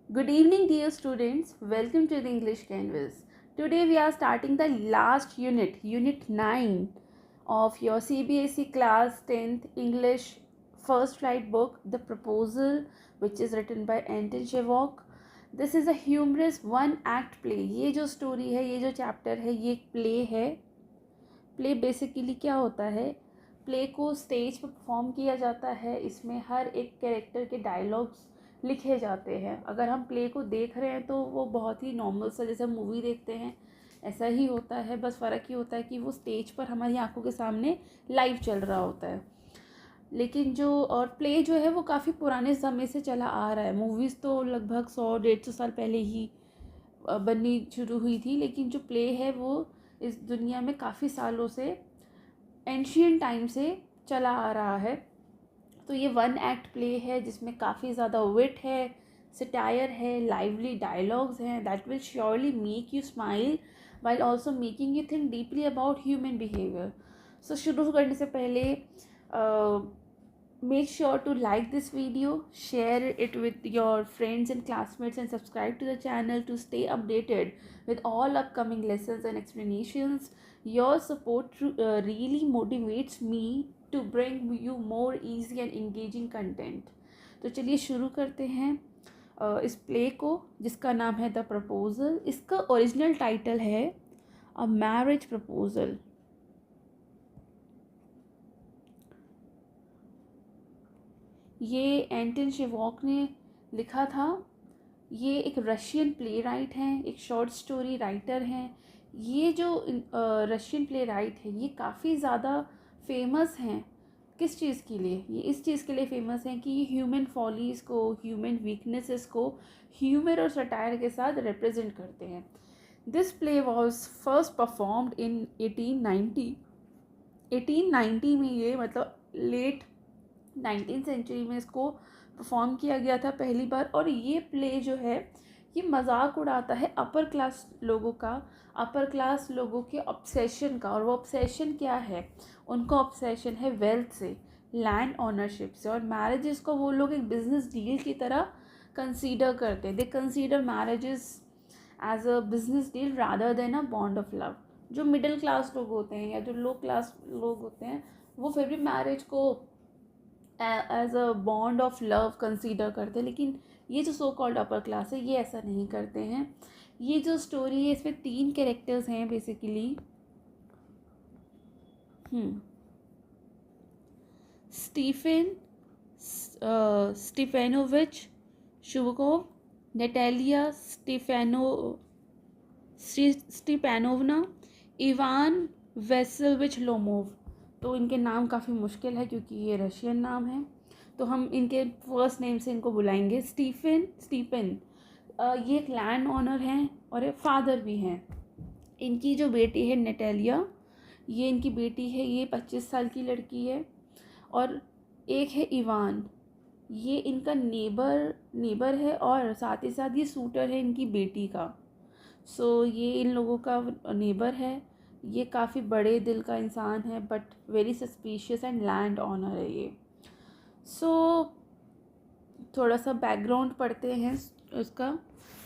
Good evening, dear students. Welcome to the English Canvas. Today we are starting the last unit, Unit 9 of your CBSE Class 10th English First Flight book, The Proposal, which is written by Anton Chekhov. This is a humorous one-act play. ये जो story है, ये जो chapter है, ये एक play है. Play basically क्या होता है, प्ले को स्टेज पर परफॉर्म किया जाता है. इसमें हर एक कैरेक्टर के डायलॉग्स लिखे जाते हैं. अगर हम प्ले को देख रहे हैं तो वो बहुत ही नॉर्मल सा जैसे मूवी देखते हैं ऐसा ही होता है. बस फ़र्क ये होता है कि वो स्टेज पर हमारी आंखों के सामने लाइव चल रहा होता है. लेकिन जो और प्ले जो है वो काफ़ी पुराने समय से चला आ रहा है. मूवीज़ तो लगभग 100-150 साल पहले ही बननी शुरू हुई थी, लेकिन जो प्ले है वो इस दुनिया में काफ़ी सालों से एंशियंट टाइम से चला आ रहा है. तो ये वन एक्ट प्ले है जिसमें काफ़ी ज़्यादा विट है, सटायर है, लाइवली डायलॉग्स हैं that will surely make you smile while also making you think deeply about human behaviour. So शुरू करने से पहले make sure to like this video, share it with your friends and classmates, and subscribe to the channel to stay updated with all upcoming lessons and explanations. Your support really motivates me to bring you more easy and engaging content. तो चलिए शुरू करते हैं इस play को जिसका नाम है द प्रपोजल. इसका ओरिजिनल टाइटल है अ मैरिज प्रपोजल. ये एंटन चेखोव ने लिखा था. ये एक रशियन प्ले राइट हैं, एक शॉर्ट स्टोरी राइटर हैं. ये जो रशियन प्ले राइट है ये काफ़ी ज़्यादा फेमस हैं. किस चीज़ के लिए? ये इस चीज़ के लिए फेमस हैं कि ये ह्यूमन फॉलीज़ को, ह्यूमन वीकनेसेस को ह्यूमर और सटायर के साथ रिप्रेजेंट करते हैं. This play was first performed in 1890. 1890 में ये मतलब लेट 19th सेंचुरी में इसको परफॉर्म किया गया था पहली बार. और ये प्ले जो है ये मजाक उड़ाता है अपर क्लास लोगों का, अपर क्लास लोगों के ऑब्सेशन का. और वो ऑब्सेशन क्या है? उनका ऑब्सेशन है वेल्थ से, लैंड ऑनरशिप से, और मैरिजेस को वो लोग एक बिजनेस डील की तरह कंसीडर करते हैं. They consider marriages as a business deal rather than a bond of love. जो मिडिल क्लास लोग होते हैं या जो लो क्लास लोग होते हैं वो फिर भी मैरिज को as a bond of love consider करते हैं. लेकिन ये जो सो कॉल्ड अपर क्लास है ये ऐसा नहीं करते हैं. ये जो स्टोरी है इसमें 3 कैरेक्टर्स हैं basically. Stepan Stepanovitch Chubukov, Natalya Stepanovna, Ivan Vassilevitch Lomov. तो इनके नाम काफ़ी मुश्किल है क्योंकि ये रशियन नाम है, तो हम इनके फर्स्ट नेम से इनको बुलाएंगे. स्टीफन ये एक लैंड ऑनर हैं और एक फादर भी हैं. इनकी जो बेटी है नेटालिया, ये इनकी बेटी है, ये 25 साल की लड़की है. और एक है इवान, ये इनका नेबर है और साथ ही साथ ये सूटर है इनकी बेटी का. सो ये इन लोगों का नेबर है. ये काफ़ी बड़े दिल का इंसान है but very suspicious and land owner है ये. सो थोड़ा सा बैकग्राउंड पढ़ते हैं उसका.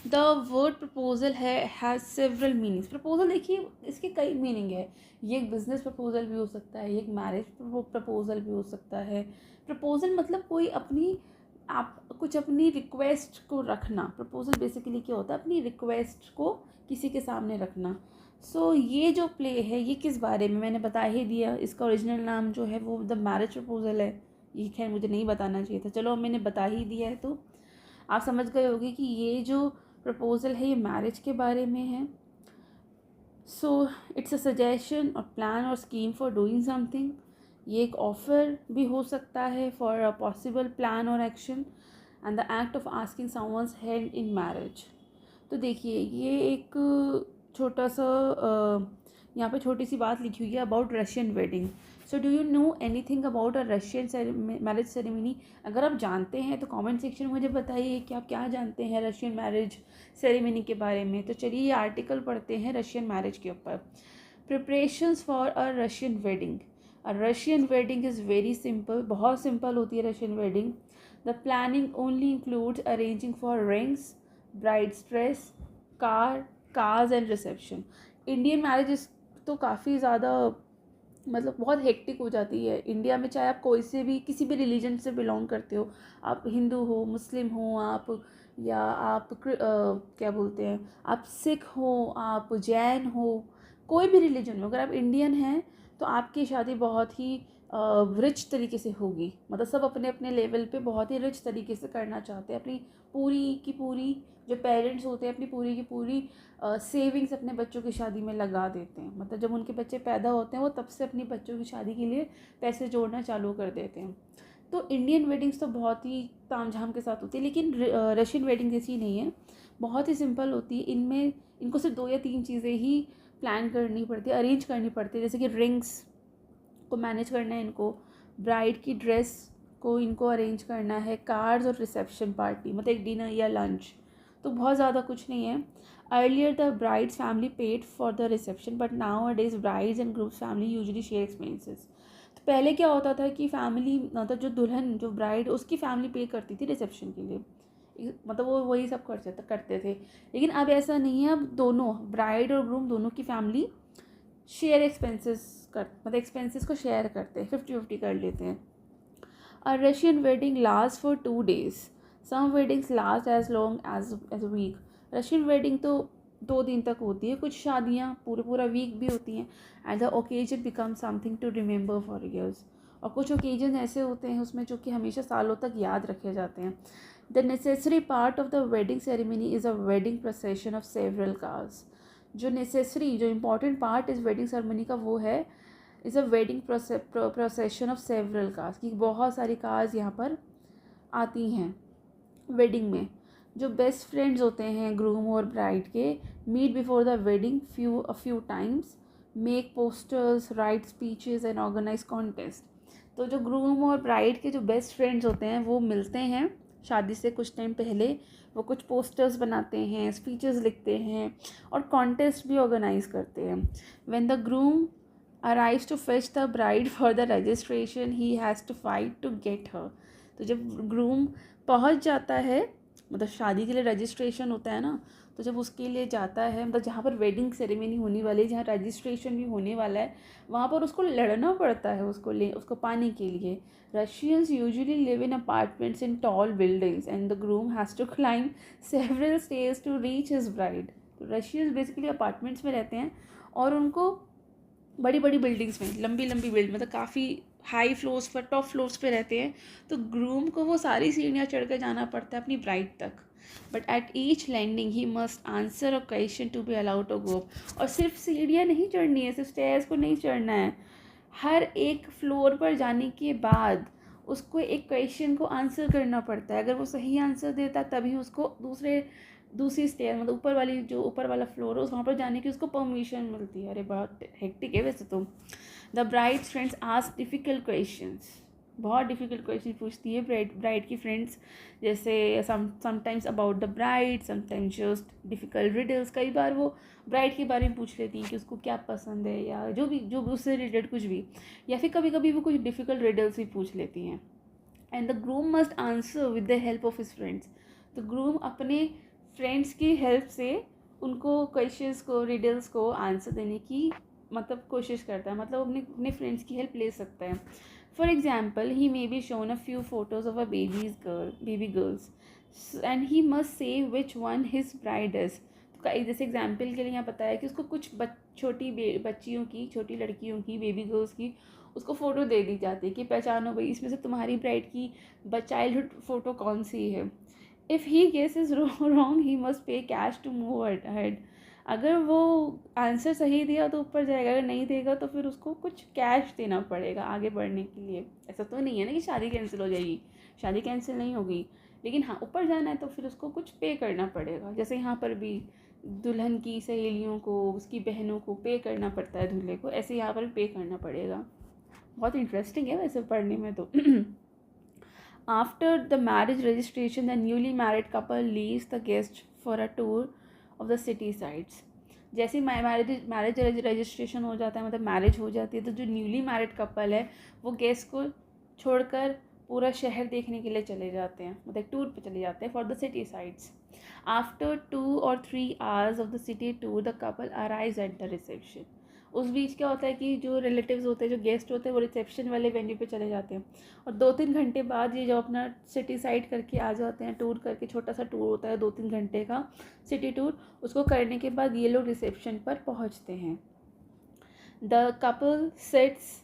The word proposal has several meanings. Proposal देखिए इसके कई मीनिंग है. ये एक बिजनेस प्रपोजल भी हो सकता है, ये एक मैरिज प्रपोजल भी हो सकता है. प्रपोजल मतलब कोई अपनी आप कुछ अपनी रिक्वेस्ट को रखना. प्रपोजल बेसिकली क्या होता है? अपनी रिक्वेस्ट को किसी के सामने रखना. सो ये जो प्ले है ये किस बारे में मैंने बता ही दिया. इसका ओरिजिनल नाम जो है वो द मैरिज प्रपोजल है. ये खैर मुझे नहीं बताना चाहिए था, चलो मैंने बता ही दिया है तो आप समझ गए होंगे कि ये जो प्रपोजल है ये मैरिज के बारे में है. सो इट्स अ सजेशन और प्लान और स्कीम फॉर डूइंग समथिंग. ये एक ऑफ़र भी हो सकता है फॉर अ पॉसिबल प्लान और action and the act of asking someone's hand in marriage. तो देखिए ये एक छोटा सा यहाँ पे छोटी सी बात लिखी हुई है about Russian wedding. So do you know anything about a Russian marriage ceremony? अगर आप जानते हैं तो कमेंट सेक्शन में मुझे बताइए कि आप क्या जानते हैं रशियन मैरिज सेरेमनी के बारे में. तो चलिए ये आर्टिकल पढ़ते हैं रशियन मैरिज के ऊपर. Preparations for a Russian wedding. A Russian wedding is very simple. बहुत सिंपल होती है Russian wedding. The planning only includes arranging for rings, brides dress, cars and reception. Indian marriages तो काफ़ी ज़्यादा मतलब बहुत हेक्टिक हो जाती है इंडिया में, चाहे आप कोई से भी किसी भी रिलीजन से बिलोंग करते हो, आप हिंदू हो, मुस्लिम हो आप, या आप क्या बोलते हैं, आप सिख हो, आप जैन हो, कोई भी रिलीजन हो, अगर आप इंडियन हैं तो आपकी शादी बहुत ही रिच तरीके से होगी। मतलब सब अपने अपने लेवल पे बहुत ही रिच तरीके से करना चाहते हैं, अपनी पूरी की पूरी, जो पेरेंट्स होते हैं अपनी पूरी की पूरी सेविंग्स अपने बच्चों की शादी में लगा देते हैं। मतलब जब उनके बच्चे पैदा होते हैं वो तब से अपनी बच्चों की शादी के लिए पैसे जोड़ना चालू कर देते हैं। तो इंडियन वेडिंग्स तो बहुत ही तामझाम के साथ होती है, लेकिन रशियन वेडिंग जैसी नहीं है, बहुत ही सिंपल होती है। इनमें इनको सिर्फ 2 या 3 चीज़ें ही प्लान करनी पड़ती है, अरेंज करनी पड़ती है, जैसे कि रिंग्स को मैनेज करना है इनको, ब्राइड की ड्रेस को इनको अरेंज करना है, कार्ड्स और रिसेप्शन पार्टी मतलब एक डिनर या लंच, तो बहुत ज़्यादा कुछ नहीं है। Earlier the brides family paid for the reception but now a days brides and groups family usually share expenses. तो पहले क्या होता था कि फैमिली मतलब जो दुल्हन जो ब्राइड उसकी फैमिली पे करती थी रिसेप्शन के लिए, मतलब वो वही सब करते थे। लेकिन अब ऐसा नहीं है, अब दोनों ब्राइड और ग्रूम दोनों की फैमिली शेयर एक्सपेंसेस मतलब एक्सपेंसेस को शेयर करते हैं, 50-50 कर लेते हैं। A Russian wedding last for 2 days, some weddings last as long as a week. Russian wedding तो 2 दिन तक होती है, कुछ शादियाँ पूरा वीक भी होती हैं। And the occasion become something to remember for years, और कुछ ओकेजन ऐसे होते हैं उसमें जो कि हमेशा सालों तक याद रखे जाते हैं। The necessary part of the wedding ceremony is a wedding procession of several cars. जो नेसेसरी जो इम्पॉर्टेंट पार्ट इस वेडिंग सेरेमनी का वो है is a wedding procession of several cars, की बहुत सारी कार्स यहाँ पर आती हैं वेडिंग में। जो बेस्ट फ्रेंड्स होते हैं ग्रूम और ब्राइड के, meet before the wedding few times, make posters, write speeches and organize contest. तो जो ग्रूम और ब्राइड के जो बेस्ट फ्रेंड्स होते हैं वो मिलते हैं शादी से कुछ टाइम पहले, वो कुछ पोस्टर्स बनाते हैं, स्पीचेस लिखते हैं और कॉन्टेस्ट भी ऑर्गेनाइज करते हैं। When the groom arrives to fetch the bride for the registration, he has to fight to get her। तो जब ग्रूम पहुंच जाता है, मतलब शादी के लिए रजिस्ट्रेशन होता है ना, तो जब उसके लिए जाता है, मतलब जहाँ पर वेडिंग सेरेमनी होने वाली है, जहाँ रजिस्ट्रेशन भी होने वाला है, वहाँ पर उसको लड़ना पड़ता है उसको पाने के लिए। Russians usually live in apartments in tall buildings and the groom has to climb several stairs to reach his bride. तो रशियंस बेसिकली अपार्टमेंट्स में रहते हैं और उनको बड़ी बड़ी बिल्डिंग्स में लंबी लंबी बिल्डिंग मतलब काफ़ी हाई फ्लोर्स पर, टॉप फ्लोर्स पे रहते हैं, तो ग्रूम को वो सारी सीढ़ियाँ चढ़ कर जाना पड़ता है अपनी ब्राइड तक। But at each landing he must answer a question to be allowed to go. और सिर्फ सीढ़ियाँ नहीं चढ़नी है, सिर्फ स्टेयर्स को नहीं चढ़ना है, हर एक फ्लोर पर जाने के बाद उसको एक क्वेश्चन को आंसर करना पड़ता है। अगर वो सही आंसर देता तभी उसको दूसरी स्टेयर मतलब ऊपर वाली जो ऊपर वाला फ्लोर है वहाँ पर जाने की उसको परमिशन मिलती है। अरे बहुत हेक्टिक है वैसे तो। The bride's friends ask difficult questions, बहुत डिफ़िकल्ट क्वेश्चन पूछती है ब्राइड की फ्रेंड्स, जैसे sometimes about the bride, sometimes just difficult riddles. कई बार वो ब्राइड के बारे में पूछ लेती हैं कि उसको क्या पसंद है या जो भी उससे रिलेटेड कुछ भी, या फिर कभी कभी वो कुछ डिफ़िकल्ट रिडल्स भी पूछ लेती हैं। And the groom must answer with the help of his friends. तो ग्रूम अपने फ्रेंड्स की हेल्प से उनको क्वेश्चंस को रिडल्स को आंसर देने की मतलब कोशिश करता है, मतलब अपने फ्रेंड्स की हेल्प ले सकता है। For example he may be shown a few photos of a baby girls and he must say which one his bride is. तो जैसे एग्जाम्पल के लिए यहाँ बताया कि उसको कुछ छोटी बच्चियों की, छोटी लड़कियों की, बेबी गर्ल्स की उसको फ़ोटो दे दी जाती है कि पहचानो भाई इसमें से तुम्हारी ब्राइड की चाइल्डहुड फ़ोटो कौन सी है। If he guesses wrong he must pay cash to move ahead. अगर वो आंसर सही दिया तो ऊपर जाएगा, अगर नहीं देगा तो फिर उसको कुछ कैश देना पड़ेगा आगे बढ़ने के लिए। ऐसा तो नहीं है ना कि शादी कैंसिल हो जाएगी, शादी कैंसिल नहीं होगी, लेकिन हाँ ऊपर जाना है तो फिर उसको कुछ पे करना पड़ेगा। जैसे यहाँ पर भी दुल्हन की सहेलियों को, उसकी बहनों को पे करना पड़ता है दूल्हे को, ऐसे यहाँ पर पे करना पड़ेगा। बहुत इंटरेस्टिंग है वैसे पढ़ने में तो। After the marriage registration, the newly married couple leaves the guest for a tour of the city sites। जैसे मैरिज रजिस्ट्रेशन हो जाता है, मतलब मैरिज हो जाती है, तो जो न्यूली मैरिड कपल है वो गेस्ट को छोड़कर पूरा शहर देखने के लिए चले जाते हैं, मतलब टूर पे चले जाते हैं for the city sides. After 2 or 3 hours of the city tour the couple arrives at the reception. उस बीच क्या होता है कि जो रिलेटिव्स होते हैं, जो गेस्ट होते हैं, वो रिसेप्शन वाले वेन्यू पे चले जाते हैं, और 2-3 घंटे बाद ये जो अपना सिटी साइड करके आ जाते हैं, टूर करके, छोटा सा टूर होता है 2-3 घंटे का सिटी टूर, उसको करने के बाद ये लोग रिसेप्शन पर पहुंचते हैं। The couple seats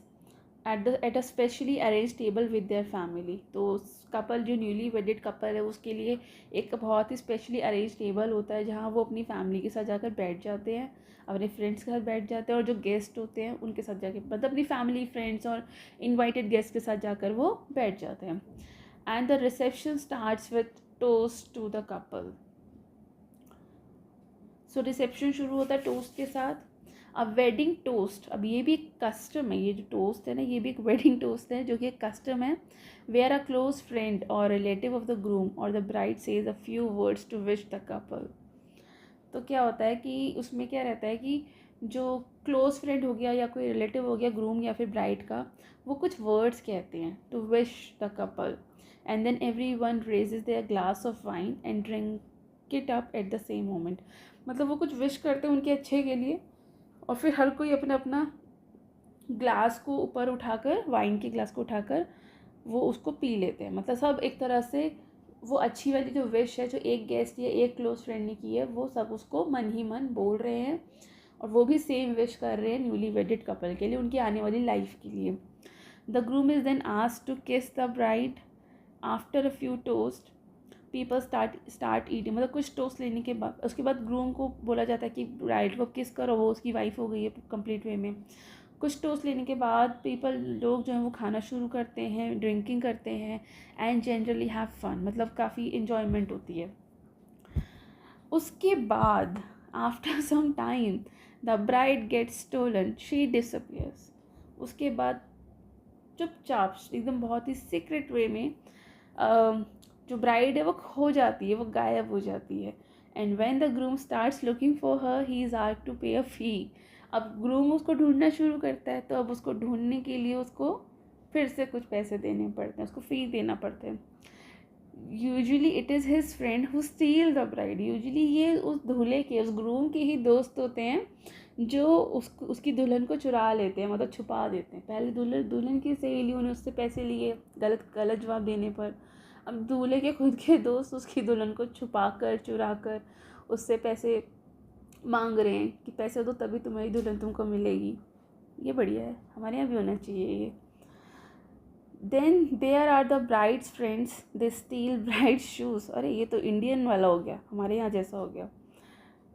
at a specially arrange table with their family. तो कपल, जो न्यूली वेडेड कपल है, उसके लिए एक बहुत ही स्पेशली अरेंज टेबल होता है जहाँ वो अपनी फैमिली के साथ जाकर बैठ जाते हैं, अपने फ्रेंड्स के साथ बैठ जाते हैं, और जो गेस्ट होते हैं उनके साथ जाके, मतलब अपनी फैमिली, फ्रेंड्स और इनवाइटेड गेस्ट के साथ जाकर वो बैठ जाते हैं। And the reception starts with toast to the couple. So reception शुरू होता है टोस्ट के साथ। अब वेडिंग टोस्ट, अब ये भी एक कस्टम है, ये जो टोस्ट है ना, ये भी एक वेडिंग टोस्ट है जो कि एक कस्टम है। Where a close friend or relative of the groom or the bride says a few words to wish the couple. तो क्या होता है कि उसमें क्या रहता है कि जो क्लोज फ्रेंड हो गया या कोई रिलेटिव हो गया ग्रूम या फिर ब्राइड का, वो कुछ वर्ड्स कहते हैं to wish the couple, and then everyone raises their glass of wine and drink it up at the same moment. मतलब वो कुछ विश करते हैं उनके अच्छे के लिए, और फिर हर कोई अपना अपना ग्लास को ऊपर उठाकर, वाइन के ग्लास को उठाकर वो उसको पी लेते हैं। मतलब सब एक तरह से वो अच्छी वाली जो विश है, जो एक गेस्ट या एक क्लोज फ्रेंड ने की है, वो सब उसको मन ही मन बोल रहे हैं, और वो भी सेम विश कर रहे हैं न्यूली वेडेड कपल के लिए, उनकी आने वाली लाइफ के लिए। The groom is then asked to kiss the bride. After a few toast people start eating. मतलब कुछ टोस्ट लेने के बाद उसके बाद ग्रूम को बोला जाता है कि ब्राइड को किस करो, वो उसकी वाइफ हो गई है कंप्लीट वे में। कुछ टोस्ट लेने के बाद लोग जो हैं वो खाना शुरू करते हैं, ड्रिंकिंग करते हैं, एंड जनरली हैव फन, मतलब काफ़ी इन्जॉयमेंट होती है। उसके बाद after some time the bride gets stolen, she disappears. उसके बाद चुपचाप एकदम बहुत ही सीक्रेट वे में जो ब्राइड है वो खो जाती है, वो गायब हो जाती है। And when the groom starts looking for her he is asked to pay a फी। अब ग्रूम उसको ढूंढना शुरू करता है, तो अब उसको ढूंढने के लिए उसको फिर से कुछ पैसे देने पड़ते हैं, उसको फ़ी देना पड़ता है। Usually it is his friend who steel the bride. Usually ये उस दूल्हे के, उस ग्रूम के ही दोस्त होते हैं जो उसकी दुल्हन को चुरा लेते हैं, मतलब छुपा देते हैं। पहले दुल्हन की सहेलियों ने उससे पैसे लिए गलत जवाब देने पर, अब दूल्हे के खुद के दोस्त उसकी दुल्हन को छुपा कर, चुरा कर उससे पैसे मांग रहे हैं कि पैसे दो तभी तुम्हारी दुल्हन तुमको मिलेगी। ये बढ़िया है, हमारे यहाँ भी होना चाहिए ये। Then there are the bride's friends, they steal bride shoes. अरे ये तो इंडियन वाला हो गया, हमारे यहाँ जैसा हो गया।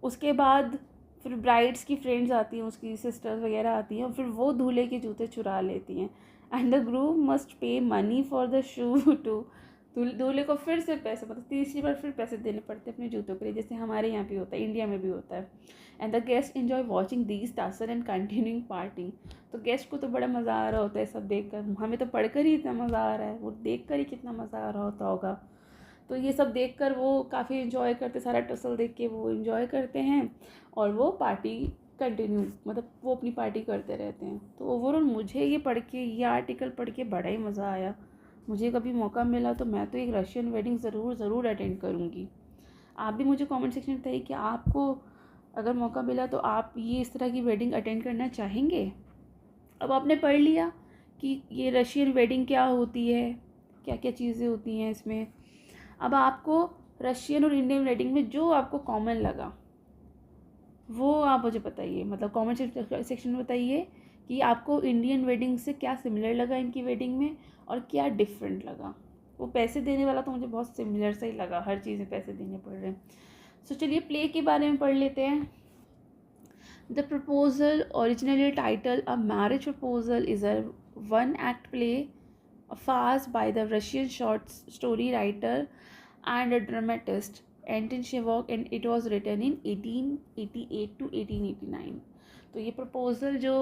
उसके बाद फिर ब्राइड्स की फ्रेंड्स आती हैं, उसकी सिस्टर्स वगैरह आती हैं, और फिर वो दूल्हे के जूते चुरा लेती हैं। And the groom must pay money for the shoe too. दूल्हे को फिर से पैसे, मतलब तीसरी बार फिर पैसे देने पड़ते हैं अपने जूतों के लिए, जैसे हमारे यहाँ भी होता है, इंडिया में भी होता है। And the guest enjoy watching these task and continuing partying. तो गेस्ट को तो बड़ा मज़ा आ रहा होता है सब देख कर, हमें तो पढ़कर ही इतना मज़ा आ रहा है, वो देख कर ही कितना मज़ा आ रहा होता होगा। तो ये सब देख कर वो काफ़ी इन्जॉय करते, सारा टसल देख के वो इन्जॉय करते हैं, और वो पार्टी कंटिन्यू, मतलब वो अपनी पार्टी करते रहते हैं। तो ओवरऑल मुझे ये पढ़ के, ये आर्टिकल पढ़ के बड़ा ही मज़ा आया। मुझे कभी मौका मिला तो मैं तो एक रशियन वेडिंग ज़रूर अटेंड करूँगी। आप भी मुझे कमेंट सेक्शन में बताइए कि आपको अगर मौका मिला तो आप ये इस तरह की वेडिंग अटेंड करना चाहेंगे। अब आपने पढ़ लिया कि ये रशियन वेडिंग क्या होती है, क्या क्या चीज़ें होती हैं इसमें। अब आपको रशियन और इंडियन वेडिंग में जो आपको कॉमन लगा वो आप मुझे बताइए, मतलब कमेंट सेक्शन में बताइए कि आपको इंडियन वेडिंग से क्या सिमिलर लगा इनकी वेडिंग में, और क्या डिफरेंट लगा। वो पैसे देने वाला तो मुझे बहुत सिमिलर सा ही लगा, हर चीज़ में पैसे देने पड़ रहे हैं। सो चलिए प्ले के बारे में पढ़ लेते हैं। The proposal, originally title a marriage proposal, is a 1-act play, a farce by the Russian short story writer and a dramatist Anton Chekhov, and it was written in 1888 to 1889। तो ये proposal जो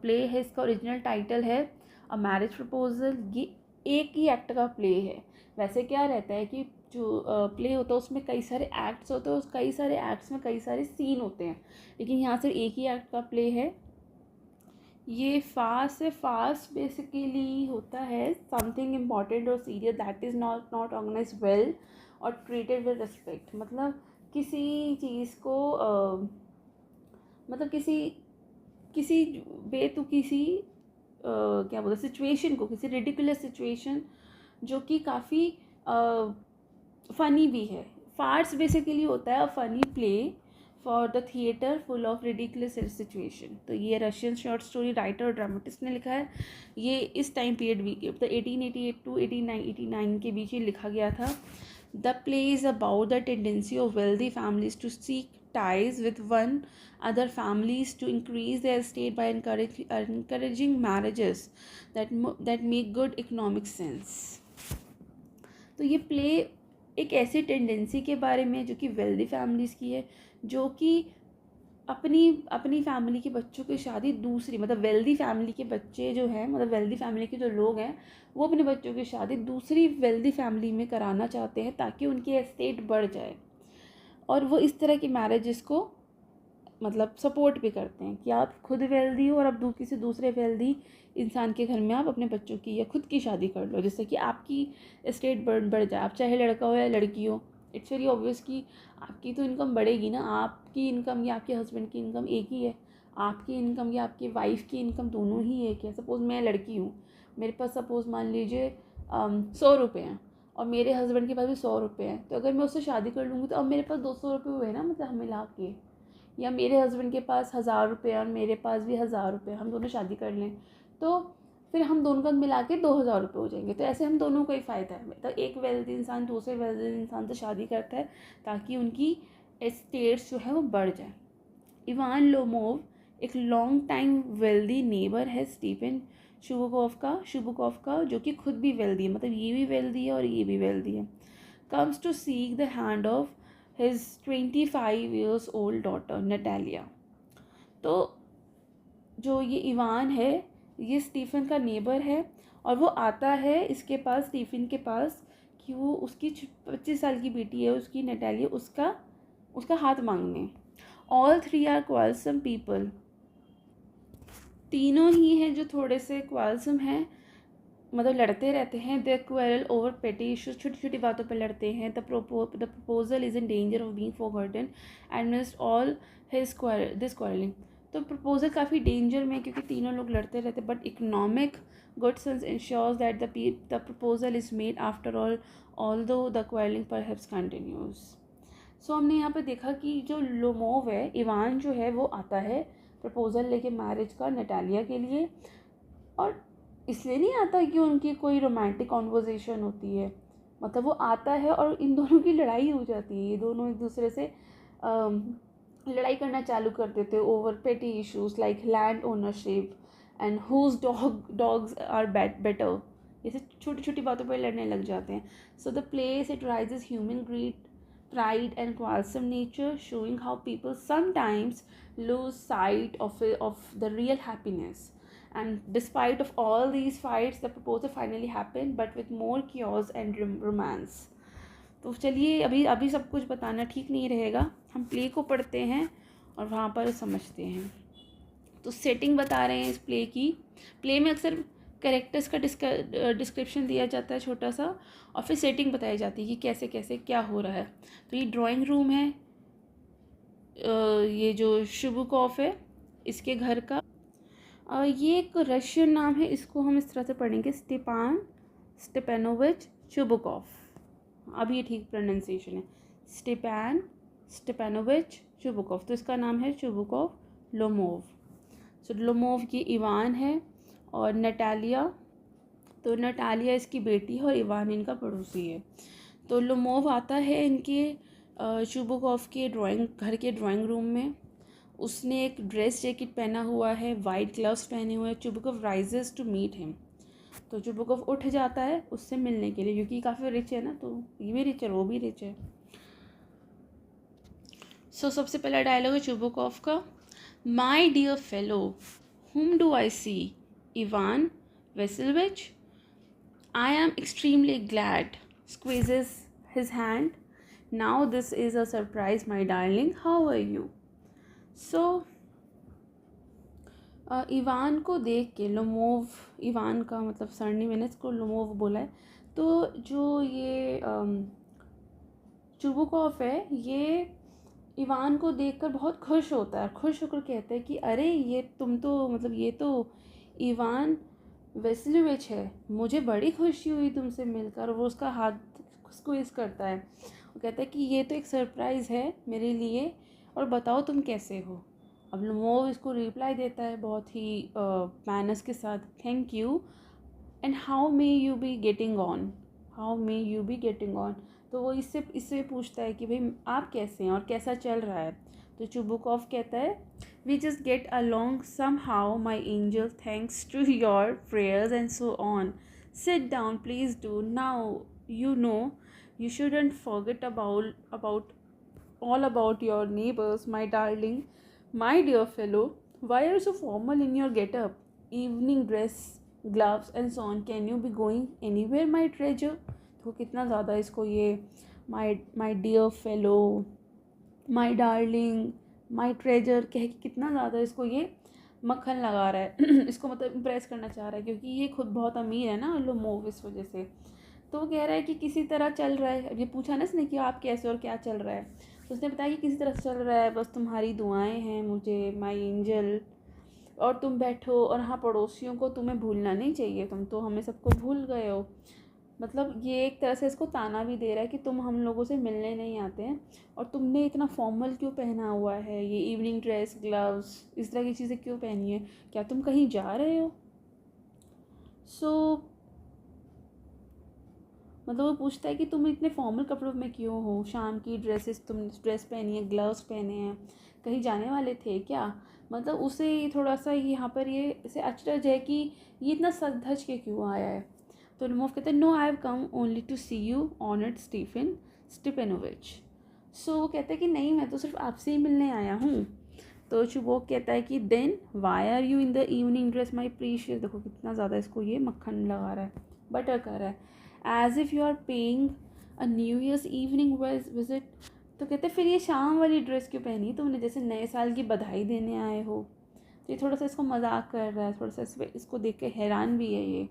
play है, इसका original title है a marriage proposal. ये एक ही act का play है। वैसे क्या रहता है कि जो प्ले होता है उसमें कई सारे एक्ट्स होते हैं, उस कई सारे एक्ट्स में कई सारे सीन होते हैं, लेकिन यहाँ सिर्फ एक ही एक्ट का प्ले है। ये फास्ट है, फास्ट बेसिकली होता है something important or serious that is not organise well or treated with respect. मतलब किसी चीज़ को मतलब किसी किसी बेतुकी सी क्या बोलते सिचुएशन को, किसी रिडिकुलस सिचुएशन जो कि काफ़ी फ़नी भी है। फार्स बेसिकली होता है a funny play for the theatre full of ridiculous situation. तो ये रशियन शॉर्ट स्टोरी राइटर और ड्रामेटिस्ट ने लिखा है। ये इस टाइम पीरियड भी मतलब 1888 टू 1889 के बीच ही लिखा गया था। The play is about the tendency of wealthy families to seek ties with one other families to increase their estate by encouraging marriages that make good economic sense। तो ये play एक ऐसी टेंडेंसी के बारे में जो कि वेल्दी फैमिलीज़ की है, जो कि अपनी अपनी फैमिली के बच्चों की शादी दूसरी मतलब वेल्दी फैमिली के बच्चे जो हैं, मतलब वेल्दी फैमिली के जो लोग हैं वो अपने बच्चों की शादी दूसरी वेल्दी फैमिली में कराना चाहते हैं ताकि उनकी एस्टेट बढ़ जाए। और वो इस तरह की मैरिजेस को मतलब सपोर्ट भी करते हैं कि आप खुद वेल्दी हो और अब किसी दूसरे वेल्दी इंसान के घर में आप अपने बच्चों की या खुद की शादी कर लो, जिससे कि आपकी एस्टेट बढ़ जाए। आप चाहे लड़का हो या लड़की हो, इट्स वेरी ऑब्वियस कि आपकी तो इनकम बढ़ेगी ना। आपकी इनकम या आपके हस्बैंड की इनकम एक ही है, आपकी इनकम या आपकी वाइफ की इनकम दोनों ही एक है। सपोज़ मैं लड़की हूँ, मेरे पास सपोज़ मान लीजिए 100 रुपये हैं और मेरे हस्बैंड के पास भी 100 रुपये हैं, तो अगर मैं उससे शादी कर लूँगी तो अब मेरे पास 200 रुपये हुए ना, मतलब हम मिला के। या मेरे हस्बैंड के पास 1000 रुपये और मेरे पास भी 1000 रुपये, हम दोनों शादी कर लें तो फिर हम दोनों का मिला के 2000 रुपये हो जाएंगे। तो ऐसे हम दोनों को ही फ़ायदा है। तो एक वेल्दी इंसान दूसरे वेल्दी इंसान से शादी करता है ताकि उनकी एस्टेट्स जो है वो बढ़ जाए। इवान लोमोव एक लॉन्ग टाइम वेल्दी नेबर है स्टीफन शुबुकॉफ का, जो कि खुद भी वेल्दी है, मतलब ये भी वेल्दी है और ये भी वेल्दी है। Comes to seek the hand of his 25 years old daughter Natalia. तो जो ये इवान है ये स्टीफन का नेबर है और वो आता है इसके पास, स्टीफन के पास, कि वो उसकी 25 साल की बेटी है उसकी नटालिया, उसका हाथ मांगने। All three are quarrelsome people, तीनों ही हैं जो थोड़े से क्वालसम हैं, मतलब लड़ते रहते हैं। They quarrel over petty issues, छोटी छोटी बातों पर लड़ते हैं। The proposal is in danger of being forgotten amidst all his this quarrelling. तो प्रपोजल काफ़ी डेंजर में है क्योंकि तीनों लोग लड़ते रहते, but economic good sense ensures that the proposal is made after all though the quarrelling perhaps continues. So हमने यहाँ पे देखा कि जो लोमोव है, इवान जो है वो आता है प्रपोजल लेके मैरिज का नटालिया के लिए, और इसलिए नहीं आता कि उनकी कोई रोमांटिक कॉन्वर्जेसन होती है, मतलब वो आता है और इन दोनों की लड़ाई हो जाती है। ये दोनों एक दूसरे से लड़ाई करना चालू कर देते हैं over petty issues like land ownership and whose dogs are better. जैसे छोटी छोटी बातों पर लड़ने लग जाते हैं। So the place it raises human greed pride and quarrelsome nature, showing how people sometimes lose sight of the real happiness. And despite of all these fights, the proposal finally happened, but with more chaos and romance. तो चलिए अभी सब कुछ बताना ठीक नहीं रहेगा, हम प्ले को पढ़ते हैं और वहाँ पर समझते हैं। तो सेटिंग बता रहे हैं इस प्ले की। प्ले में अक्सर कैरेक्टर्स का डिस्क्रिप्शन दिया जाता है छोटा सा, और फिर सेटिंग बताई जाती है कि कैसे कैसे क्या हो रहा है। तो ये ड्राइंग रूम है, ये जो शुबुकॉफ है इसके घर का। ये एक रशियन नाम है, इसको हम इस तरह से पढ़ेंगे स्टेपान स्टेपेनोविच शुबुकॉफ। अब ये ठीक प्रोनाउंसिएशन है, स्टेपेनोविच शुबुकॉफ। तो इसका नाम है शुबुकॉफ लोमोव। सो लोमोव की इवान है और नटालिया, तो नटालिया इसकी बेटी है और इवान इनका पड़ोसी है। तो लोमोव आता है इनके शुबुकॉफ के घर के ड्राइंग रूम में। उसने एक ड्रेस जैकेट पहना हुआ है, वाइट ग्लव्स पहने हुए हैं। शुबुकॉफ राइजेस टू मीट हिम, तो शुबुकॉफ उठ जाता है उससे मिलने के लिए, क्योंकि काफ़ी रिच है ना, तो ये भी रिच है वो भी रिच है। सो सबसे पहला डायलॉग है शुबुकॉफ का। My dear fellow, whom do I see? Ivan Vasilevich? I am extremely glad. Squeezes his hand. Now this is a surprise, my darling. How are you? So, Ivan को देख के Lomov, Ivan का मतलब surname मैंने इसको Lomov बोला है। तो जो ये चुबुकॉफ है, ये इवान को देखकर बहुत खुश होता है। खुश होकर कहता है कि अरे ये तुम तो मतलब ये तो इवान वेस्लिविच है, मुझे बड़ी खुशी हुई तुमसे मिलकर। वो उसका हाथ स्क्वीज़ करता है। वो कहता है कि ये तो एक सरप्राइज़ है मेरे लिए, और बताओ तुम कैसे हो। अब लोमोव इसको रिप्लाई देता है बहुत ही मैनर्स के साथ, thank you and how may you be getting on, how may you be getting on. तो वो इससे इससे पूछता है कि भाई आप कैसे हैं और कैसा चल रहा है। तो चुबुकॉफ कहता है we just get along somehow my angel thanks to your prayers and so on, sit down please do now, you know you shouldn't forget about all about your neighbors, my darling, my dear fellow. Why are you so formal in your get-up, evening dress, gloves and so on? Can you be going anywhere, my treasure? तो कितना ज़्यादा इसको ये my dear fellow, my darling, my treasure कह के कितना ज़्यादा इसको ये मक्खन लगा रहा है इसको मतलब इम्प्रेस करना चाह रहा है, क्योंकि ये खुद बहुत अमीर है ना लोमोव, इस वजह से। तो वो कह रहा है कि किसी तरह चल रहा है। अब ये पूछा ना इसने कि आप कैसे और क्या चल रहा है, तो उसने बताया कि किसी तरह चल रहा है, बस तुम्हारी दुआएं हैं मुझे, माय एंजल, और तुम बैठो। और हाँ, पड़ोसियों को तुम्हें भूलना नहीं चाहिए, तुम तो हमें सबको भूल गए हो। मतलब ये एक तरह से इसको ताना भी दे रहा है कि तुम हम लोगों से मिलने नहीं आते हैं, और तुमने इतना फॉर्मल क्यों पहना हुआ है, ये इवनिंग ड्रेस, ग्लव्स, इस तरह की चीज़ें क्यों पहनी है, क्या तुम कहीं जा रहे हो? सो मतलब वो पूछता है कि तुम इतने फॉर्मल कपड़ों में क्यों हो, शाम की ड्रेसेस, तुम ड्रेस पहनी है, ग्लव्स पहने हैं, कहीं जाने वाले थे क्या? मतलब उसे थोड़ा सा यहाँ पर ये इसे अचरज है कि ये इतना सज धज के क्यों आया है। तो लोमोव कहते हैं no, I have come only to see you honoured Stepan Stepanovitch. So वो कहता है कि नहीं, मैं तो सिर्फ आपसे ही मिलने आया हूँ। तो चुबोक कहता है कि then why are you in the evening dress my precious. देखो कितना ज़्यादा इसको ये मक्खन लगा रहा है, बटर कर रहा है, as if you are paying a new year's evening visit. तो कहते फिर ये शाम वाली ड्रेस क्यों पहनी तुमने, जैसे नए साल की बधाई देने आए हो। तो ये थोड़ा सा इसको मजाक कर रहा है, थोड़ा सा इसको देख के हैरान भी है ये।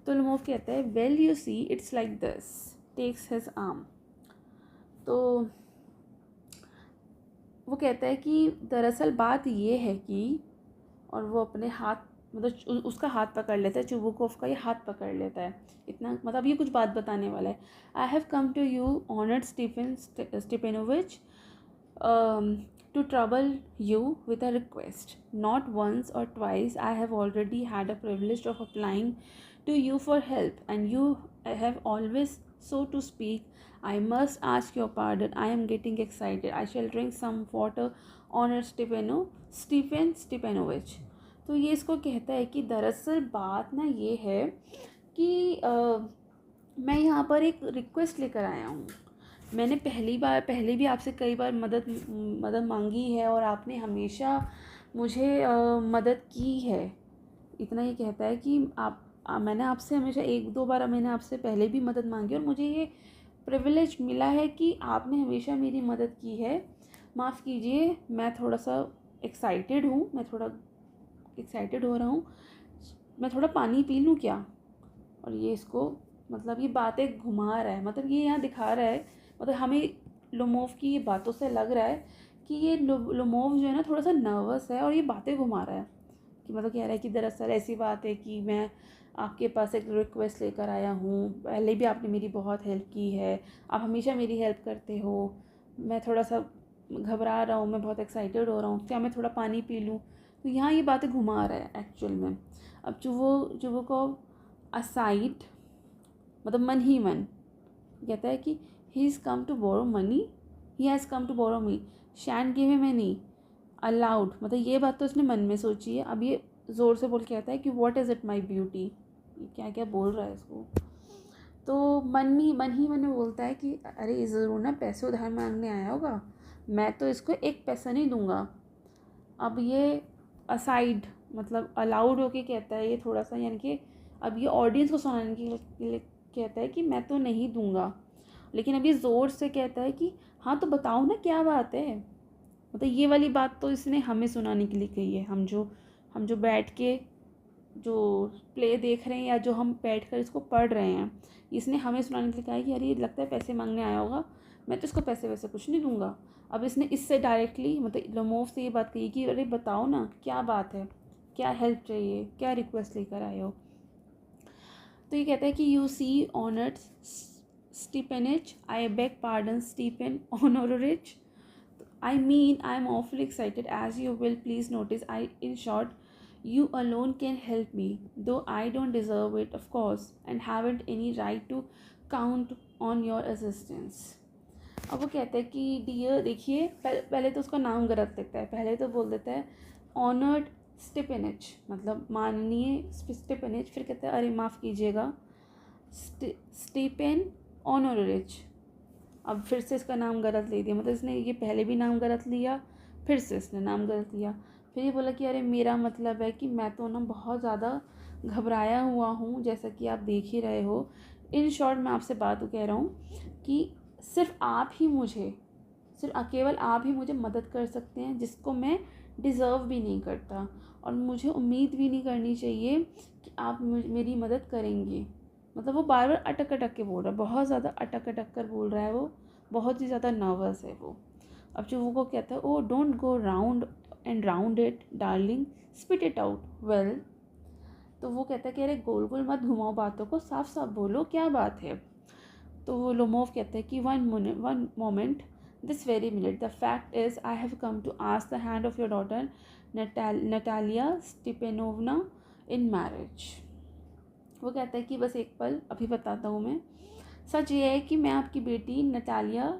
तो लोमोव कहता है well you see it's like this, takes his arm. तो वो कहता है कि दरअसल बात ये है कि, और वो अपने हाथ मतलब उसका हाथ पकड़ लेता है, चुबुकॉफ का ये हाथ पकड़ लेता है। इतना मतलब ये कुछ बात बताने वाला है। I have come to you honoured Stepanovitch to trouble you with a request. Not once or twice I have already had a privilege of applying to you for help, and you have always, so to speak, I must ask your pardon. I am getting excited. I shall drink some water, honor Stephen Stepanovich. तो ये इसको कहता है कि दरअसल बात ना ये है कि मैं यहाँ पर एक रिक्वेस्ट लेकर आया हूँ। मैंने पहले भी आपसे कई बार मदद मांगी है, और आपने हमेशा मुझे मदद की है। इतना ये कहता है कि मैंने आपसे हमेशा 1-2 बार मैंने आपसे पहले भी मदद मांगी, और मुझे ये प्रिविलेज मिला है कि आपने हमेशा मेरी मदद की है। माफ़ कीजिए, मैं थोड़ा सा एक्साइटेड हूँ, मैं थोड़ा एक्साइटेड हो रहा हूँ, मैं थोड़ा पानी पी लूँ क्या? और ये इसको मतलब ये बातें घुमा रहा है, मतलब ये यहाँ दिखा रहा है, मतलब हमें लोमोव की ये बातों से लग रहा है कि ये लोमोव जो है ना थोड़ा सा नर्वस है, और ये बातें घुमा रहा है कि मतलब कह रहा है कि दरअसल ऐसी बात है कि मैं आपके पास एक रिक्वेस्ट लेकर आया हूँ, पहले भी आपने मेरी बहुत हेल्प की है, आप हमेशा मेरी हेल्प करते हो, मैं थोड़ा सा घबरा रहा हूँ, मैं बहुत एक्साइटेड हो रहा हूँ, क्या मैं थोड़ा पानी पी लूँ? तो यहाँ ये बातें घुमा रहा है एक्चुअल में। अब जो को असाइड मतलब मन ही मन कहता है कि he is come to borrow money, he has come to borrow me, shan't give him any aloud. मतलब ये बात तो उसने मन में सोची है। अब ये ज़ोर से बोल के कहता है कि what is it my beauty, क्या क्या बोल रहा है इसको। तो मन ही मन में बोलता है कि अरे ये ज़रूर ना पैसे उधार मांगने आया होगा, मैं तो इसको एक पैसा नहीं दूंगा। अब ये असाइड मतलब अलाउड होके कहता है ये थोड़ा सा, यानी कि अब ये ऑडियंस को सुनाने के लिए कहता है कि मैं तो नहीं दूंगा, लेकिन अब ये ज़ोर से कहता है कि हाँ तो बताओ ना क्या बात है। मतलब ये वाली बात तो इसने हमें सुनाने के लिए कही है, हम जो हम जो बैठ के जो प्ले देख रहे हैं या जो हम बैठ कर इसको पढ़ रहे हैं, इसने हमें सुनाने के लिए कहा है कि अरे ये लगता है पैसे मांगने आया होगा, मैं तो इसको पैसे वैसे कुछ नहीं दूंगा। अब इसने इससे डायरेक्टली मतलब लोमोव से ये बात कही कि अरे बताओ ना क्या बात है, क्या हेल्प चाहिए, क्या रिक्वेस्ट लेकर आए हो। तो ये कहता है कि you see honoured Stepanich, I beg pardon Stepan Onorich, I mean, I am awfully excited, as you will please notice. In short, you alone can help me, though I don't deserve it, of course, and haven't any right to count on your assistance. अब वो कहता है कि dear, देखिए पहले तो उसका नाम गलत लिखता है, पहले तो बोल देता है ऑनर्ड स्टिपेनेज, मतलब माननीय स्टिपेनेज, फिर कहता है अरे माफ़ कीजिएगा स्टीपेन ऑनोरिच। अब फिर से इसका नाम गलत ले दिया, मतलब इसने ये पहले भी नाम गलत लिया, फिर से इसने नाम गलत लिया, फिर ये बोला कि अरे मेरा मतलब है कि मैं तो ना बहुत ज़्यादा घबराया हुआ हूँ, जैसा कि आप देख ही रहे हो। इन शॉर्ट मैं आपसे बात कह रहा हूँ कि केवल आप ही मुझे मदद कर सकते हैं, जिसको मैं डिज़र्व भी नहीं करता, और मुझे उम्मीद भी नहीं करनी चाहिए कि आप मेरी मदद करेंगे। मतलब वो बार बार अटक अटक के बोल रहा है, बहुत ज़्यादा अटक अटक कर बोल रहा है, वो बहुत ही ज़्यादा नर्वस है वो। अब जो वो को कहता है, oh don't go round and round it darling, spit it out well. तो वो कहता है कि अरे गोल गोल मत घुमाओ बातों को, साफ साफ बोलो क्या बात है। तो वो लोमोव कहता है कि one moment, this very minute, the fact is I have come to ask the hand of your daughter Natalya Stepanovna in marriage. वो कहता है कि बस एक पल, अभी बताता हूँ मैं। सच ये है कि मैं आपकी बेटी नटालिया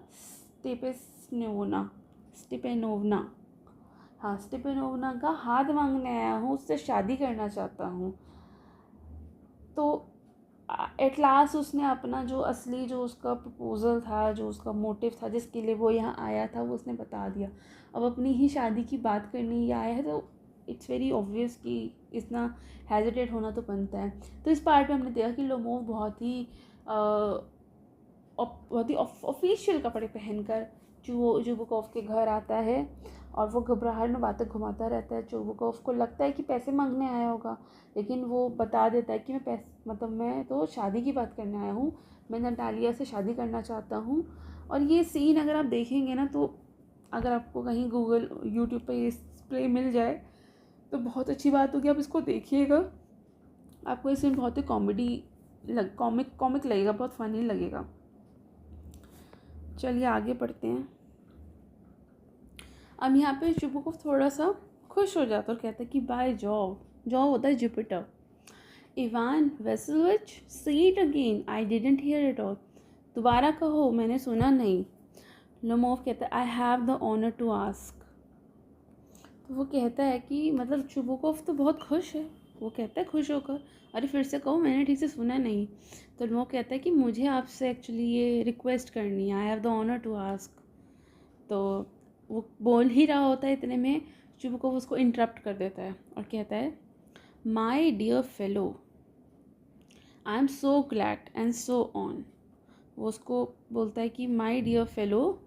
स्टिपेनोवना का हाथ मांगने आया हूँ, उससे शादी करना चाहता हूँ। तो एट लास्ट उसने अपना जो असली जो उसका प्रपोज़ल था, जो उसका मोटिव था जिसके लिए वो यहाँ आया था, वो उसने बता दिया। अब अपनी ही शादी की बात करने ही आया है, तो इट्स वेरी ऑब्वियस कि इतना हेजिटेट होना तो बनता है। तो इस पार्ट में हमने देखा कि लोमोव बहुत ही ऑफिशियल कपड़े पहनकर जुबुकोव के घर आता है, और वो घबराहट में बातें घुमाता रहता है। जुबुकोव को लगता है कि पैसे मांगने आया होगा, लेकिन वो बता देता है कि मैं तो शादी की बात करने आया हूँ, मैं नटालिया से शादी करना चाहता हूँ। और ये सीन अगर आप देखेंगे ना, तो अगर आपको कहीं गूगल यूट्यूब पे ये प्ले मिल जाए तो बहुत अच्छी बात होगी, आप इसको देखिएगा, आपको ये सीन बहुत ही कॉमिक लगेगा, बहुत फनी लगेगा। चलिए आगे पढ़ते हैं। अब यहाँ पे जुबुकोव थोड़ा सा खुश हो जाता है और कहता है कि बाय जॉव होता है Jupiter, Ivan Vassilevitch see it again, I didn't hear it all, दोबारा कहो मैंने सुना नहीं। लोमोव कहता है I have the honour to ask. तो वो कहता है कि मतलब जुबुकोव तो बहुत खुश है, वो कहता है खुश होकर, अरे फिर से कहो मैंने ठीक से सुना नहीं। तो लोमोव कहता है कि मुझे आपसे एक्चुअली ये रिक्वेस्ट करनी है, I have the honour to ask. तो वो बोल ही रहा होता है, इतने में जुबुकोव उसको इंटरप्ट कर देता है और कहता है my dear fellow, I am so glad and so on. वो उसको बोलता है कि माई डियर फेलो,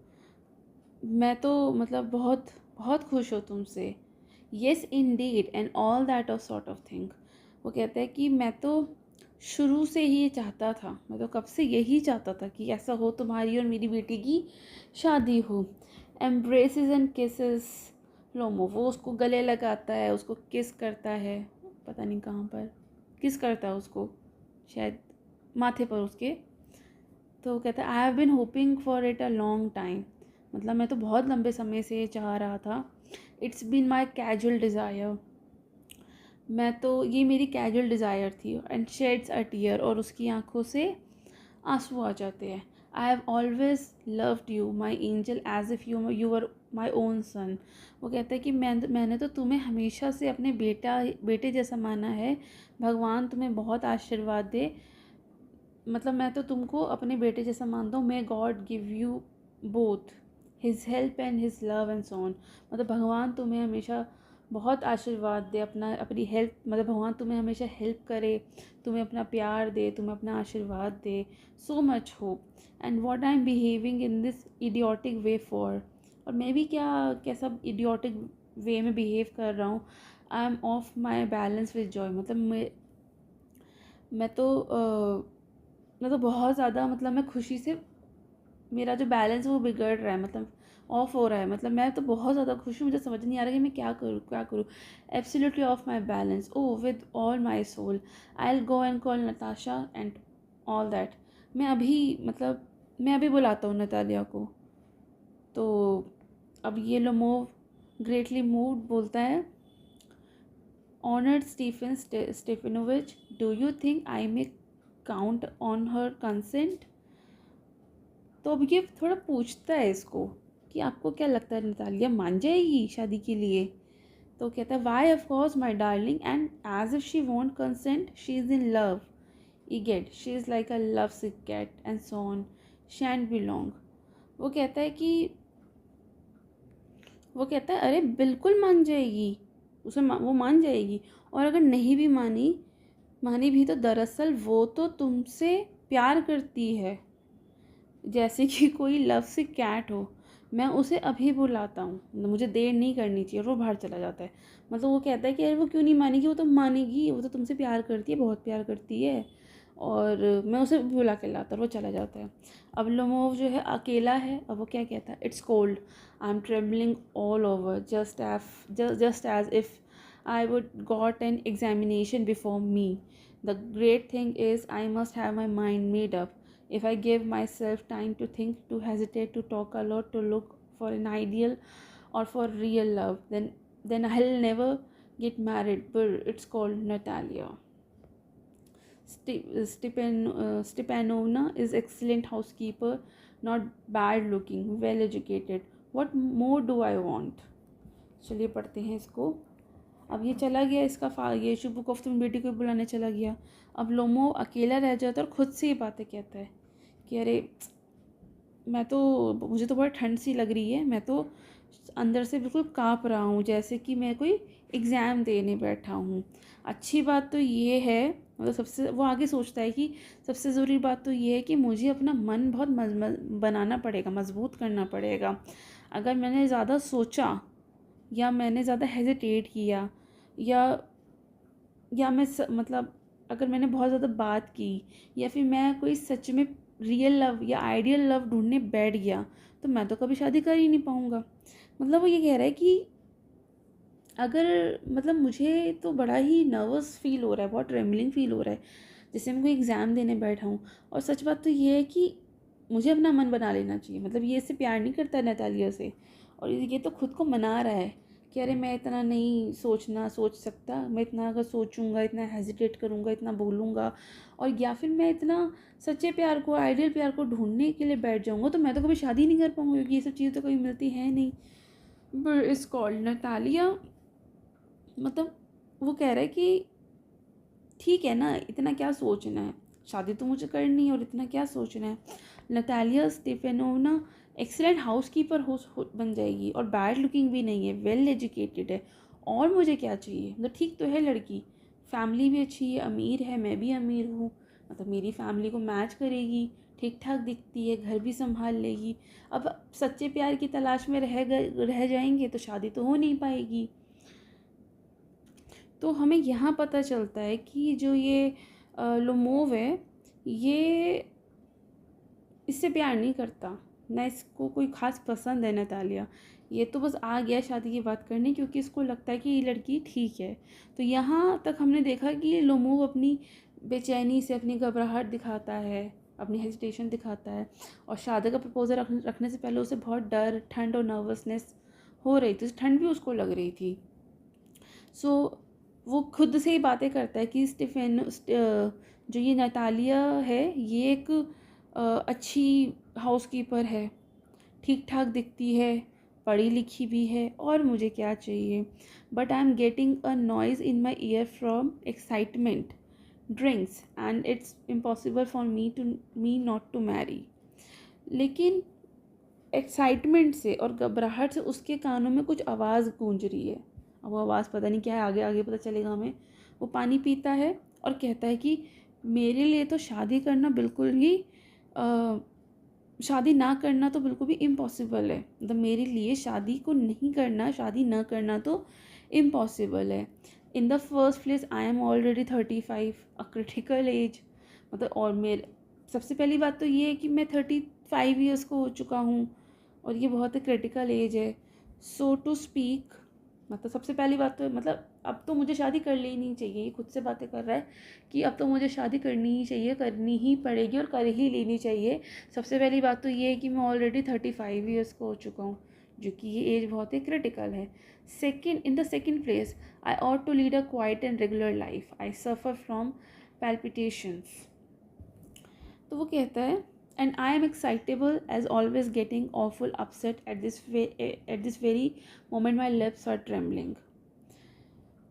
मैं तो मतलब बहुत बहुत खुश हूँ तुमसे, yes Indeed and all that of sort of thing. वो कहता है कि मैं तो शुरू से ही चाहता था, मैं तो कब से यही चाहता था कि ऐसा हो, तुम्हारी और मेरी बेटी की शादी हो। एम्ब्रेसेस एंड किसेस, लोमो वो उसको गले लगाता है, उसको किस करता है, पता नहीं कहाँ पर किस करता है उसको, शायद माथे पर उसके। तो वो कहता है I have been hoping for it a long time, मतलब मैं तो बहुत लंबे समय से चाह रहा था। It's been my casual desire, मैं तो ये मेरी कैजुअल डिज़ायर थी। एंड शेड्स अ टीयर, और उसकी आंखों से आंसू आ जाते हैं। I have always loved you my angel as if you are my own son. वो कहता है कि मैंने तो तुम्हें हमेशा से अपने बेटे जैसा माना है, भगवान तुम्हें बहुत आशीर्वाद दे, मतलब मैं तो तुमको अपने बेटे जैसा मानता हूँ। May God give you both his help and his love and so on, मतलब भगवान तुम्हें हमेशा बहुत आशीर्वाद दे, अपनी हेल्प, मतलब भगवान तुम्हें हमेशा हेल्प करे, तुम्हें अपना प्यार दे, तुम्हें अपना आशीर्वाद दे, so much hope and what I am behaving in this idiotic way for, और मैं भी कैसा इडियोटिक वे में बिहेव कर रहा हूँ। I am of my balance with Joy, मतलब मैं तो बहुत ज़्यादा, मतलब मैं खुशी से, मेरा जो बैलेंस है वो बिगड़ रहा है, मतलब ऑफ हो रहा है, मतलब मैं तो बहुत ज़्यादा खुश हूँ, मुझे समझ नहीं आ रहा कि मैं क्या करूँ क्या करूँ। Absolutely off my balance, oh with all my soul, I will go and call Natasha and all that. मैं अभी बुलाता हूँ नतालिया को। तो अब ये लोमोव ग्रेटली मूव्ड बोलता है, honoured Stepanovitch, do you think I may count on her consent. तो अब ये थोड़ा पूछता है इसको कि आपको क्या लगता है नतालिया मान जाएगी शादी के लिए। तो कहता है, why of course my darling, and as if she won't consent she is in love, egad she is like a love sick cat and so on, shan't be long. वो कहता है कि वो कहता है अरे बिल्कुल मान जाएगी, वो मान जाएगी। और अगर नहीं भी मानी भी तो दरअसल वो तो तुमसे प्यार करती है, जैसे कि कोई लव से कैट हो। मैं उसे अभी बुलाता हूँ, मुझे देर नहीं करनी चाहिए। और वो बाहर चला जाता है। मतलब वो कहता है कि अरे वो क्यों नहीं मानेगी, वो तो मानेगी, वो तो तुमसे प्यार करती है, बहुत प्यार करती है, और मैं उसे बुला के लाता, और वो चला जाता है। अब लोमोव जो है अकेला है। अब वो क्या कहता है, it's cold, I am trembling all over, just as if I would got an examination before me. The great thing is I must have my mind made up. If I give myself time to think, to hesitate, to talk a lot, to look for an ideal or for real love, then I'll never get married. But it's called Natalia. Stepanovna is excellent housekeeper, not bad looking, well educated. What more do I want? चलिए पढ़ते हैं इसको। अब ये चला गया, ये शुभ गुफ्त में बेटी को बुलाने चला गया। अब लोमो अकेला रह जाता है और खुद से ये बातें कहता है कि अरे मुझे तो बहुत ठंड सी लग रही है, मैं तो अंदर से बिल्कुल काँप रहा हूँ, जैसे कि मैं कोई एग्ज़ाम देने बैठा हूँ। अच्छी बात तो ये है, मतलब वो आगे सोचता है कि सबसे ज़रूरी बात तो ये है कि मुझे अपना मन बहुत बनाना पड़ेगा, मजबूत करना पड़ेगा। अगर मैंने ज़्यादा सोचा, या मैंने ज़्यादा हेजिटेट किया, या मतलब अगर मैंने बहुत ज़्यादा बात की, या फिर मैं कोई सच में रियल लव या आइडियल लव ढूंढने बैठ गया, तो मैं तो कभी शादी कर ही नहीं पाऊँगा। मतलब वो ये कह रहा है कि अगर, मतलब मुझे तो बड़ा ही नर्वस फील हो रहा है, बहुत ट्रेमलिंग फील हो रहा है, जैसे मैं कोई एग्ज़ाम देने बैठा हूँ। और सच बात तो ये है कि मुझे अपना मन बना लेना चाहिए। मतलब ये इससे प्यार नहीं करता नतालिया से, और ये तो खुद को मना रहा है कि अरे मैं इतना नहीं सोच सकता, मैं इतना अगर सोचूंगा, इतना हेजिटेट करूँगा, इतना बोलूँगा, और या फिर मैं इतना सच्चे प्यार को, आइडियल प्यार को ढूंढने के लिए बैठ जाऊँगा, तो मैं तो कभी शादी नहीं कर पाऊँगी, क्योंकि ये सब चीज़ें तो कभी मिलती है नहीं। बट इट्स कॉल्ड नतालिया, मतलब वो कह रहा है कि ठीक है ना, इतना क्या सोचना है, शादी तो मुझे करनी है, और इतना क्या सोचना है। नतालिया स्टेफेनोवना एक्सीलेंट हाउसकीपर बन जाएगी, और बैड लुकिंग भी नहीं है, वेल एजुकेटेड है, और मुझे क्या चाहिए। मतलब ठीक तो है लड़की, फैमिली भी अच्छी है, अमीर है, मैं भी अमीर हूँ, मतलब मेरी फैमिली को मैच करेगी, ठीक ठाक दिखती है, घर भी संभाल लेगी। अब सच्चे प्यार की तलाश में रह जाएंगे तो शादी तो हो नहीं पाएगी। तो हमें यहाँ पता चलता है कि जो ये लोमोव है, ये इससे प्यार नहीं करता, ना इसको कोई ख़ास पसंद है नतालिया। ये तो बस आ गया शादी की बात करने, क्योंकि इसको लगता है कि ये लड़की ठीक है। तो यहाँ तक हमने देखा कि लोमोव अपनी बेचैनी से, अपनी घबराहट दिखाता है, अपनी हेजिटेशन दिखाता है, और शादी का प्रपोजल रखने से पहले उसे बहुत डर, ठंड और नर्वसनेस हो रही थी, ठंड भी उसको लग रही थी। सो वो खुद से ही बातें करता है कि जो ये नतालिया है, ये एक अच्छी हाउसकीपर है, ठीक ठाक दिखती है, पढ़ी लिखी भी है, और मुझे क्या चाहिए। But I am getting a noise in my ear from excitement, drinks, and it's impossible for me not to marry. लेकिन एक्साइटमेंट से और घबराहट से उसके कानों में कुछ आवाज़ गूंज रही है। अब वो आवाज़ पता नहीं क्या है, आगे आगे पता चलेगा हमें। वो पानी पीता है और कहता है कि मेरे लिए तो शादी करना बिल्कुल ही शादी ना करना तो बिल्कुल भी इम्पॉसिबल है, मतलब मेरे लिए शादी को नहीं करना, शादी ना करना तो इम्पॉसिबल है। In the first place I am already 35, a critical age, मतलब और मेरे सबसे पहली बात तो ये है कि मैं 35 ईयर्स को हो चुका हूँ और ये बहुत ही क्रिटिकल एज है। सो टू स्पीक, मतलब सबसे पहली बात तो मतलब अब तो मुझे शादी कर लेनी चाहिए, ये खुद से बातें कर रहा है कि अब तो मुझे शादी करनी ही चाहिए, करनी ही पड़ेगी और कर ही लेनी चाहिए। सबसे पहली बात तो ये है कि मैं ऑलरेडी 35 ईयर्स को हो चुका हूँ, जो कि ये एज बहुत ही क्रिटिकल है। Second, in the second place I ought to lead a quiet and regular life, I suffer from palpitations. तो वो कहता है and I am excitable as always getting awfully upset at this very moment my lips are trembling.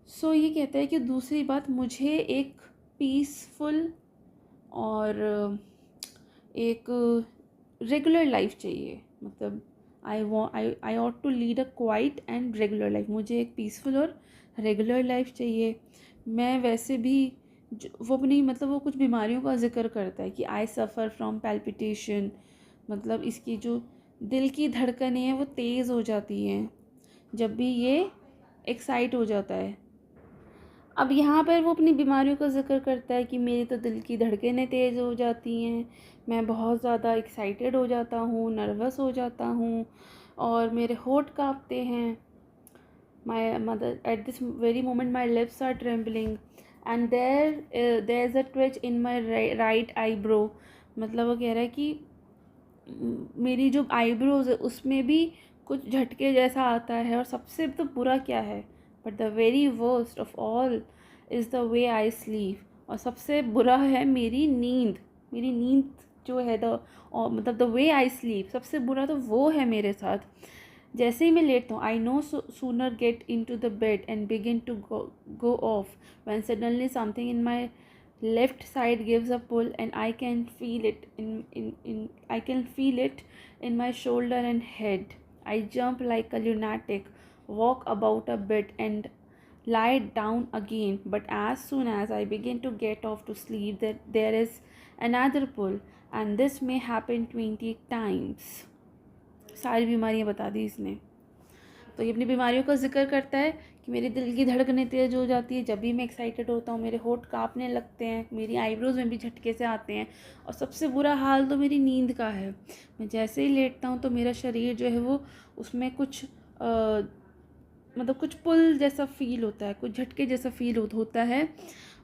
So ये कहता है कि दूसरी बात, मुझे एक पीसफुल और एक रेगुलर लाइफ चाहिए, मतलब I ought to lead a quiet and regular life, मुझे एक पीसफुल और रेगुलर लाइफ चाहिए। मैं वैसे भी वो नहीं, मतलब वो कुछ बीमारियों का जिक्र करता है कि आई सफ़र फ्रॉम पैल्पिटेशन, मतलब इसकी जो दिल की धड़कनें हैं वो तेज़ हो जाती हैं जब भी ये एक्साइट हो जाता है। अब यहाँ पर वो अपनी बीमारियों का ज़िक्र करता है कि मेरी तो दिल की धड़कनें तेज़ हो जाती हैं, मैं बहुत ज़्यादा एक्साइटेड हो जाता हूँ, नर्वस हो जाता हूँ और मेरे होंठ काँपते हैं। My mother at this very moment my lips are trembling and there is a twitch in my right eyebrow, मतलब वो कह रहा है कि मेरी जो आईब्रोज है उसमें भी कुछ झटके जैसा आता है। और सबसे तो बुरा क्या है, but the very worst of all is the way I sleep, और सबसे बुरा है मेरी नींद, मेरी नींद जो है मतलब द वे आई स्लीप, सबसे बुरा तो वो है मेरे साथ। जैसे ही मैं लेटता हूँ, I no sooner get into the bed and begin to go off when suddenly something in my left side gives a pull and I can feel it in my shoulder and head. I jump like a lunatic, walk about a bit and lie down again, but as soon as I begin to get off to sleep there is another pull, and this may happen 20 times. सारी बीमारियां बता दी इसने। तो ये अपनी बीमारियों का जिक्र करता है कि मेरी दिल की धड़कनें तेज़ हो जाती है जब भी मैं एक्साइटेड होता हूँ, मेरे होंठ काँपने लगते हैं, मेरी आईब्रोज़ में भी झटके से आते हैं, और सबसे बुरा हाल तो मेरी नींद का है। मैं जैसे ही लेटता हूँ तो मेरा शरीर जो है वो उसमें कुछ मतलब कुछ पुल जैसा फील होता है, कुछ झटके जैसा फील होता है,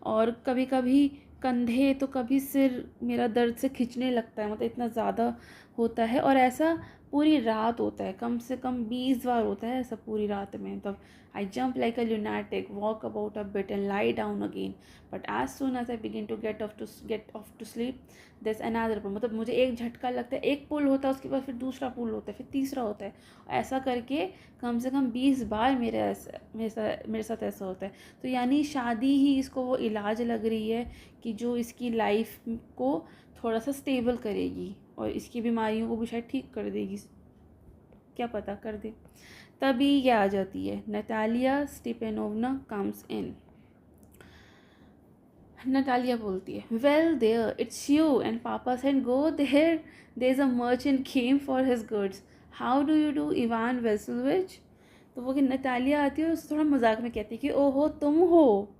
और कभी कभी कंधे तो कभी सिर मेरा दर्द से खिंचने लगता है, मतलब इतना ज़्यादा होता है। और ऐसा पूरी रात होता है, कम से कम 20 बार होता है ऐसा पूरी रात में। तब I jump like a lunatic, walk about a bit and lie down again, but as soon as I begin to get off to sleep this another pull, मतलब मुझे एक झटका लगता है, एक पुल होता है, उसके बाद फिर दूसरा पुल होता है, फिर तीसरा होता है, ऐसा करके कम से कम 20 बार मेरे साथ ऐसा होता है। तो यानी शादी ही इसको वो इलाज लग रही है कि जो इसकी लाइफ को थोड़ा सा स्टेबल करेगी और इसकी बीमारियों को भी शायद ठीक कर देगी, क्या पता कर दे। तभी ये आ जाती है, Natalia Stepanovna comes in. Natalia बोलती है, well there it's you, and papa said go there is a merchant came for his goods, how do you do Ivan Vassilevitch. तो वो कि नतालिया आती है और उससे थोड़ा मजाक में कहती है कि ओहो तुम हो,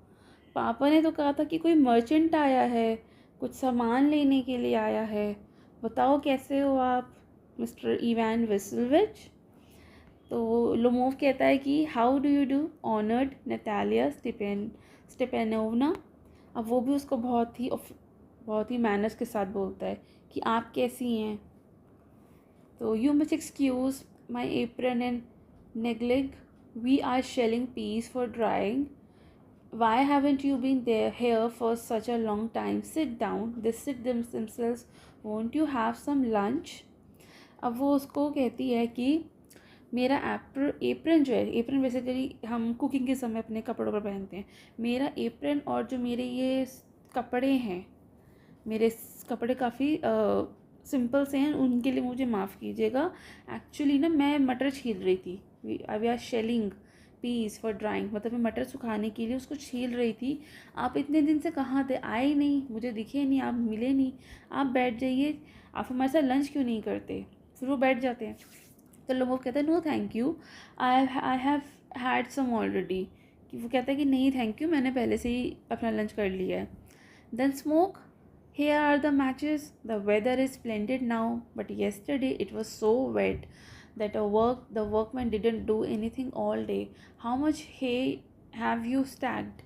पापा ने तो कहा था कि कोई मर्चेंट आया है, कुछ सामान लेने के लिए आया है, बताओ कैसे हो आप मिस्टर इवान वेसलविच। तो लोमोव कहता है कि how do you do honoured Natalia Stepanovna. अब वो भी उसको बहुत ही मैनर्स के साथ बोलता है कि आप कैसी हैं। तो you must excuse my apron and negligee, we are shelling peas for drying, why haven't you been here for such a long time, sit down, they sit themselves, won't you have some lunch। अब वो उसको कहती है कि मेरा apron जो है, apron basically हम कुकिंग के समय अपने कपड़ों पर पहनते हैं, मेरा एप्रन और जो मेरे ये कपड़े हैं, मेरे कपड़े काफ़ी सिंपल से हैं, उनके लिए मुझे माफ़ कीजिएगा। एक्चुअली ना मैं मटर छील रही थी, we are shelling peas for drying, मतलब मैं मटर सुखाने के लिए उसको छील रही थी। आप इतने दिन से कहाँ थे, आए नहीं, मुझे दिखे नहीं, आप मिले नहीं, आप बैठ जाइए, आप हमारे साथ लंच क्यों नहीं करते। फिर वो बैठ जाते हैं। तो लोमोव कहता है no thank you, I have had some already. कि वो कहता है कि नहीं थैंक यू, मैंने पहले से ही अपना लंच कर लिया है। Then smoke, here are the matches, the weather is splendid now, but yesterday it was so wet that the workmen didn't do anything all day. How much hay have you stacked?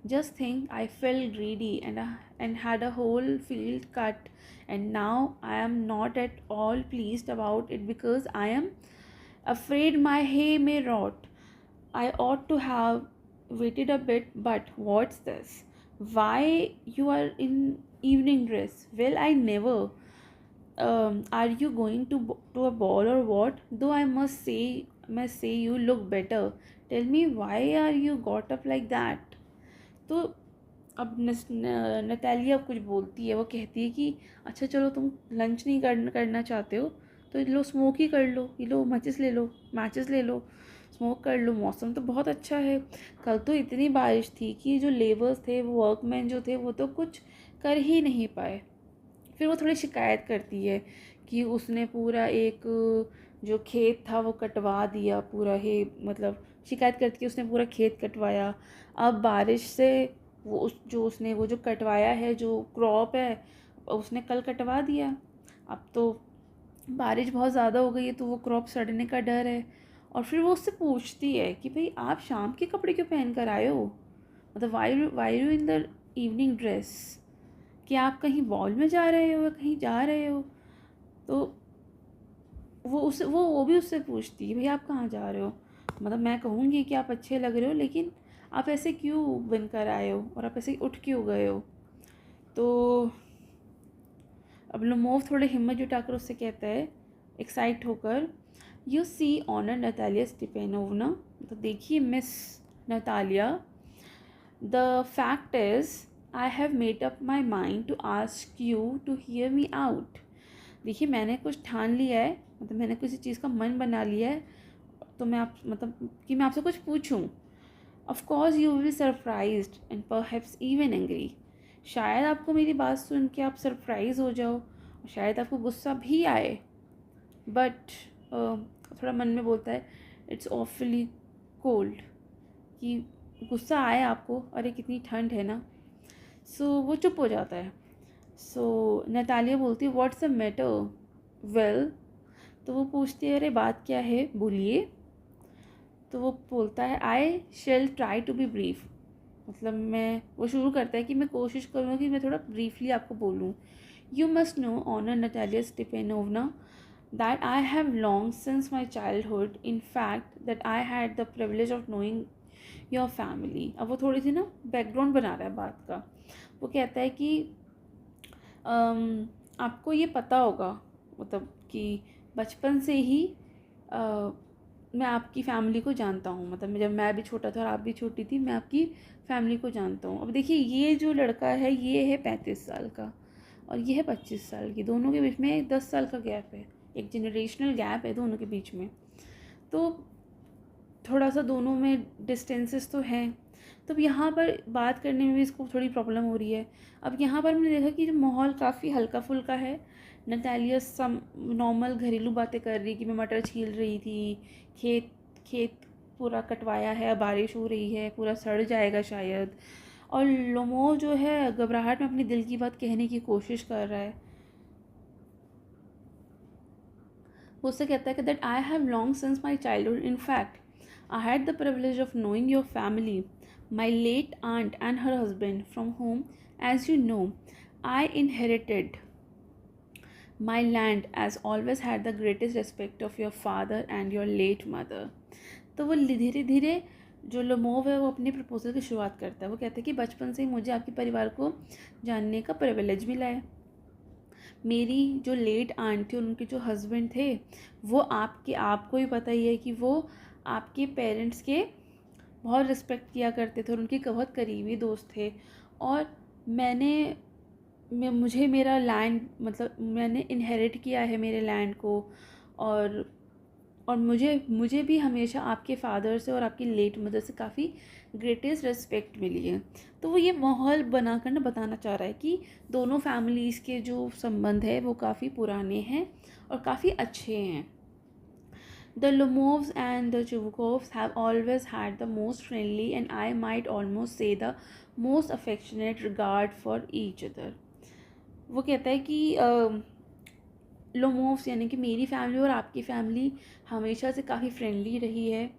Just think, I felt greedy and had a whole field cut, and now I am not at all pleased about it because I am afraid my hay may rot. I ought to have waited a bit, but what's this? Why you are in evening dress? Well, I never. Are you going to a ball or what? Though I must say you look better. Tell me, why are you got up like that? तो अब Natalia कुछ बोलती है, वो कहती है कि अच्छा चलो तुम लंच नहीं करना चाहते हो तो लो स्मोक ही कर लो, ये लो मैचेस ले लो, स्मोक कर लो। मौसम तो बहुत अच्छा है, कल तो इतनी बारिश थी कि जो लेबर्स थे, वो वर्कमैन जो थे, वो तो कुछ कर ही नहीं पाए। फिर वो थोड़ी शिकायत करती है कि उसने पूरा एक जो खेत था वो कटवा दिया पूरा ही, मतलब शिकायत करती है उसने पूरा खेत कटवाया। अब बारिश से उसने वो जो कटवाया है, जो क्रॉप है, उसने कल कटवा दिया। अब तो बारिश बहुत ज़्यादा हो गई है तो वो क्रॉप सड़ने का डर है। और फिर वो उससे पूछती है कि भाई आप शाम के कपड़े क्यों पहन कर आए हो, मतलब why you in the evening dress, कि आप कहीं बॉल में जा रहे हो या कहीं जा रहे हो। तो वो भी उससे पूछती है भाई आप कहाँ जा रहे हो, मतलब मैं कहूँगी कि आप अच्छे लग रहे हो, लेकिन आप ऐसे क्यों बन कर आए हो और आप ऐसे उठ क्यों गए हो। तो अब लोमोव थोड़े हिम्मत जुटाकर उससे कहता है एक्साइट होकर, you see honour Natalia Stepanovna, तो देखिए Miss Natalia, the fact is I have made up my mind to ask you to hear me out. देखिए मैंने कुछ ठान लिया है, मतलब मैंने किसी चीज़ का मन बना लिया है, तो मैं आपसे कुछ पूछूं। Of course you will be surprised and perhaps even angry. शायद आपको मेरी बात सुन के आप सरप्राइज हो जाओ और शायद आपको गुस्सा भी आए, बट थोड़ा मन में बोलता है इट्स ऑफली कोल्ड, कि गुस्सा आए आपको, अरे कितनी ठंड है ना। सो वो चुप हो जाता है। सो नतालिया बोलती है व्हाट्स द मैटर। वेल, तो वो पूछती है अरे बात क्या है, बोलिए। तो वो बोलता है I shall try to be brief, मतलब वो शुरू करता है कि मैं कोशिश करूँगा कि मैं थोड़ा ब्रीफली आपको बोलूँ। You must know honour Natalia Stepanovna that I have long since my childhood, in fact that I had the privilege of knowing your family। अब वो थोड़ी सी ना बैकग्राउंड बना रहा है बात का। वो कहता है कि आपको ये पता होगा, मतलब कि बचपन से ही मैं आपकी फ़ैमिली को जानता हूँ, मतलब जब मैं भी छोटा था और आप भी छोटी थी, मैं आपकी फ़ैमिली को जानता हूँ। अब देखिए ये जो लड़का है ये है 35 साल का और ये है 25 साल की, दोनों के बीच में 10 साल का गैप है, एक जनरेशनल गैप है दोनों के बीच में। तो थोड़ा सा दोनों में डिस्टेंसेस तो हैं। तो अब यहाँ पर बात करने में भी इसको थोड़ी प्रॉब्लम हो रही है। अब यहाँ पर मैंने देखा कि जो माहौल काफ़ी हल्का फुल्का है। नतालिया सम नॉर्मल घरेलू बातें कर रही कि मैं मटर छील रही थी, खेत पूरा कटवाया है, बारिश हो रही है, पूरा सड़ जाएगा शायद। और लोमोव जो है घबराहट में अपनी दिल की बात कहने की कोशिश कर रहा है। वो उससे कहता है कि that I have long since my childhood, in fact I had the privilege of knowing your family, my late aunt and her husband, from whom, as you know, I inherited my land, as always had the greatest respect of your father and your late mother। तो वो धीरे धीरे जो Lomov है वो अपने proposal की शुरुआत करता है। वो कहता है कि बचपन से ही मुझे आपके परिवार को जानने का प्रिविलेज मिला है। मेरी जो लेट आंट थी, उनके जो हस्बैंड थे, वो आपको ही पता ही है कि वो आपके पेरेंट्स के बहुत रिस्पेक्ट किया करते थे और उनके बहुत करीबी दोस्त थे। और मुझे मेरा लैंड, मतलब मैंने इनहेरिट किया है मेरे लैंड को, और और मुझे भी हमेशा आपके फादर से और आपकी लेट मदर से काफ़ी ग्रेटेस्ट रिस्पेक्ट मिली है। तो वो ये माहौल बनाकर ना बताना चाह रहा है कि दोनों फैमिलीज़ के जो संबंध है वो काफ़ी पुराने हैं और काफ़ी अच्छे हैं। The Lomovs and the Chukovs have always had the most friendly and I might almost say the most affectionate regard for each other. वो कहता है कि लोमोव्स यानी कि मेरी फैमिली और आपकी फैमिली हमेशा से काफ़ी फ्रेंडली रही है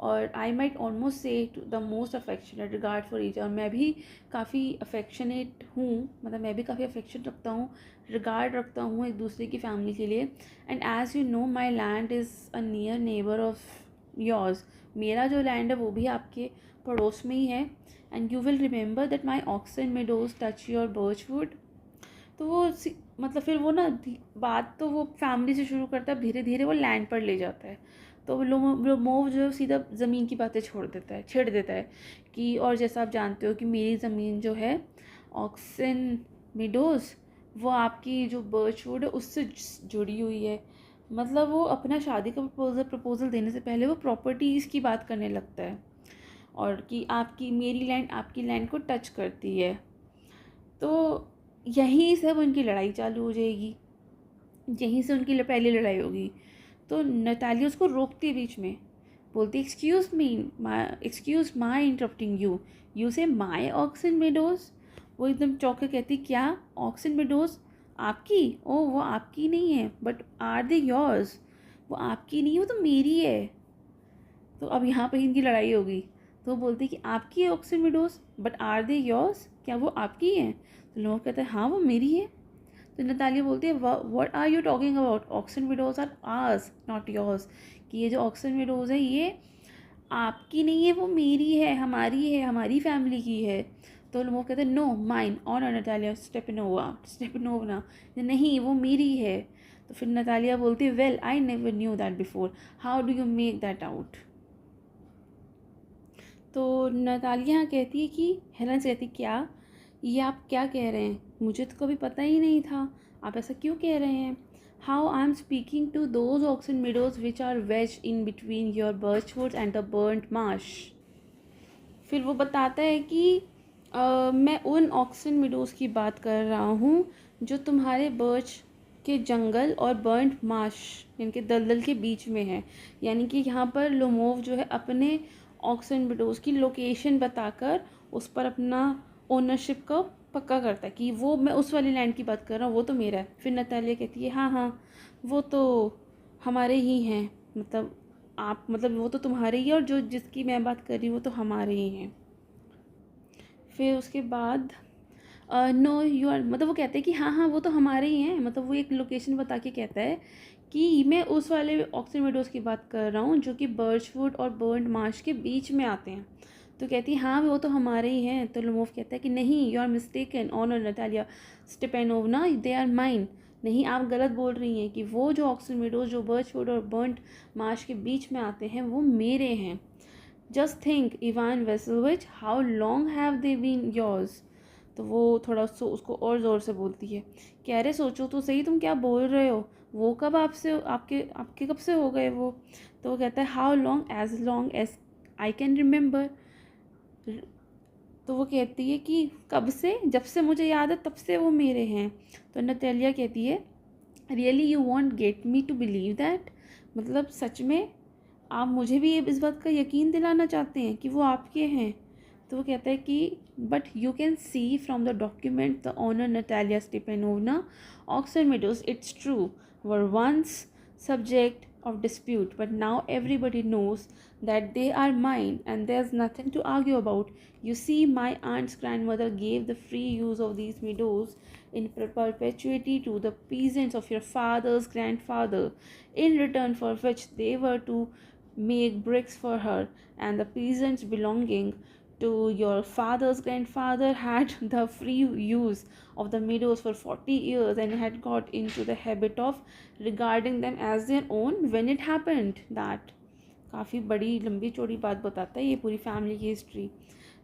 और I might almost say to the most affectionate regard for each, और मैं भी काफ़ी अफेक्शनेट हूँ, मतलब मैं भी काफ़ी अफेक्शन रखता हूँ, रिगार्ड रखता हूँ एक दूसरे की फैमिली के लिए। And as you know my land is a near neighbour of yours, मेरा जो लैंड है वो भी आपके पड़ोस में ही है। And you will remember that my Oxen Meadows touch your birchwood. तो वो मतलब फिर वो ना बात तो वो फैमिली से शुरू करता है, धीरे धीरे वो लैंड पर ले जाता है। तो लोमोव जो है सीधा ज़मीन की बातें छेड़ देता है कि और जैसा आप जानते हो कि मेरी ज़मीन जो है ऑक्सन मेडोज़ वो आपकी जो बर्चवुड है उससे जुड़ी हुई है। मतलब वो अपना शादी का प्रपोज़ल देने से पहले वो प्रॉपर्टीज़ की बात करने लगता है और कि आपकी मेरी लैंड आपकी लैंड को टच करती है। तो यहीं से अब उनकी लड़ाई चालू हो जाएगी, यहीं से उनकी पहली लड़ाई होगी। तो नतालिया उसको रोकती है बीच में, बोलती excuse my interrupting you, you से माई ऑक्सन मेडोज़। वो एकदम चौंक के कहती क्या ऑक्सन मेडोज़ आपकी? ओ वो आपकी नहीं है, बट आर दे योर्स, वो आपकी नहीं है, वो तो मेरी है। तो अब यहाँ पे इनकी लड़ाई होगी। तो वो बोलती कि आपकी है Oxen Meadows but are they yours, क्या वो आपकी हैं? तो लोग कहते हैं हाँ वो मेरी है। तो नतालिया बोलती है what are you talking about, Oxen Meadows are ours not yours, कि ये जो ऑक्सन विडोज़ है ये आपकी नहीं है, वो मेरी है, हमारी फैमिली की है। तो लोग कहते हैं no mine honour Natalia Stepanovna, नहीं वो मेरी है। तो फिर नतालिया बोलती है well I never knew that before, how do you make that out. तो नतालिया कहती है कि हेलन से कहती क्या ये आप क्या कह रहे हैं, मुझे तो कभी पता ही नहीं था, आप ऐसा क्यों कह रहे हैं। How I am speaking to those Oxen Meadows which are wedge in between your birchwoods and the burnt marsh. फिर वो बताता है कि मैं उन ऑक्सन मिडोज की बात कर रहा हूँ जो तुम्हारे बर्च के जंगल और बर्न्ड मार्श यानी कि दलदल के बीच में है। यानी कि यहाँ पर लोमोव जो है अपने ऑक्सन मिडोज की लोकेशन बताकर उस पर अपना ओनरशिप का पक्का करता है कि वो मैं उस वाली लैंड की बात कर रहा हूँ, वो तो मेरा है। फिर नतालिया कहती है हाँ हाँ वो तो हमारे ही हैं, मतलब वो तो तुम्हारे ही है और जो जिसकी मैं बात कर रही हूँ वो तो हमारे ही हैं। फिर उसके बाद नो यू आर, मतलब वो कहते हैं कि हाँ हाँ वो तो हमारे ही हैं, मतलब वो एक लोकेशन बता के कहता है कि मैं उस वाले ऑक्सन मेडोज़ की बात कर रहा हूँ जो कि बर्चवुड और बर्न्ड मार्श के बीच में आते हैं। तो कहती है हाँ वो तो हमारे ही हैं। तो लोमोव कहता है कि नहीं you are mistaken honour Natalia Stepanovna, they are mine, नहीं आप गलत बोल रही हैं कि वो जो ऑक्सन मेडोज़ जो बर्चवुड और बर्न्ड मार्श के बीच में आते हैं वो मेरे हैं। Just think Ivan Vassilevitch how long have they been yours. तो वो थोड़ा उसको और ज़ोर से बोलती है कि अरे सोचो तो सही तुम क्या बोल रहे हो, वो कब आपसे आपके आपके कब से हो गए वो। तो वो कहता है how long as I can remember. तो वो कहती है कि कब से, जब से मुझे याद है तब से वो मेरे हैं। तो नतालिया कहती है really you want get me to believe that, मतलब सच में आप मुझे भी इस बात का यकीन दिलाना चाहते हैं कि वो आपके हैं। तो वो कहता है कि but you can see from the document the honour Natalia Stepanovna Oxen Meadows it's true were once subject of dispute, but now everybody knows that they are mine and there's nothing to argue about. You see, my aunt's grandmother gave the free use of these meadows in perpetuity to the peasants of your father's grandfather, in return for which they were to make bricks for her, and the peasants belonging to your father's grandfather had the free use of the meadows for 40 years and had got into the habit of regarding them as their own when it happened that। काफ़ी बड़ी लंबी चौड़ी बात बताता है ये पूरी family की हिस्ट्री।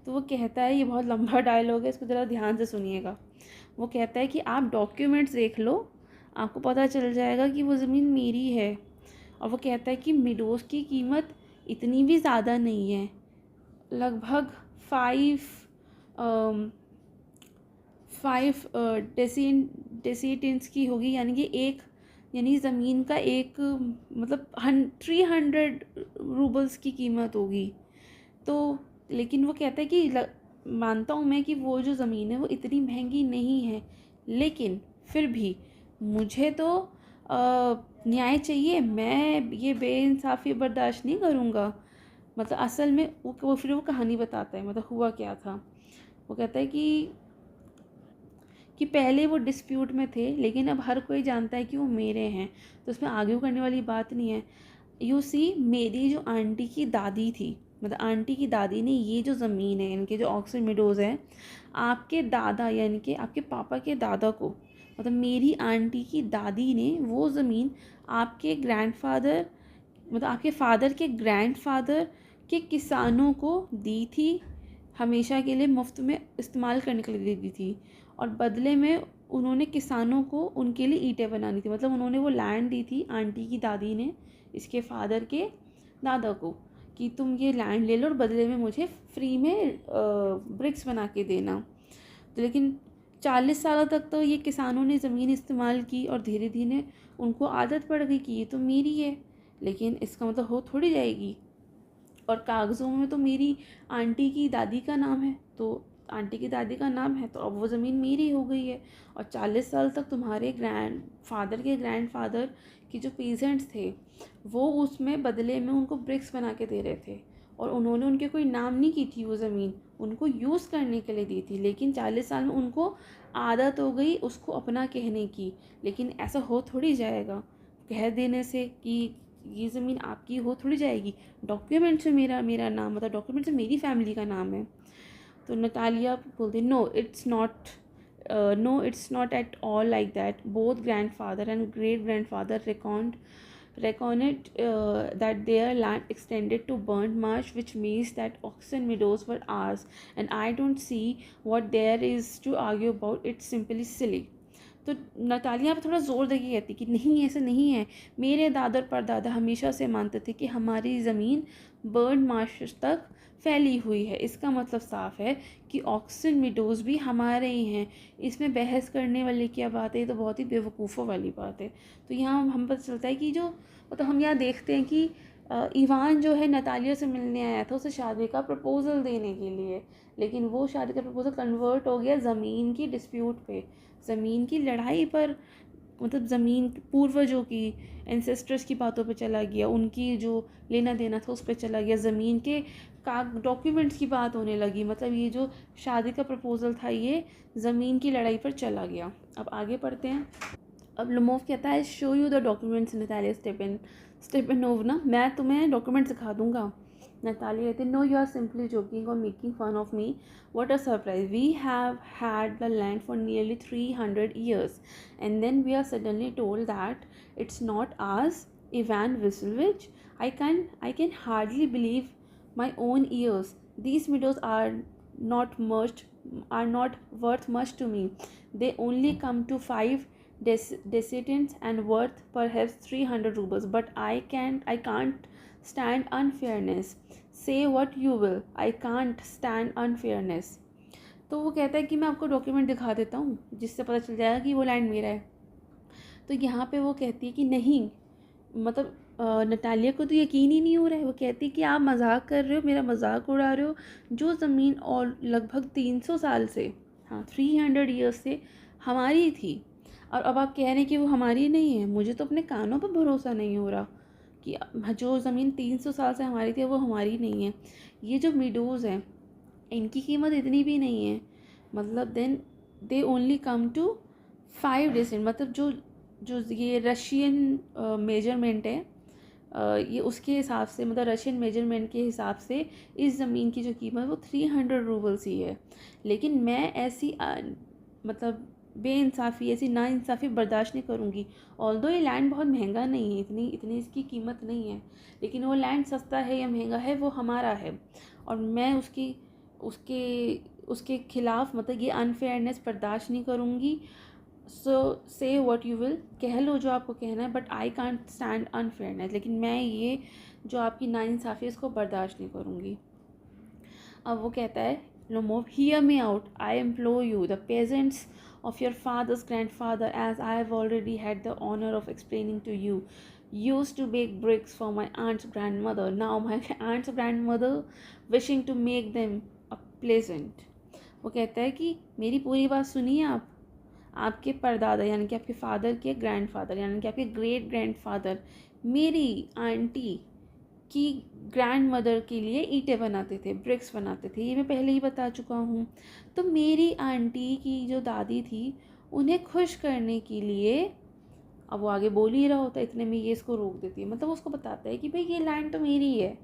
तो वो कहता है, ये बहुत लंबा डायलॉग है, इसको ज़रा ध्यान से सुनिएगा। वो कहता है कि आप डॉक्यूमेंट्स देख लो, आपको पता चल जाएगा कि वो ज़मीन मेरी है और वो कहता है कि मीडोज़ की कीमत इतनी भी ज़्यादा नहीं है, लगभग 5 डेसीटेंस की होगी, यानी कि यानी ज़मीन का एक मतलब 300 रूबल्स की कीमत होगी। तो लेकिन वो कहता है कि मानता हूँ मैं कि वो जो ज़मीन है वो इतनी महंगी नहीं है, लेकिन फिर भी मुझे तो न्याय चाहिए, मैं ये बेइंसाफ़ी बर्दाश्त नहीं करूँगा। मतलब असल में वो फिर वो कहानी बताता है, मतलब हुआ क्या था। वो कहता है कि पहले वो डिस्प्यूट में थे, लेकिन अब हर कोई जानता है कि वो मेरे हैं, तो उसमें आर्ग्यू करने वाली बात नहीं है। यू सी, मेरी जो आंटी की दादी थी, मतलब आंटी की दादी ने ये जो ज़मीन है, इनके जो ऑक्सफोर्ड मीडोज़ है, आपके दादा यानी कि आपके पापा के दादा को, मतलब मेरी आंटी की दादी ने वो ज़मीन आपके ग्रैंडफादर, मतलब आपके फादर के ग्रैंडफादर के किसानों को दी थी, हमेशा के लिए मुफ्त में इस्तेमाल करने के लिए दे दी थी। और बदले में उन्होंने किसानों को उनके लिए ईंटें बनानी थी, मतलब उन्होंने वो लैंड दी थी आंटी की दादी ने इसके फादर के दादा को, कि तुम ये लैंड ले लो और बदले में मुझे फ्री में ब्रिक्स बना के देना। तो लेकिन 40 सालों तक तो ये किसानों ने ज़मीन इस्तेमाल की, और धीरे धीरे उनको आदत पड़ गई कि ये तो मेरी है, लेकिन इसका मतलब हो थोड़ी जाएगी, और कागज़ों में तो मेरी आंटी की दादी का नाम है, तो आंटी की दादी का नाम है तो अब वो ज़मीन मेरी हो गई है। और 40 साल तक तुम्हारे ग्रैंडफादर के ग्रैंडफादर की जो पीजेंट्स थे, वो उसमें बदले में उनको ब्रिक्स बना के दे रहे थे, और उन्होंने उनके कोई नाम नहीं की थी, वो ज़मीन उनको यूज़ करने के लिए दी थी, लेकिन 40 साल में उनको आदत हो गई उसको अपना कहने की। लेकिन ऐसा हो थोड़ी जाएगा, कह देने से कि ये ज़मीन आपकी हो थोड़ी जाएगी, डॉक्यूमेंट से मेरा मेरा नाम, मतलब डॉक्यूमेंट से मेरी फैमिली का नाम है। तो नतालिया बोलती no it's not, no it's not at all like that, both grandfather and great grandfather reckoned that their land extended to Burnt Marsh, which means that Oxen Meadows were ours, and I don't see what there is to argue about. It's simply silly. तो Natalia पे थोड़ा ज़ोर देके कहती कि नहीं, ऐसा नहीं है, मेरे दादा परदादा हमेशा से मानते थे कि हमारी ज़मीन बर्न मार्श तक फैली हुई है, इसका मतलब साफ है कि ऑक्सन मीडोज़ भी हमारे ही हैं। इसमें बहस करने वाली क्या बात है, ये तो बहुत ही बेवकूफ़ों वाली बात है। तो यहाँ हम पता चलता है कि जो मतलब हम यहाँ देखते हैं कि इवान जो है नतालिया से मिलने आया था उसे शादी का प्रपोज़ल देने के लिए, लेकिन वो शादी का प्रपोज़ल कन्वर्ट हो गया ज़मीन की डिस्प्यूट पे, ज़मीन की लड़ाई पर, मतलब ज़मीन पूर्वजों की एंसेस्टर्स की बातों पे चला गया, उनकी जो लेना देना था उस पर चला गया, ज़मीन के डॉक्यूमेंट्स की बात होने लगी, मतलब ये जो शादी का प्रपोज़ल था ये ज़मीन की लड़ाई पर चला गया। अब आगे पढ़ते हैं। अब लोमोव कहता है show you the documents Natalia Stepanovna, मैं तुम्हें डॉक्यूमेंट दिखा दूंगा। नतालिया कहती no you are simply joking और making fun of me, what a surprise, we have had the land for nearly 300 years and then we are suddenly told that it's not ours. Ivan Vasilevich, I can hardly believe my own ears. These meadows not much are not worth much to me. They only come to 5 decitants and worth perhaps 300 rubles. But I can't stand unfairness. Say what you will, I can't stand unfairness. तो वो कहता है कि मैं आपको document दिखा देता हूँ जिससे पता चल जाएगा कि वो लैंड मेरा है। तो यहाँ पे वो कहती है कि नहीं, मतलब नटालिया को तो यकीन ही नहीं हो रहा है। वो कहती है कि आप मजाक कर रहे हो, मेरा मजाक उड़ा रहे हो, जो ज़मीन और लगभग 300 साल से, हाँ 300 ईयर्स से हमारी थी, और अब आप कह रहे हैं कि वो हमारी नहीं है। मुझे तो अपने कानों पर भरोसा नहीं हो रहा कि जो ज़मीन 300 साल से हमारी थी वो हमारी नहीं है। ये जो मीडोज़ हैं इनकी कीमत इतनी भी नहीं है, मतलब then they only come to 5 decimal, मतलब जो जो ये रशियन मेजरमेंट है, ये उसके हिसाब से, मतलब रशियन मेजरमेंट के हिसाब से इस ज़मीन की जो कीमत वो 300 रूबल्स ही है। लेकिन मैं ऐसी मतलब बेइंसाफ़ी, ऐसी नाइंसाफ़ी बर्दाश्त नहीं करूँगी। ऑल्दो ये लैंड बहुत महंगा नहीं है, इतनी इतनी इसकी कीमत नहीं है, लेकिन वो लैंड सस्ता है या महंगा है वो हमारा है, और मैं उसके उसके ख़िलाफ़, मतलब ये अनफेयरनेस बर्दाश्त नहीं करूँगी। सो से वॉट यू विल, कह लो जो आपको कहना है, but I can't stand unfairness, लेकिन मैं ये जो आपकी नाइंसाफ़ी इसको बर्दाश्त नहीं करूँगी। अब वो कहता है Lomov, hear me out, I implore you, the peasants of your father's grandfather, as I have already had the honor of explaining to you, used to bake bricks for my aunt's grandmother. Now my aunt's grandmother wishing to make them a pleasant. वो कहता है कि मेरी पूरी बात सुनिए आप, आपके परदादा यानी कि आपके फादर के ग्रैंडफादर यानी कि आपके ग्रेट ग्रैंडफादर मेरी आंटी की ग्रैंड मदर के लिए ईंटें बनाते थे, ब्रिक्स बनाते थे, ये मैं पहले ही बता चुका हूँ। तो मेरी आंटी की जो दादी थी उन्हें खुश करने के लिए, अब वो आगे बोल ही रहा होता है, इतने में ये इसको रोक देती है, मतलब उसको बताता है कि भाई ये लैंड तो मेरी है,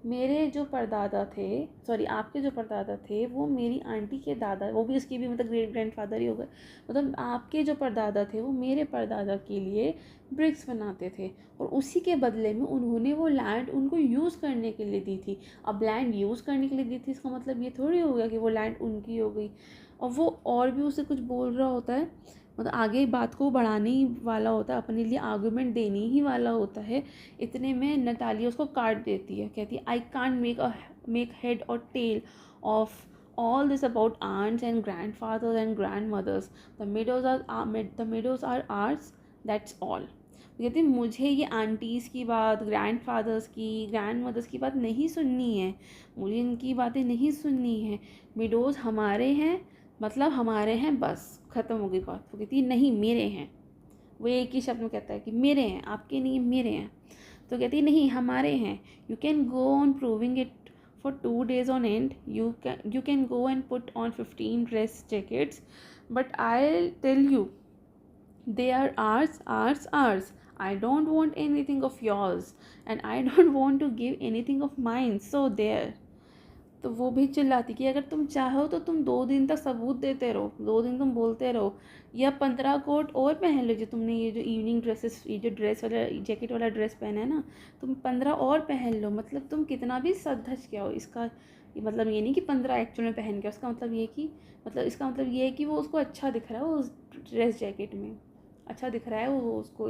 मेरे जो परदादा थे, सॉरी आपके जो परदादा थे वो मेरी आंटी के दादा, वो भी उसकी भी मतलब ग्रेट ग्रैंडफादर ही हो गए, मतलब आपके जो परदादा थे वो मेरे परदादा के लिए ब्रिक्स बनाते थे और उसी के बदले में उन्होंने वो लैंड उनको यूज़ करने के लिए दी थी। अब लैंड यूज़ करने के लिए दी थी इसका मतलब ये थोड़ी हो गया कि वो लैंड उनकी हो गई। और वो और भी उसे कुछ बोल रहा होता है, मतलब आगे बात को बढ़ाने ही वाला होता है, अपने लिए आर्गूमेंट देने ही वाला होता है। इतने में नतालिया उसको काट देती है, कहती है I can't make head or tail of all this about aunts and grandfathers and grandmothers. The meadows are ours, that's all. कहती है मुझे ये आंटीज़ की बात, ग्रैंडफादर्स की, ग्रैंड मदर्स की बात नहीं सुननी है, मुझे इनकी बातें नहीं सुननी है। मिडोज़ हमारे हैं, मतलब हमारे हैं, बस ख़त्म हो गई बात। वो कहती है नहीं मेरे हैं, वो एक ही शब्द में कहता है कि मेरे हैं, आपके नहीं मेरे हैं। तो कहती है नहीं हमारे हैं, you can go on proving it for 2 days on end, you can go and put on 15 dress jackets, but I'll tell you they are ours. I don't want anything of yours and I don't want to give anything of mine, so there. तो वो भी चिल्लाती कि अगर तुम चाहो तो तुम 2 दिन तक सबूत देते रहो, 2 दिन तुम बोलते रहो, या 15 कोट और पहन लो, जो तुमने ये जो इवनिंग ड्रेसेस, ये जो ड्रेस वाला जैकेट वाला ड्रेस पहना है ना, तुम 15 और पहन लो, मतलब तुम कितना भी सज धज के आओ। इसका मतलब ये नहीं कि 15 एक्चुअल में पहन के, उसका मतलब ये कि मतलब इसका मतलब ये है कि वो उसको अच्छा दिख रहा है, वो उस ड्रेस जैकेट में अच्छा दिख रहा है, वो उसको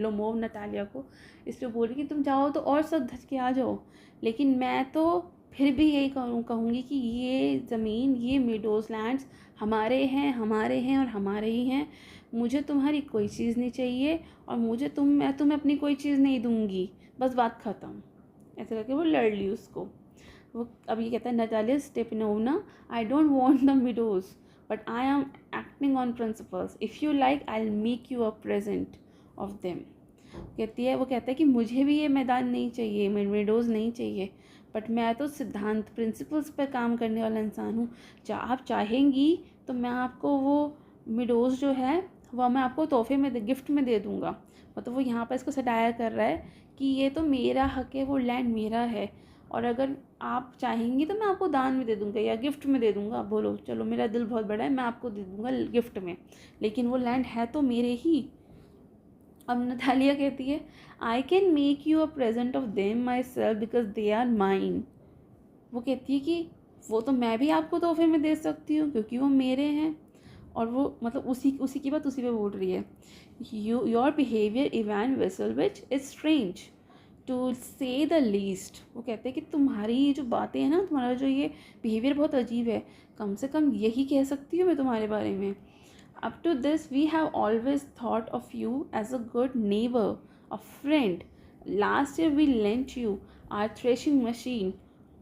लोमोव नतालिया को, इसलिए बोल रही कि तुम चाहो तो और सज धज के आ जाओ, लेकिन मैं तो फिर भी यही कहूँगी कि ये ज़मीन, ये मीडोज़ लैंड्स हमारे हैं और हमारे ही हैं। मुझे तुम्हारी कोई चीज़ नहीं चाहिए और मैं तुम्हें अपनी कोई चीज़ नहीं दूँगी, बस बात ख़त्म। ऐसे करके वो लड़ ली उसको। वो अब ये कहता है Natalia Stepanovna, I don't want the meadows but I am acting on principles, if you like I will make you a present of them. कहती है, वो कहता है कि मुझे भी ये मैदान नहीं चाहिए, मीडोज़ नहीं चाहिए, बट मैं तो सिद्धांत प्रिंसिपल्स पर काम करने वाला इंसान हूँ। आप चाहेंगी तो मैं आपको वो मिडोज़ जो है वह मैं आपको तोहफे में गिफ्ट में दे दूँगा। मतलब वो यहाँ पर इसको सटायर कर रहा है कि ये तो मेरा हक है, वो लैंड मेरा है, और अगर आप चाहेंगी तो मैं आपको दान में दे दूँगा या गिफ्ट में दे दूँगा। बोलो चलो मेरा दिल बहुत बड़ा है, मैं आपको दे दूँगा गिफ्ट में, लेकिन वो लैंड है तो मेरे ही। अब नतालिया कहती है I can make you a present of them myself because they are mine. वो कहती है कि वो तो मैं भी आपको तोहफे में दे सकती हूँ क्योंकि वो मेरे हैं। और वो मतलब उसी की बात उसी पे बोल रही है। Your behaviour Ivan Vassilevitch is strange to say the least. वो कहते हैं कि तुम्हारी ये जो बातें हैं ना, तुम्हारा जो ये बिहेवियर बहुत अजीब है, कम से कम यही कह सकती हूँ मैं तुम्हारे बारे में। Up to this, we have always thought of you as a good neighbor, a friend. Last year, we lent you our threshing machine,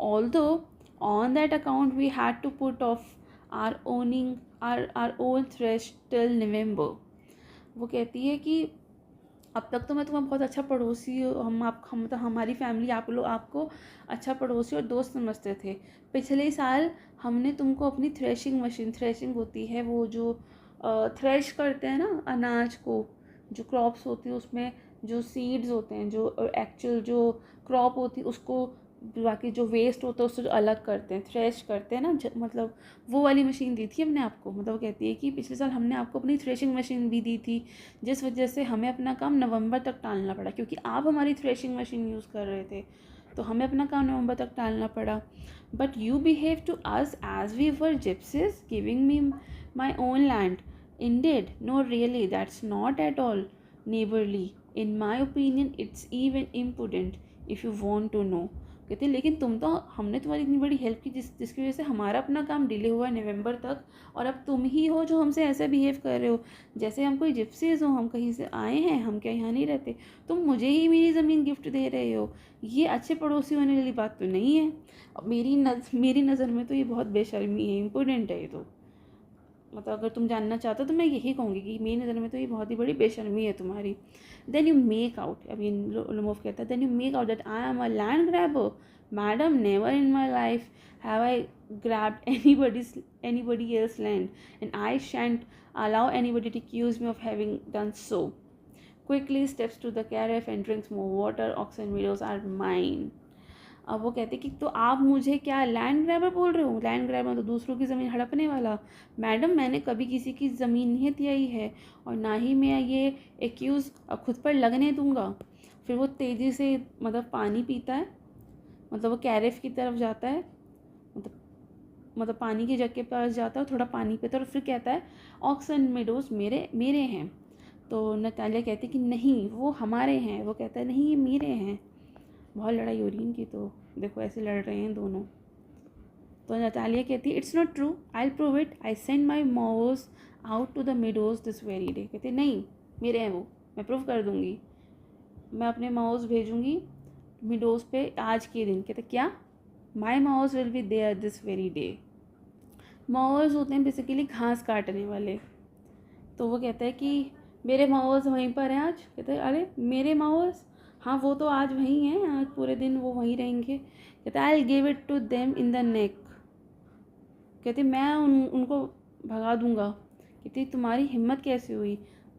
although on that account we had to put off our own thresh till November. वो कहती है कि अब तक तो मैं तुम्हें बहुत अच्छा पड़ोसी, हम तो हमारी फैमिली आप लोग आपको अच्छा पड़ोसी और दोस्त समझते थे। पिछले साल हमने तुमको अपनी थ्रेशिंग मशीन, थ्रेशिंग होती है वो जो थ्रेश करते हैं ना अनाज को, जो क्रॉप्स होती है उसमें जो सीड्स होते हैं, जो एक्चुअल जो क्रॉप होती है उसको बाकी जो वेस्ट होता है उससे जो अलग करते हैं, थ्रेश करते हैं ना, मतलब वो वाली मशीन दी थी हमने आपको। मतलब वो कहती है कि पिछले साल हमने आपको अपनी थ्रेशिंग मशीन भी दी थी, जिस वजह से हमें अपना काम नवंबर तक टालना पड़ा, क्योंकि आप हमारी थ्रेशिंग मशीन यूज़ कर रहे थे तो हमें अपना काम नवंबर तक टालना पड़ा। But you behave to us as we were gypsies giving me my own land Indeed, no really, that's not at all neighborly. In my opinion, it's even impudent if you want to know. कहते लेकिन तुम तो, हमने तुम्हारी इतनी बड़ी help की जिसकी वजह से हमारा अपना काम डिले हुआ है नवंबर तक, और अब तुम ही हो जो हमसे ऐसे बिहेव कर रहे हो जैसे हम कोई जिप्सीज हो, हम कहीं से आए हैं, हम क्या यहाँ नहीं रहते, तुम मुझे ही मेरी ज़मीन गिफ्ट दे रहे हो। ये अच्छे पड़ोसी होने वाली बात तो नहीं है। मेरी नज़र में तो ये बहुत बेशर्मी है, इम्पोर्टेंट है ये तो। मतलब अगर तुम जानना चाहते हो तो मैं यही कहूँगी कि मेरी नज़र में तो ये बहुत ही बड़ी बेशर्मी है तुम्हारी। देन यू मेक आउट, अभी लोमोव कहता है, then you make out that I am a land grabber. Madam, never in my life have I grabbed anybody else land, and I shan't allow anybody to accuse me of having done so. Quickly steps to the carafe and drinks more water. Oxen meadows are mine. अब वो कहते कि तो आप मुझे क्या land grabber बोल रहे हो? लैंड ग्रैबर तो दूसरों की ज़मीन हड़पने वाला। मैडम, मैंने कभी किसी की ज़मीन नहीं हथियाई है, और ना ही मैं ये एक्यूज़ खुद पर लगने दूंगा। फिर वो तेज़ी से मतलब पानी पीता है, मतलब वो कैरेफ की तरफ जाता है, मतलब पानी की जग के पास जाता है, थोड़ा पानी पीता है और फिर कहता है ऑक्सन मेडोज मेरे हैं। तो नतालिया कहती कि नहीं वो हमारे हैं। वो कहता है नहीं ये मेरे हैं। बहुत लड़ाई हो रही है इनकी, तो देखो ऐसे लड़ रहे हैं दोनों। तो नतालिया कहती है it's not true, I will prove it, I send my mowers out to the meadows this very day. कहते नहीं मेरे हैं वो, मैं प्रूव कर दूँगी, मैं अपने माओज भेजूँगी मिडोज पे आज के दिन। कहते क्या? My mowers will be there this very day. Mowers होते हैं बेसिकली घास काटने वाले। तो वो कहता है कि मेरे माओज वहीं पर हैं आज। कहते हैं अरे मेरे माओज, हाँ वो तो आज वहीं हैं, आज पूरे दिन वो वहीं रहेंगे। कहते I will give it to them in the neck. कहते मैं उनको भगा दूंगा। कहती तुम्हारी हिम्मत कैसे हुई?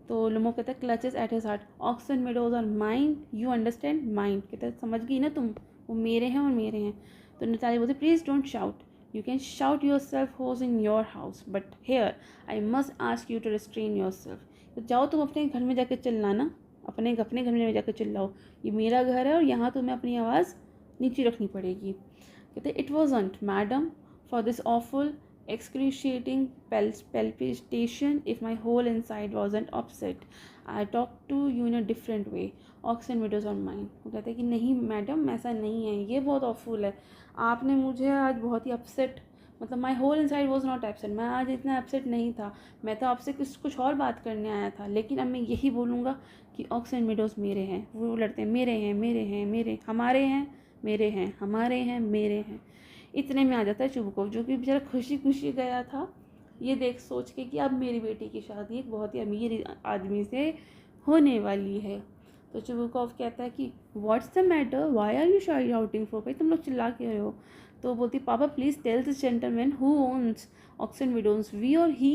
तो लोमो कहता है clutches at his heart, Oxen Meadows are mine, you understand, mine. कहता है समझ गई ना तुम, वो मेरे हैं और मेरे हैं। तो नतालिया बोलते please don't shout, you can shout yourself hoes in your house, but here I must ask you to restrain yourself. तो जाओ तुम अपने घर में जाकर चिल्लाना, अपने घर में जाकर चिल्लाओ, ये मेरा घर है और यहाँ तुम्हें अपनी आवाज़ नीचे रखनी पड़ेगी। कहते it wasn't madam for this awful excruciating palpitation if my whole inside wasn't upset. I talk to you in a different way. Oxen meadows are mine. वो कहते हैं कि नहीं मैडम ऐसा नहीं है, ये बहुत ऑफुल है, आपने मुझे आज बहुत ही अपसेट, मतलब my whole inside was not upset, मैं आज इतना अपसेट नहीं था, मैं तो आपसे कुछ और बात करने आया था, लेकिन अब मैं यही बोलूँगा कि ऑक्सन मेडोज मेरे हैं। वो लड़ते हैं मेरे हैं मेरे हैं मेरे, हमारे हैं मेरे हैं, हमारे हैं मेरे हैं। इतने में आ जाता है चुबुकोव, जो कि बेचारा खुशी खुशी गया था ये देख सोच के कि अब मेरी बेटी की शादी एक बहुत ही अमीर आदमी से होने वाली है। तो चुबुकोव कहता है कि what's the matter, why are you shouting for, भाई तुम लोग चिल्ला के रहे हो? तो बोलती papa please tell this gentleman who owns Oxen Meadows, we or he,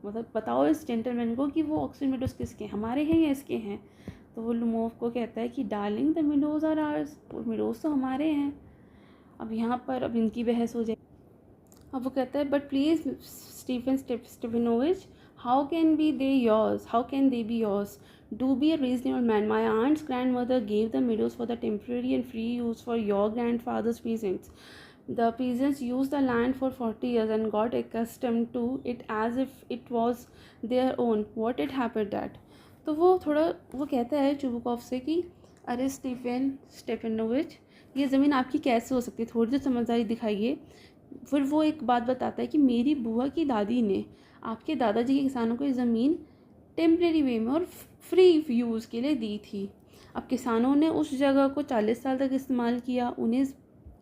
मतलब बताओ इस जेंटलमैन को कि वो ऑक्सन मेडोज किसके, हमारे हैं या इसके हैं? तो वो लुमोव को कहता है कि darling the meadows are ours, meadows तो हमारे हैं। अब यहाँ पर अब इनकी बहस हो जाए। अब वो कहता है but please Stepanovitch, how can be they yours, how can they be yours, do be a reasonable man, my aunt's grandmother gave the meadows for the temporary and free use for your grandfather's peasants. The peasants used the land for 40 years and got accustomed to it as if it was their own. What had happened that? तो वो थोड़ा वो कहता है Chubukov से कि अरे स्टेफेनोविच, ये ज़मीन आपकी कैसे हो सकती है, थोड़ी सी समझदारी दिखाइए। फिर वो एक बात बताता है कि मेरी बुआ की दादी ने आपके दादाजी के किसानों को ये ज़मीन टेम्परेरी वे में और फ्री यूज़ के लिए दी थी। अब किसानों ने उस जगह को 40 साल तक इस्तेमाल किया, उन्हें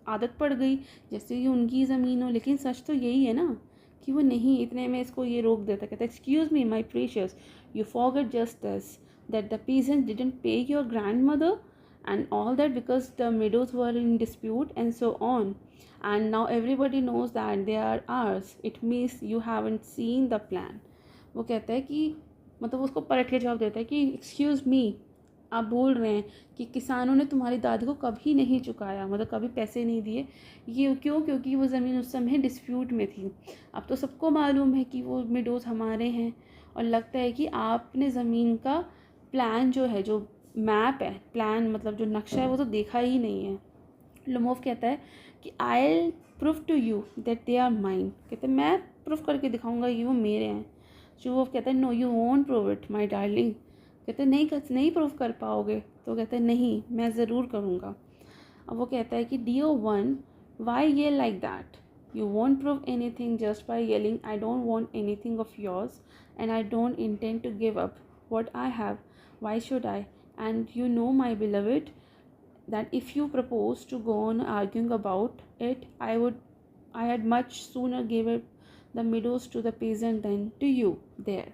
आदत पड़ गई जैसे कि उनकी ज़मीन हो। लेकिन सच तो यही है ना कि वो नहीं, इतने में इसको ये रोक देता, कहता excuse me my precious, you forget just this that the peasants didn't pay your grandmother and all that because the meadows were in dispute and so on, and now everybody knows that they are ours. It means you haven't seen the plan. वो कहता है कि मतलब उसको पलट के जवाब देता है कि एक्सक्यूज़ मी, आप बोल रहे हैं कि किसानों ने तुम्हारी दादी को कभी नहीं चुकाया, मतलब कभी पैसे नहीं दिए, ये क्यों? क्योंकि वो ज़मीन उस समय डिस्प्यूट में थी। अब तो सबको मालूम है कि वो मिडोज हमारे हैं, और लगता है कि आपने ज़मीन का प्लान जो है, जो मैप है, प्लान मतलब जो नक्शा है, वो तो देखा ही नहीं है। लोमोव कहता है कि I will prove to you that they are mine. कहते मैं प्रूफ करके दिखाऊंगा कि वो मेरे हैं। चुबुकोफ कहता है no you won't prove it my darling. कहते हैं नहीं प्रूव कर पाओगे। तो कहते हैं नहीं, मैं ज़रूर करूँगा। अब वो कहता है कि डियर वन, वाई ये like that, you won't prove anything just by yelling I don't want anything of yours and I don't intend to give up what I have. Why should I? And you know, my beloved, that if you propose to go on arguing about it, I had much sooner give up the meadows to the peasant than to you there.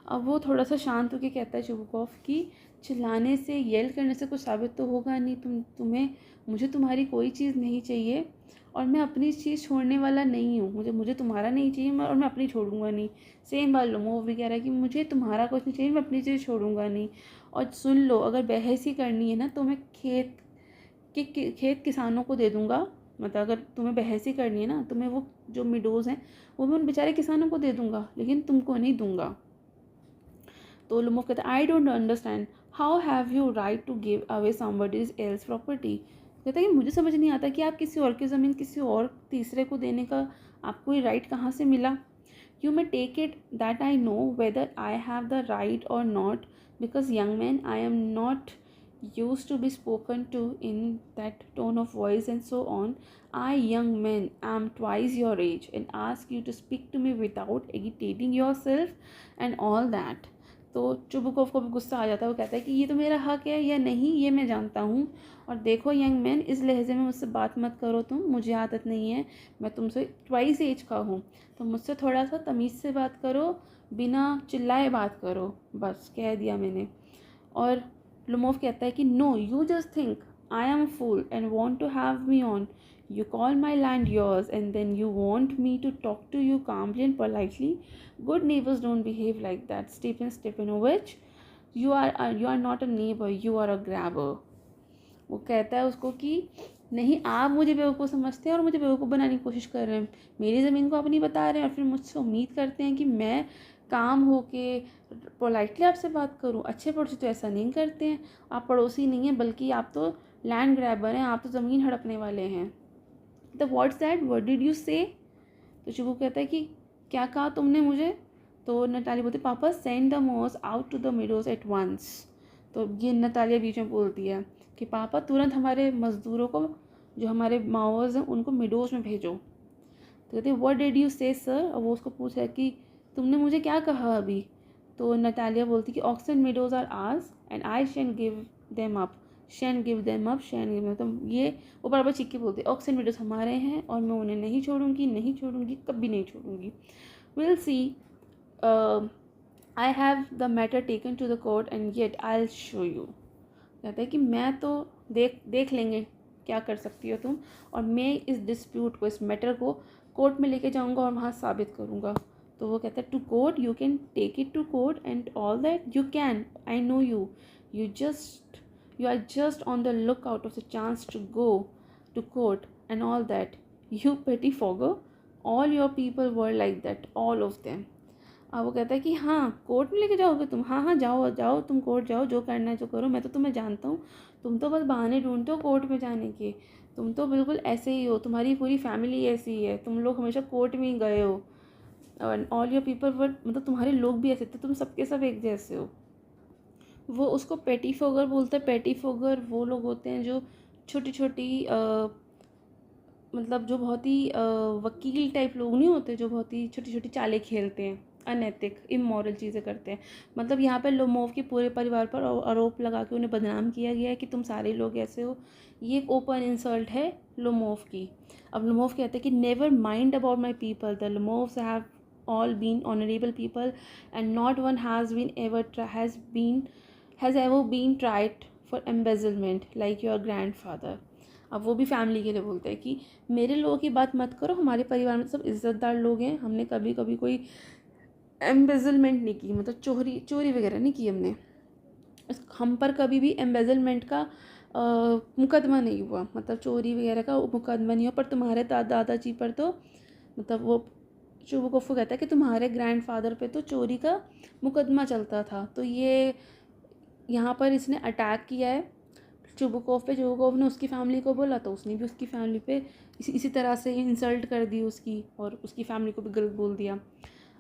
अब वो थोड़ा सा शांत होकर कहता है चुबुकोफ कि चिल्लाने से, येल करने से कुछ साबित तो होगा नहीं। तुम्हें मुझे तुम्हारी कोई चीज़ नहीं चाहिए और मैं अपनी चीज़ छोड़ने वाला नहीं हूँ। मुझे तुम्हारा नहीं चाहिए और मैं अपनी छोड़ूंगा नहीं। सेम बात लोमोव भी कह रहा है कि मुझे तुम्हारा कुछ नहीं चाहिए, मैं अपनी चीज़ छोड़ूंगा नहीं। और सुन लो, अगर बहस ही करनी है ना तो मैं खेत किसानों को दे दूँगा। मतलब अगर तुम्हें बहस ही करनी है ना तो मैं वो जो मिडोज़ हैं वो मैं उन बेचारे किसानों को दे दूँगा, लेकिन तुमको नहीं दूँगा। तो लोमोव कहता है I don't understand how have you right to give away somebody's else property. कहता है कि मुझे समझ नहीं आता कि आप किसी और की ज़मीन किसी और तीसरे को देने का आपको ये राइट कहाँ से मिला। You may take it that I know whether I have the right or not, because young man I am not used to be spoken to in that tone of voice and so on. I, young man, am twice your age and ask you to speak to me without agitating yourself and all that. तो चुबुकोफ को भी गुस्सा आ जाता है। वो कहता है कि ये तो मेरा हक है या नहीं ये मैं जानता हूँ, और देखो यंग मैन, इस लहजे में मुझसे बात मत करो, मुझे आदत नहीं है, मैं तुमसे ट्वाइस एज का हूँ, तो मुझसे थोड़ा सा तमीज़ से बात करो, बिना चिल्लाए बात करो, बस कह दिया मैंने। और लोमोव कहता है कि no, you just think I am fool and want to have me on. You call my land yours and then you want me to talk to you calmly and politely. Good neighbors don't behave like that. Stephen Stepanovich, you are not a neighbor, you are a grabber. वो कहता है उसको कि नहीं, आप मुझे बेवकूफ़ समझते हैं और मुझे बेवकूफ़ बनाने की कोशिश कर रहे हैं। मेरी ज़मीन को आप नहीं बता रहे हैं और फिर मुझसे उम्मीद करते हैं कि मैं काम होके पोलाइटली आपसे बात करूं। अच्छे पड़ोसी तो ऐसा नहीं करते हैं। आप पड़ोसी नहीं हैं, बल्कि आप तो लैंड ग्रैबर हैं, आप तो ज़मीन हड़पने वाले हैं। The what's that, what did you से? तो शुभू कहता है कि क्या कहा तुमने मुझे? तो नटाली बोलती papa send the mowers out to the meadows at once. तो ये नतालिया बीच में बोलती है कि पापा तुरंत हमारे मज़दूरों को, जो हमारे माओज हैं, उनको मिडोज में भेजो। तो कहते हैं व्हाट डिड यू से सर? और वो उसको पूछा है कि तुमने मुझे क्या कहा अभी? तो नतालिया बोलती कि Oxen Meadows are ours and I shan't give them up, shan't give them up, shan't give. मतलब ये वो बराबर चीख के बोलते ऑक्सन मिडोज हमारे हैं और मैं उन्हें नहीं छोड़ूंगी, कभी नहीं छोड़ूंगी। We'll see, I have the matter taken to the court and yet I will show you. कहता है कि मैं तो देख लेंगे क्या कर सकती हो तुम, और मैं इस डिस्प्यूट को, इस मैटर को कोर्ट में लेके जाऊंगा और वहाँ साबित करूंगा। तो वो कहता है to court, you can take it to court and all that, you can, I know you, you are just on the lookout of the chance to go to court and all that, you petty fogger, all your people were like that, all of them. अब वो कहता है कि हाँ court में लेके जाओगे तुम, हाँ जाओ तुम कोर्ट जाओ, जो करना है जो करो, मैं तो तुम्हें जानता हूँ, तुम तो बस बहाने ढूंढते हो कोर्ट में जाने के, तुम तो बिल्कुल ऐसे ही हो, तुम्हारी पूरी फैमिली ऐसी ही है, तुम लोग हमेशा कोर्ट में ही गए हो, और ऑल योर पीपल वर, मतलब तुम्हारे लोग भी ऐसे थे, तुम सबके सब एक जैसे हो। वो उसको पेटी फोगर बोलते हैं। पेटी फोगर वो लोग होते हैं जो छोटी छोटी मतलब जो बहुत ही वकील टाइप लोग नहीं होते, जो बहुत ही छोटी छोटी चालें खेलते हैं, अनैतिक इमोरल चीज़ें करते हैं। मतलब यहाँ पर लोमोव के पूरे परिवार पर आरोप लगा के उन्हें बदनाम किया गया है कि तुम सारे लोग ऐसे हो। ये एक ओपन इंसल्ट है लोमोव की। अब लोमोव कहते हैं कि never mind about my people, the Lomovs have all been honorable people and not one has ever been tried for embezzlement like your grandfather. अब वो भी फैमिली के लिए बोलते हैं कि मेरे लोगों की बात मत करो, हमारे परिवार में सब इज़्ज़तदार लोग हैं, हमने कभी कभी कोई एम्बेजलमेंट नहीं की, मतलब चोरी वगैरह नहीं की हमने, हम पर कभी भी एम्बेजलमेंट का मुकदमा नहीं हुआ, मतलब चोरी वगैरह का मुकदमा नहीं हुआ। पर तुम्हारे दादाजी पर तो, मतलब वो चुबुकोफ कहता है कि तुम्हारे ग्रैंडफादर पे तो चोरी का मुकदमा चलता था। तो ये यहाँ पर इसने अटैक किया है चुबुकोफ पे। चुबुकोफ ने उसकी फैमिली को बोला तो उसने भी उसकी फैमिली पे इसी तरह से इंसल्ट कर दी उसकी, और उसकी फैमिली को भी गलत बोल दिया।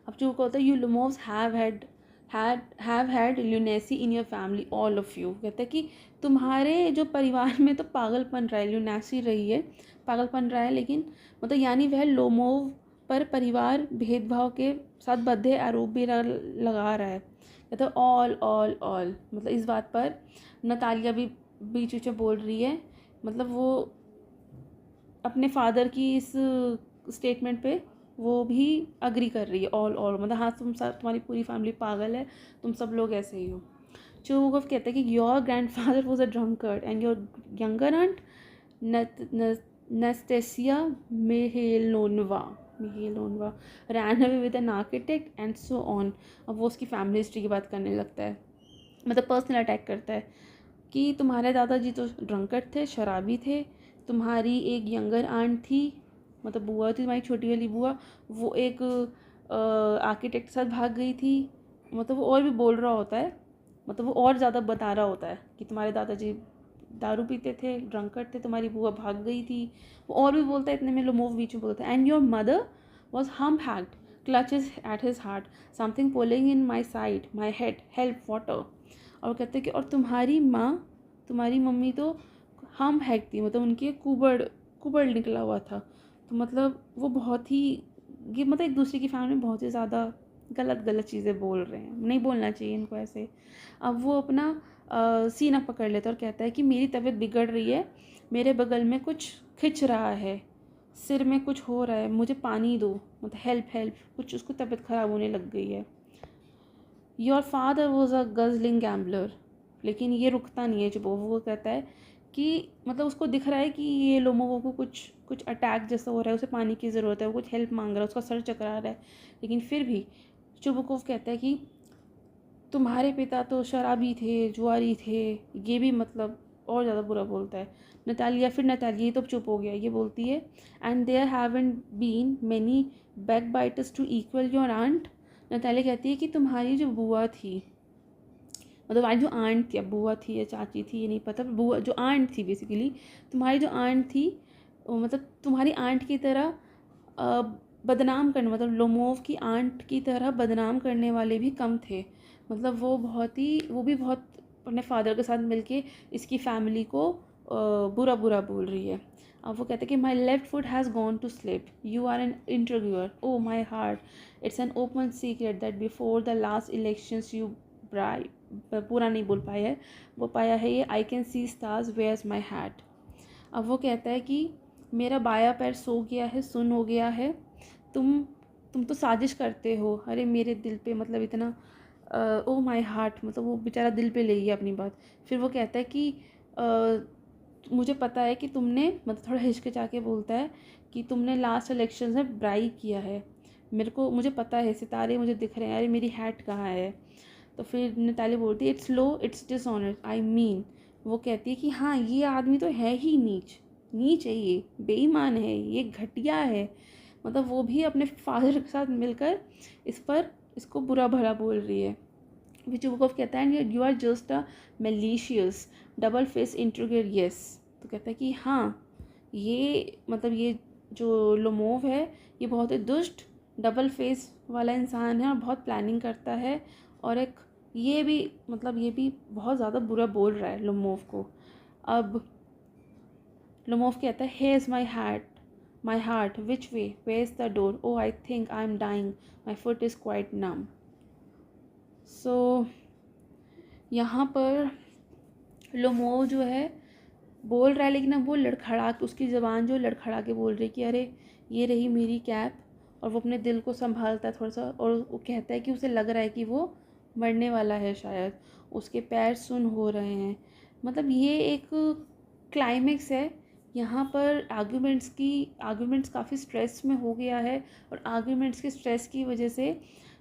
अब जो कहता है you Lomovs have had lunacy in your family all of you, कहता है कि तुम्हारे जो परिवार में तो पागलपन रहा है, ल्यूनेसी रही है, पागलपन रहा है, लेकिन मतलब यानी वह लोमोव पर परिवार भेदभाव के साथ बद्धे आरोप भी लगा रहा है। कहता है ऑल मतलब इस बात पर नतालिया भी बीच बीच में बोल रही है, मतलब वो अपने फादर की इस स्टेटमेंट पे वो भी अग्री कर रही है, ऑल मतलब हाँ तुम्हारी पूरी फैमिली पागल है, तुम सब लोग ऐसे ही हो। चुबुकोव कहता है कि your grandfather was a drunkard and your younger aunt Nastasya Mikhailovna ran away with an architect and so on. अब वो उसकी फैमिली हिस्ट्री की बात करने लगता है, मतलब पर्सनल अटैक करता है कि तुम्हारे दादाजी तो ड्रंकर्ड थे, शराबी थे, तुम्हारी एक यंगर आंट थी, मतलब बुआ थी तुम्हारी छोटी वाली बुआ, वो एक आर्किटेक्ट के साथ भाग गई थी, मतलब वो और भी बोल रहा होता है, मतलब वो और ज़्यादा बता रहा होता है कि तुम्हारे दादाजी दारू पीते थे, ड्रंकर्ड थे, तुम्हारी बुआ भाग गई थी, वो और भी बोलता है। इतने में लोमोव बीच में बोलता है एंड योर मदर वॉज हम hacked clutches at his heart something pulling in my side my head help water. और कहते हैं कि और तुम्हारी माँ, तुम्हारी मम्मी तो हम हैक थी, मतलब उनके कुबड़ निकला हुआ था। तो मतलब वो बहुत ही ये मतलब एक दूसरे की फैमिली में बहुत ही ज़्यादा गलत चीज़ें बोल रहे हैं, नहीं बोलना चाहिए इनको ऐसे। अब वो अपना सीना पकड़ लेता है और कहता है कि मेरी तबीयत बिगड़ रही है, मेरे बगल में कुछ खिंच रहा है, सिर में कुछ हो रहा है, मुझे पानी दो, मतलब हेल्प कुछ, उसको तबीयत ख़राब होने लग गई है। Your father was a guzzling gambler, लेकिन ये रुकता नहीं है, जब वो कहता है कि मतलब उसको दिख रहा है कि ये लोगों को कुछ अटैक जैसा हो रहा है, उसे पानी की ज़रूरत है, वो कुछ हेल्प मांग रहा है, उसका सर चकरा रहा है, लेकिन फिर भी चुबुकोव कहता है कि तुम्हारे पिता तो शराबी थे, जुआरी थे, ये भी मतलब और ज़्यादा बुरा बोलता है। नतालिया तो चुप हो गया, ये बोलती है and there haven't been many back biters to equal your aunt. Natalia कहती है कि तुम्हारी जो बुआ थी, मतलब आज जो आंट थी, अब बुआ थी या चाची थी ये नहीं पता, बुआ जो आंट थी बेसिकली, तुम्हारी जो आंट थी, मतलब तुम्हारी आंट की तरह बदनाम करने, मतलब लोमोव की आंट की तरह बदनाम करने वाले भी कम थे। मतलब वो भी बहुत अपने फादर के साथ मिलके इसकी फैमिली को बुरा बोल रही है। अब वो कहते हैं कि my left foot has gone to slip, you are an interviewer, oh my heart, it's an open secret that before the last elections you bribe, पूरा नहीं बोल पाया है, वो पाया है ये, I can see stars where's my hat. अब वो कहता है कि मेरा बाया पैर सो गया है, सुन हो गया है, तुम तो साजिश करते हो, अरे मेरे दिल पे, मतलब इतना ओ माई हार्ट, मतलब वो बेचारा दिल पे ले गया अपनी बात। फिर वो कहता है कि मुझे पता है कि तुमने, मतलब थोड़ा हिचकिचा के बोलता है कि तुमने लास्ट इलेक्शन में ब्राई किया है, मुझे पता है, सितारे मुझे दिख रहे हैं, अरे मेरी हैट कहाँ है। तो फिर नताली बोलती है it's low, it's dishonour, I mean, वो कहती है कि हाँ ये आदमी तो है ही नीच है, ये बेईमान है, ये घटिया है, मतलब वो भी अपने फादर के साथ मिलकर इसको बुरा भला बोल रही है। विचुबुकोव कहता है you are just a malicious double face interrogate yes. तो कहता है कि हाँ ये मतलब ये जो लोमोव है ये बहुत ही दुष्ट डबल फेस वाला इंसान है और बहुत प्लानिंग करता है, और एक ये भी बहुत ज़्यादा बुरा बोल रहा है लोमोव को। अब लोमोव कहता है here is my heart which way, where is the door, oh I think I am dying, my foot is quite numb. सो यहाँ पर लोमोव जो है बोल रहा है, लेकिन अब वो लड़खड़ा के, उसकी ज़बान जो लड़खड़ा के बोल रही है कि अरे ये रही मेरी कैप, और वो अपने दिल को संभालता है थोड़ा सा, और वो कहता है कि उसे लग रहा है कि वो मरने वाला है शायद, उसके पैर सुन हो रहे हैं। मतलब ये एक क्लाइमेक्स है, यहाँ पर आर्ग्यूमेंट्स काफ़ी स्ट्रेस में हो गया है, और आर्ग्यूमेंट्स के स्ट्रेस की वजह से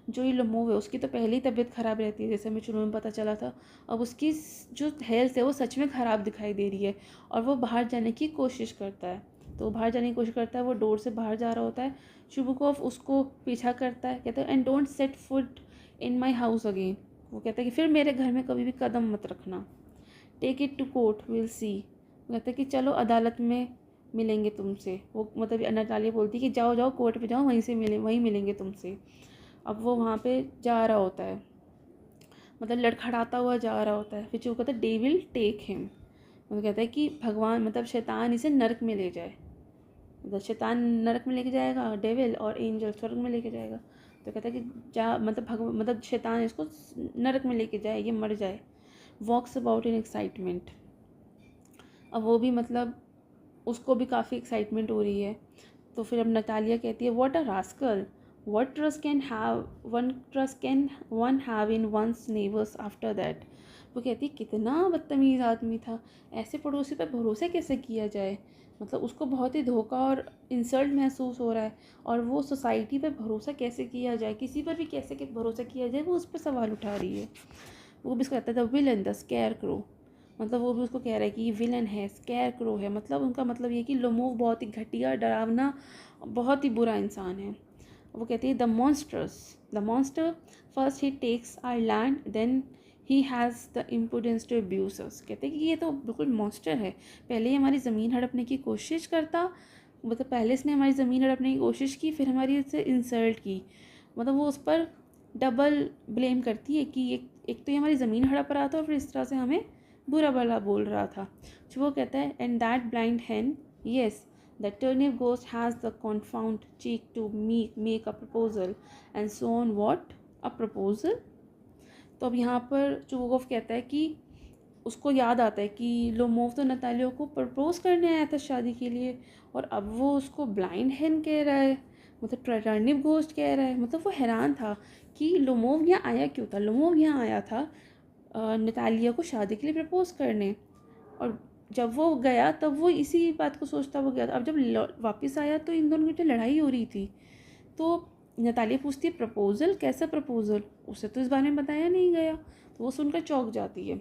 जो ये लोमोव है उसकी तो पहले ही तबीयत ख़राब रहती है, जैसे हमें शुरू में पता चला था, अब उसकी जो हेल्थ है वो सच में ख़राब दिखाई दे रही है, और वो बाहर जाने की कोशिश करता है। तो बाहर जाने की कोशिश करता है, वो डोर से बाहर जा रहा होता है, चुबुकोव उसको पीछा करता है, कहता है and don't set foot in my house again. वो कहता है कि फिर मेरे घर में कभी भी कदम मत रखना। Take it to court, we'll see. वो कहता है कि चलो अदालत में मिलेंगे तुमसे, वो मतलब नतालिया बोलती है कि जाओ कोर्ट पे जाओ, वहीं मिलेंगे तुमसे। अब वो वहाँ पे जा रहा होता है, मतलब लड़खड़ाता हुआ जा रहा होता है। फिर जो कहता है दे विल टेक हिम, मतलब कहता है कि भगवान मतलब शैतान इसे नरक में ले जाए, मतलब शैतान नरक में लेके जाएगा डेविल, और एंजल स्वर्ग में लेके जाएगा। तो कहता है कि जा मतलब शैतान इसको नरक में लेके जाए, ये मर जाए। वॉक्स अबाउट इन एक्साइटमेंट, अब वो भी मतलब उसको भी काफ़ी एक्साइटमेंट हो रही है। तो फिर अब नतालिया कहती है what a rascal, what trust can one have in one's neighbours after that. वो कहती है कितना बदतमीज़ आदमी था, ऐसे पड़ोसी पर भरोसा कैसे किया जाए। मतलब उसको बहुत ही धोखा और इंसल्ट महसूस हो रहा है, और वो सोसाइटी पर भरोसा कैसे किया जाए, किसी पर भी कैसे भरोसा किया जाए, वो उस पर सवाल उठा रही है। वो भी उसको कहता है the villain the square crow, मतलब वो भी उसको कह रहा है कि ये विलन है, स्केयर क्रो है, मतलब उनका मतलब ये कि लोमोव बहुत ही घटिया, डरावना, बहुत ही बुरा इंसान है। वो कहती है the monster first he takes our land then he has the importance to abuse us. कहते हैं कि ये तो बिल्कुल मॉन्स्टर है, पहले ही हमारी ज़मीन हड़पने की कोशिश करता, मतलब पहले इसने हमारी ज़मीन हड़पने की कोशिश की, फिर हमारी उससे इंसल्ट की, मतलब वो उस पर डबल ब्लेम करती है कि एक तो ये हमारी ज़मीन हड़प रहा था और फिर इस तरह से हमें बुरा भला बोल रहा था। तो वो कहता है and that blind hen, yes the turnip ghost has the confounded cheek to make a proposal and so on what a proposal. तो अब यहाँ पर चुगोफ कहता है कि उसको याद आता है कि लोमोव तो नतालिया को प्रपोज करने आया था शादी के लिए, और अब वो उसको ब्लाइंड हैन कह रहा है, मतलब टर्निप गोस्ट कह रहा है। मतलब वो हैरान था कि लोमोव यहाँ आया क्यों था। लोमोव यहाँ आया था नतालिया को शादी के लिए प्रपोज करने, और जब वो गया तब वो इसी बात को सोचता वो गया था। अब जब वापस आया तो इन दोनों की तो लड़ाई हो रही थी। तो नतालिया पूछती है प्रपोजल, कैसा प्रपोजल, उसे तो इस बारे में बताया नहीं गया। तो वो सुनकर चौंक जाती है,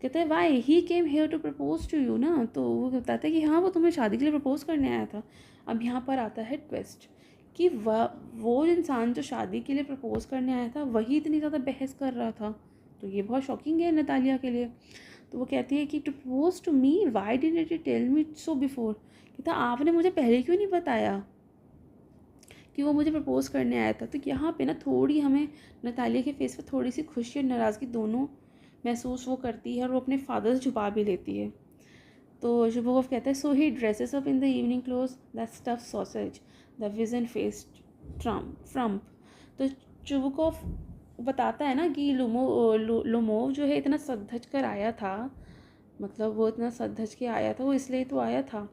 कहता है why he came here to propose to you ना। तो वो बताता है कि हाँ वो तुम्हें शादी के लिए प्रपोज करने आया था। अब यहाँ पर आता है ट्विस्ट कि वो इंसान जो शादी के लिए प्रपोज करने आया था वही इतनी ज़्यादा बहस कर रहा था। तो ये बहुत शॉकिंग है नतालिया के लिए। तो वो कहती है कि to propose to me why didn't you tell me so before, कहता आपने मुझे पहले क्यों नहीं बताया कि वो मुझे प्रपोज करने आया था। तो यहाँ पे ना थोड़ी हमें नतालिया के फेस पे थोड़ी सी खुशी और नाराज़गी दोनों महसूस वो करती है, और वो अपने फादर से छुपा भी लेती है। तो शुभोव कहता है so he dresses up in the evening clothes that stuffed sausage the wizen faced frump. तो चुबुकोव बताता है ना कि लोमोव जो है इतना सज धज कर आया था, मतलब वो इतना सज धज के आया था, वो इसलिए तो आया था।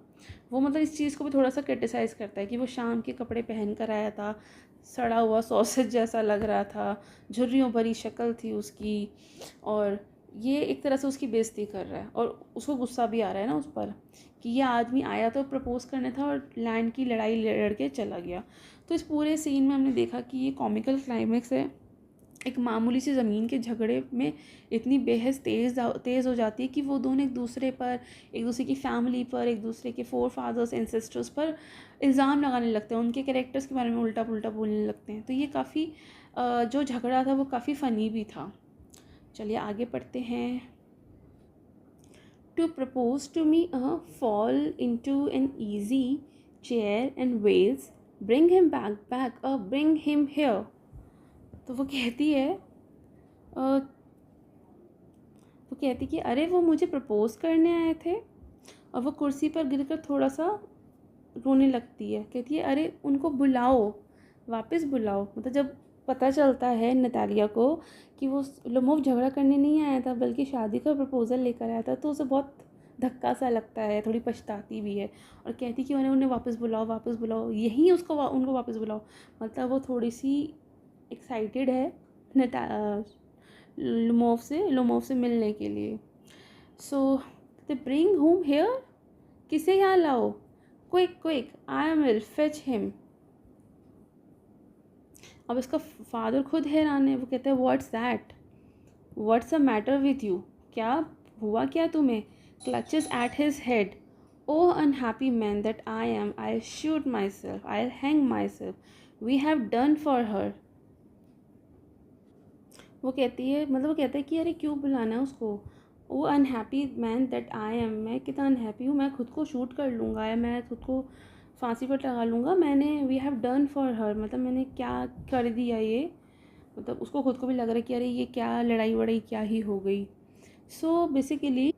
वो मतलब इस चीज़ को भी थोड़ा सा क्रिटिसाइज़ करता है कि वो शाम के कपड़े पहन कर आया था, सड़ा हुआ सॉसेज जैसा लग रहा था, झुर्रियों भरी शक्ल थी उसकी, और ये एक तरह से उसकी बेइज्जती कर रहा है, और उसको गुस्सा भी आ रहा है ना उस पर कि ये आदमी आया तो प्रपोज करने था और लैंड की लड़ाई लड़ के चला गया। तो इस पूरे सीन में हमने देखा कि ये कॉमिकल क्लाइमेक्स है। एक मामूली सी ज़मीन के झगड़े में इतनी बेहद तेज़ हो जाती है कि वो दोनों एक दूसरे पर, एक दूसरे की फैमिली पर, एक दूसरे के फोर फादर्स एंसेस्टर्स पर इल्ज़ाम लगाने लगते हैं, उनके कैरेक्टर्स के बारे में उल्टा पुल्टा बोलने लगते हैं। तो ये काफ़ी जो झगड़ा था वो काफ़ी फ़नी भी था। चलिए आगे पढ़ते हैं। To propose to me fall into an easy chair and wails bring him back bring him here. तो वो कहती है कि अरे वो मुझे प्रपोज करने आए थे, और वो कुर्सी पर गिरकर थोड़ा सा रोने लगती है। कहती है अरे उनको बुलाओ, वापस बुलाओ। मतलब जब पता चलता है नतालिया को कि वो लोमोव झगड़ा करने नहीं आया था बल्कि शादी का प्रपोज़ल लेकर आया था, तो उसे बहुत धक्का सा लगता है, थोड़ी पछताती भी है, और कहती कि उन्हें वापस बुलाओ, यहीं उनको वापस बुलाओ। मतलब वो थोड़ी सी एक्साइटेड है लोमोव से मिलने के लिए। So they bring home here, किसे यहाँ लाओ, quick I will fetch him. अब इसका फादर खुद हैरान है। वो कहता है what's the matter with you, क्या हुआ क्या तुम्हें। Clutches at his head, oh unhappy man that I am, I shoot myself, I hang myself, we have done for her. वो कहता है कि अरे क्यों बुलाना है उसको, वो unhappy man that I M, मैं कितना अनहैप्पी हूँ, मैं खुद को शूट कर लूँगा या मैं खुद को फांसी पर लगा लूँगा। We have done for her, मतलब मैंने क्या कर दिया ये मतलब उसको खुद को भी लग रहा है कि अरे ये क्या लड़ाई वड़ाई क्या ही हो गई। सो बेसिकली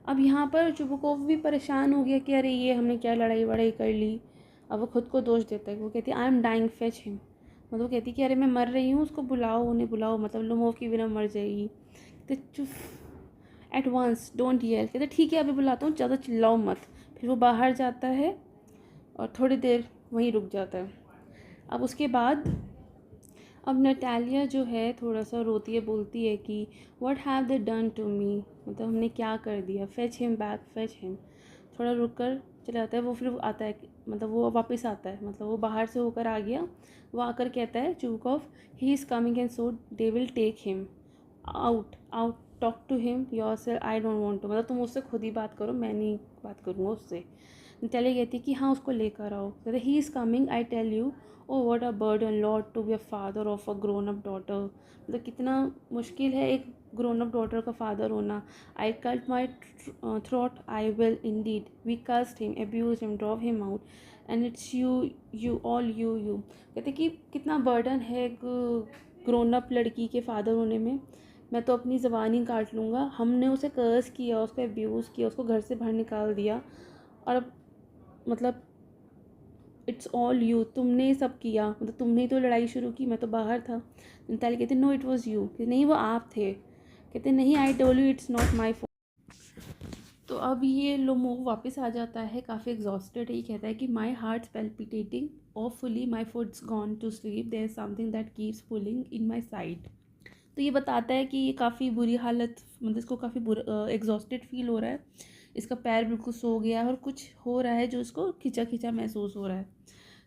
अब यहाँ पर चुबुकोव भी परेशान हो गया कि अरे ये हमने क्या लड़ाई वड़ाई कर ली। अब वो खुद को दोष देता है, वो कहती है I am dying fetch him, मतलब वो कहती है कि अरे मैं मर रही हूँ, उसको बुलाओ, उन्हें बुलाओ, मतलब लोमोव की बिना मर जाएगी। तो चुप, एट वंस डोंट येल, कहते ठीक है अभी बुलाता हूँ, ज़्यादा चिल्लाओ मत। फिर वो बाहर जाता है और थोड़ी देर वहीं रुक जाता है। अब उसके बाद अब नटालिया जो है थोड़ा सा रोती है, बोलती है कि what have they done to me, मतलब हमने क्या कर दिया, fetch him back, fetch him. थोड़ा रुक कर चला जाता है वो, फिर आता है, मतलब वो वापस आता है, मतलब वो बाहर से होकर आ गया। वो आकर कहता है Chubukov, he is coming and so they will take him out, out, talk to him yourself, I don't want to, मतलब तुम उससे खुद ही बात करो, मैं नहीं बात करूँगा उससे। नटालिया कहती है कि हाँ उसको लेकर आओ। कहते he is coming I tell you, oh what a burden lord to be a father of a grown up daughter, मतलब कितना मुश्किल है एक ग्रोन अप डॉटर का फादर होना। I cut my throat, I will indeed, we cursed him, abuse him, drove him out, and it's you, you all you. कहते कि कितना बर्डन है एक ग्रोन अप लड़की के फादर होने में। मैं तो अपनी ज़बान ही काट लूँगा, हमने उसे कर्स किया, उसको अब्यूज़ किया, उसको घर से बाहर निकाल दिया, और अब मतलब इट्स ऑल यू, तुमने ही सब किया, मतलब तुमने ही तो लड़ाई शुरू की, मैं तो बाहर था। नताली कहते नो इट वॉज यू, कहते नहीं वो आप थे। कहते नहीं I told you it's not my fault. तो अब ये लोमोव वापस आ जाता है, काफ़ी एग्जॉस्टेड है। ये कहता है कि my heart palpitating awfully, my foot's gone to sleep, there is something that keeps pulling in my side. तो ये बताता है कि ये काफ़ी बुरी हालत, मतलब इसको काफ़ी बुरा एग्जॉस्टेड फील हो रहा है, इसका पैर बिल्कुल सो गया है और कुछ हो रहा है जो इसको खिंचा खिंचा महसूस हो रहा है।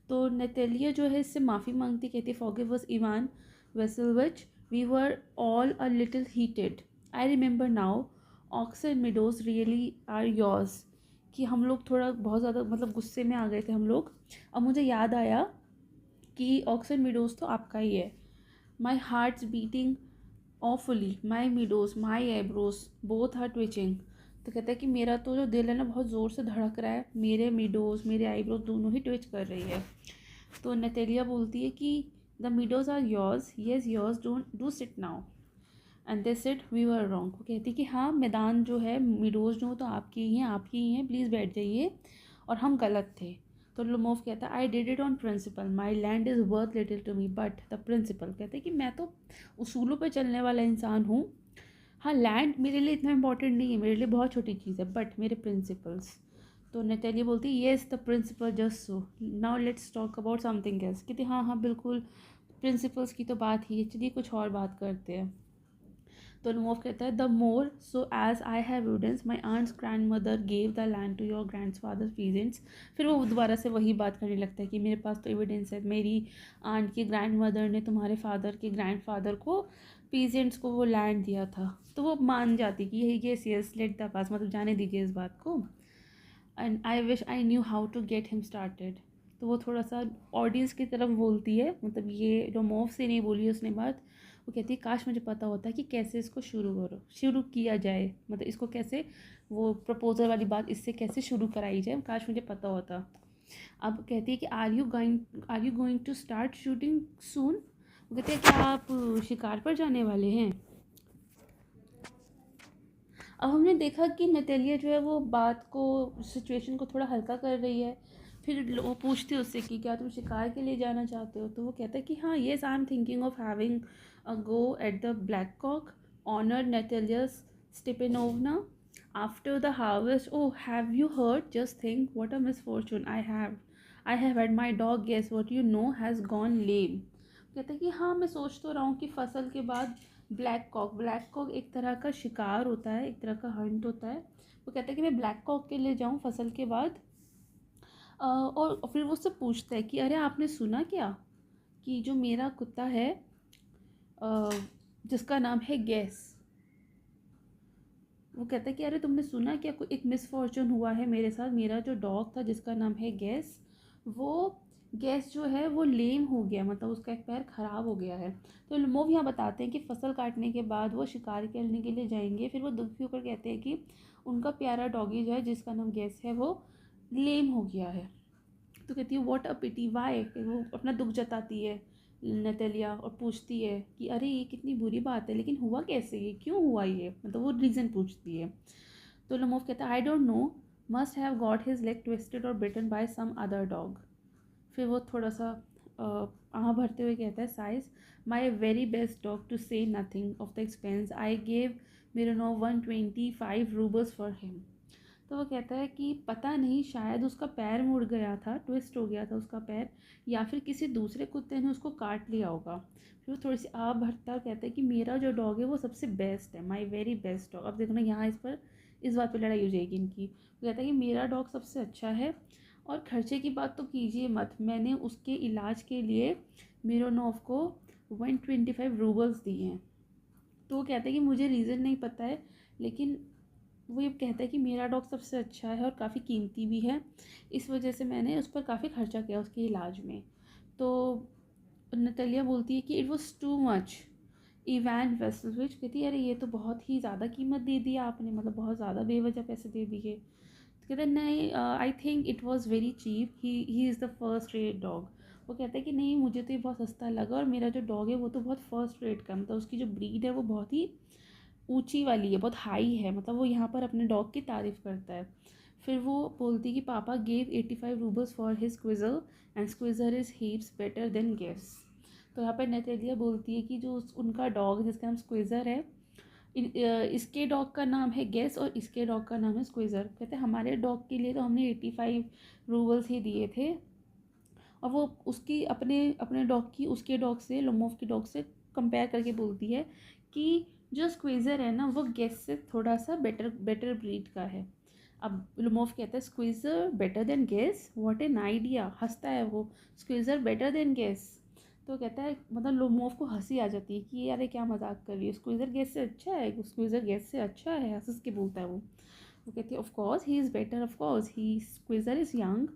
तो नतालिया जो है इससे माफ़ी मांगती, कहती forgive us Ivan Vassilevitch, we were all a little heated, I remember now, Oxen Meadows really are yours, कि हम लोग थोड़ा बहुत ज़्यादा मतलब गुस्से में आ गए थे हम लोग। अब मुझे याद आया कि ऑक्सन मिडोज तो आपका ही है। My heart's beating awfully, my meadows, my eyebrows both are twitching. तो कहता है कि मेरा तो जो दिल है ना बहुत ज़ोर से धड़क रहा है, मेरे मिडोज मेरे आईब्रोज दोनों ही ट्विच कर रही है। तो नतालिया बोलती है कि the meadows are yours, yes yours, don't do sit now, and they said we were wrong. वो कहती कि हाँ मैदान जो है मिडोज जो तो आपकी ही हैं, आपकी ही हैं, प्लीज़ बैठ जाइए, और हम गलत थे। तो लोमोव कहता है I did it on principle, my land is worth little to me, but the principle, कहते हैं कि मैं तो उसूलों पर चलने वाला इंसान हूँ। हाँ लैंड मेरे लिए इतना इंपॉर्टेंट नहीं है, मेरे लिए बहुत छोटी चीज़ है, बट मेरे प्रिंसिपल्स। तो नतालिया बोलती है yes the principle just so, now let's talk about something else. कहते हाँ हाँ बिल्कुल, प्रिंसिपल्स की तो बात ही है, चलिए कुछ और बात करते हैं। तो लोमोव कहता है the more so as I have evidence, my aunt's grandmother gave the land to your grandfather peasants. फिर वो दोबारा से वही बात करने लगता है कि मेरे पास तो एविडेंस है, मेरी आंट की ग्रैंड मदर ने तुम्हारे फादर के ग्रैंड फादर को, पीजेंट्स को वो लैंड दिया था। तो वो मान जाती कि yes yes let the pass, मतलब जाने दीजिए इस बात को, and I wish I knew how to get him started. तो वो थोड़ा सा ऑडियंस की तरफ बोलती है, मतलब ये लोमोव से नहीं बोली उसने बात। वो कहती है काश मुझे पता होता कि कैसे इसको शुरू किया जाए, मतलब इसको कैसे वो प्रपोजल वाली बात इससे कैसे शुरू कराई जाए, काश मुझे पता होता। अब कहती है कि are you going to start shooting soon. वो कहते हैं क्या आप शिकार पर जाने वाले हैं। अब हमने देखा कि नतालिया जो है वो बात को, सिचुएशन को थोड़ा हल्का कर रही है। फिर वो पूछती है उससे कि क्या तुम शिकार के लिए जाना चाहते हो। तो वो कहता है कि हाँ yes I am thinking of having a go at the black cock, honour Natalia Stepanovna, after the harvest, oh have you heard, just think what a misfortune I have had my dog Guess what you know has gone lame. कहता है कि हाँ मैं सोच तो रहा हूँ कि फसल के बाद ब्लैक कॉक एक तरह का शिकार होता है, एक तरह का हंट होता है। वो कहता है कि मैं ब्लैक कॉक के लिए जाऊँ फसल के बाद। और फिर वो उससे पूछता है कि अरे आपने सुना क्या कि जो मेरा कुत्ता है अ, जिसका नाम है गैस, वो कहता है कि अरे तुमने सुना क्या, कोई एक मिसफॉर्चून हुआ है मेरे साथ, मेरा जो डॉग था जिसका नाम है गैस, वो गैस जो है वो लेम हो गया, मतलब उसका एक पैर ख़राब हो गया है। तो लोमोव यहाँ बताते हैं कि फसल काटने के बाद वो शिकार करने के लिए जाएंगे, फिर वो दुखी होकर कहते हैं कि उनका प्यारा डॉगी जो है जिसका नाम गैस है वो लेम हो गया है। तो कहती है व्हाट अ पिटी वाई, वो अपना दुख जताती है, नतालिया और पूछती है कि अरे ये कितनी बुरी बात है, लेकिन हुआ कैसे, ये क्यों हुआ, ये मतलब वो रीज़न पूछती है। तो लोमोव कहता है I don't know, must have got his leg twisted or bitten by some other dog. फिर वो थोड़ा सा आह भरते हुए कहता है sighs, my very best dog to say nothing of the expense, I gave Mironov 125 roubles for him. तो वो कहता है कि पता नहीं, शायद उसका पैर मुड़ गया था, ट्विस्ट हो गया था उसका पैर, या फिर किसी दूसरे कुत्ते ने उसको काट लिया होगा। फिर वो थोड़ी सी आह भरता है, कहता है कि मेरा जो डॉग है वो सबसे बेस्ट है, माई वेरी बेस्ट डॉग। अब देखो ना, यहाँ इस बात पर लड़ाई हो जाएगी इनकी। वो कहता है कि मेरा डॉग सबसे अच्छा है, और खर्चे की बात तो कीजिए मत, मैंने उसके इलाज के लिए मिरोनोव को 125 रूबल्स दिए हैं। तो वो कहता है कि मुझे रीज़न नहीं पता है, लेकिन वो ये कहता है कि मेरा डॉग सबसे अच्छा है और काफ़ी कीमती भी है, इस वजह से मैंने उस पर काफ़ी खर्चा किया उसके इलाज में। तो नतालिया बोलती है कि it was too much. Ivan Vassilevitch कहती है अरे ये तो बहुत ही ज़्यादा कीमत दे दी आपने, मतलब बहुत ज़्यादा बेवजह पैसे दे दिए। तो कहते हैं नहीं, I think it was very cheap, he is the first rate dog. वो कहता है कि नहीं, मुझे तो ये बहुत सस्ता लगा, और मेरा जो डॉग है वो तो बहुत फर्स्ट रेट का, मतलब उसकी जो ब्रीड है वो बहुत ही ऊंची वाली है, बहुत हाई है, मतलब वो यहाँ पर अपने डॉग की तारीफ़ करता है। फिर वो बोलती है कि papa gave 85 roubles for his Squeezer and Squeezer is heaps better than Guess. तो यहाँ पर नतालिया बोलती है कि जो उनका डॉग जिसका नाम स्क्विज़र है, इसके डॉग का नाम है गेस और इसके डॉग का नाम है स्क्विज़र। कहते हैं हमारे डॉग के लिए तो हमने 85 रूबल्स ही दिए थे, और वो उसकी अपने अपने डॉग की उसके डॉग से, लोमोव के डॉग से कंपेयर करके बोलती है कि जो स्क्विज़र है ना वो गेस से थोड़ा सा बेटर बेटर ब्रीड का है। अब लोमोव कहता है Squeezer better than Guess, what an idea, हंसता है वो, स्क्विज़र बेटर देन गेस। तो कहता है, मतलब लोमोव को हंसी आ जाती है कि यार ये क्या मजाक कर रही है, स्क्विज़र गेस से अच्छा है, स्क्विज़र गेस से अच्छा है, हंस के बोलता है वो कहती है of course he is better, of course he, Squeezer is young,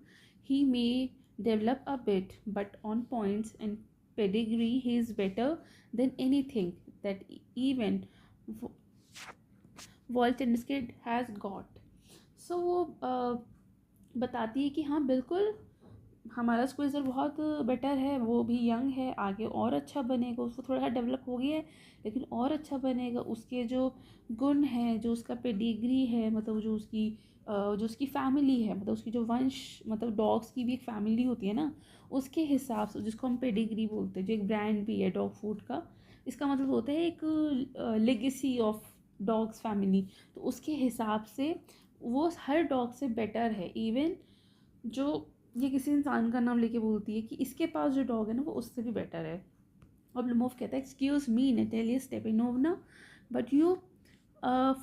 he may develop a bit, but on points and pedigree he is better than anything that even Voltinskid has got. So वो बताती है कि हाँ बिल्कुल हमारा स्क्विज़र बहुत better है, वो भी यंग है, आगे और अच्छा बनेगा, उसको थोड़ा सा डेवलप हो गया है लेकिन और अच्छा बनेगा, उसके जो गुण हैं, जो उसका पेडिग्री है, मतलब जो उसकी फैमिली है, मतलब उसकी जो वंश, मतलब डॉग्स की भी एक फैमिली होती है ना, उसके हिसाब से, जिसको हम पेडिग्री बोलते हैं, जो एक ब्रांड भी है डॉग फूड का, इसका मतलब होता है एक लेगेसी ऑफ डॉग्स फैमिली। तो उसके हिसाब से वो हर डॉग से बेटर है, इवन जो ये किसी इंसान का नाम लेके बोलती है कि इसके पास जो डॉग है ना वो उससे भी बेटर है। अब लोमोव कहता है excuse me Natalia Stepanovna, but you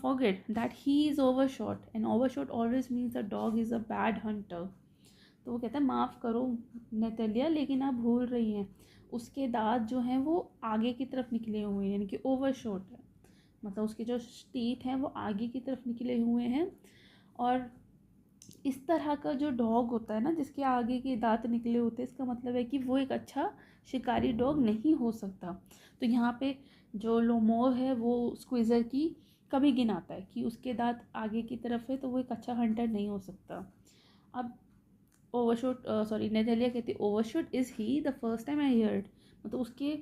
forget that he is overshot and overshot always means the dog is a bad hunter। तो वो कहता है माफ़ करो नतालिया, लेकिन आप भूल रही हैं, उसके दांत जो हैं वो आगे की तरफ निकले हुए हैं, यानी कि ओवरशॉट है, मतलब उसके जो टीथ हैं वो आगे की तरफ निकले हुए हैं। और इस तरह का जो डॉग होता है ना जिसके आगे के दांत निकले होते हैं, इसका मतलब है कि वो एक अच्छा शिकारी डॉग नहीं हो सकता। तो यहाँ पे जो लोमोव है वो स्क्विज़र की कभी गिनाता है कि उसके दांत आगे की तरफ है तो वो एक अच्छा हंटर नहीं हो सकता। अब ओवरशॉट, सॉरी, नतालिया कहती है overshot is he, the first time I heard, मतलब उसके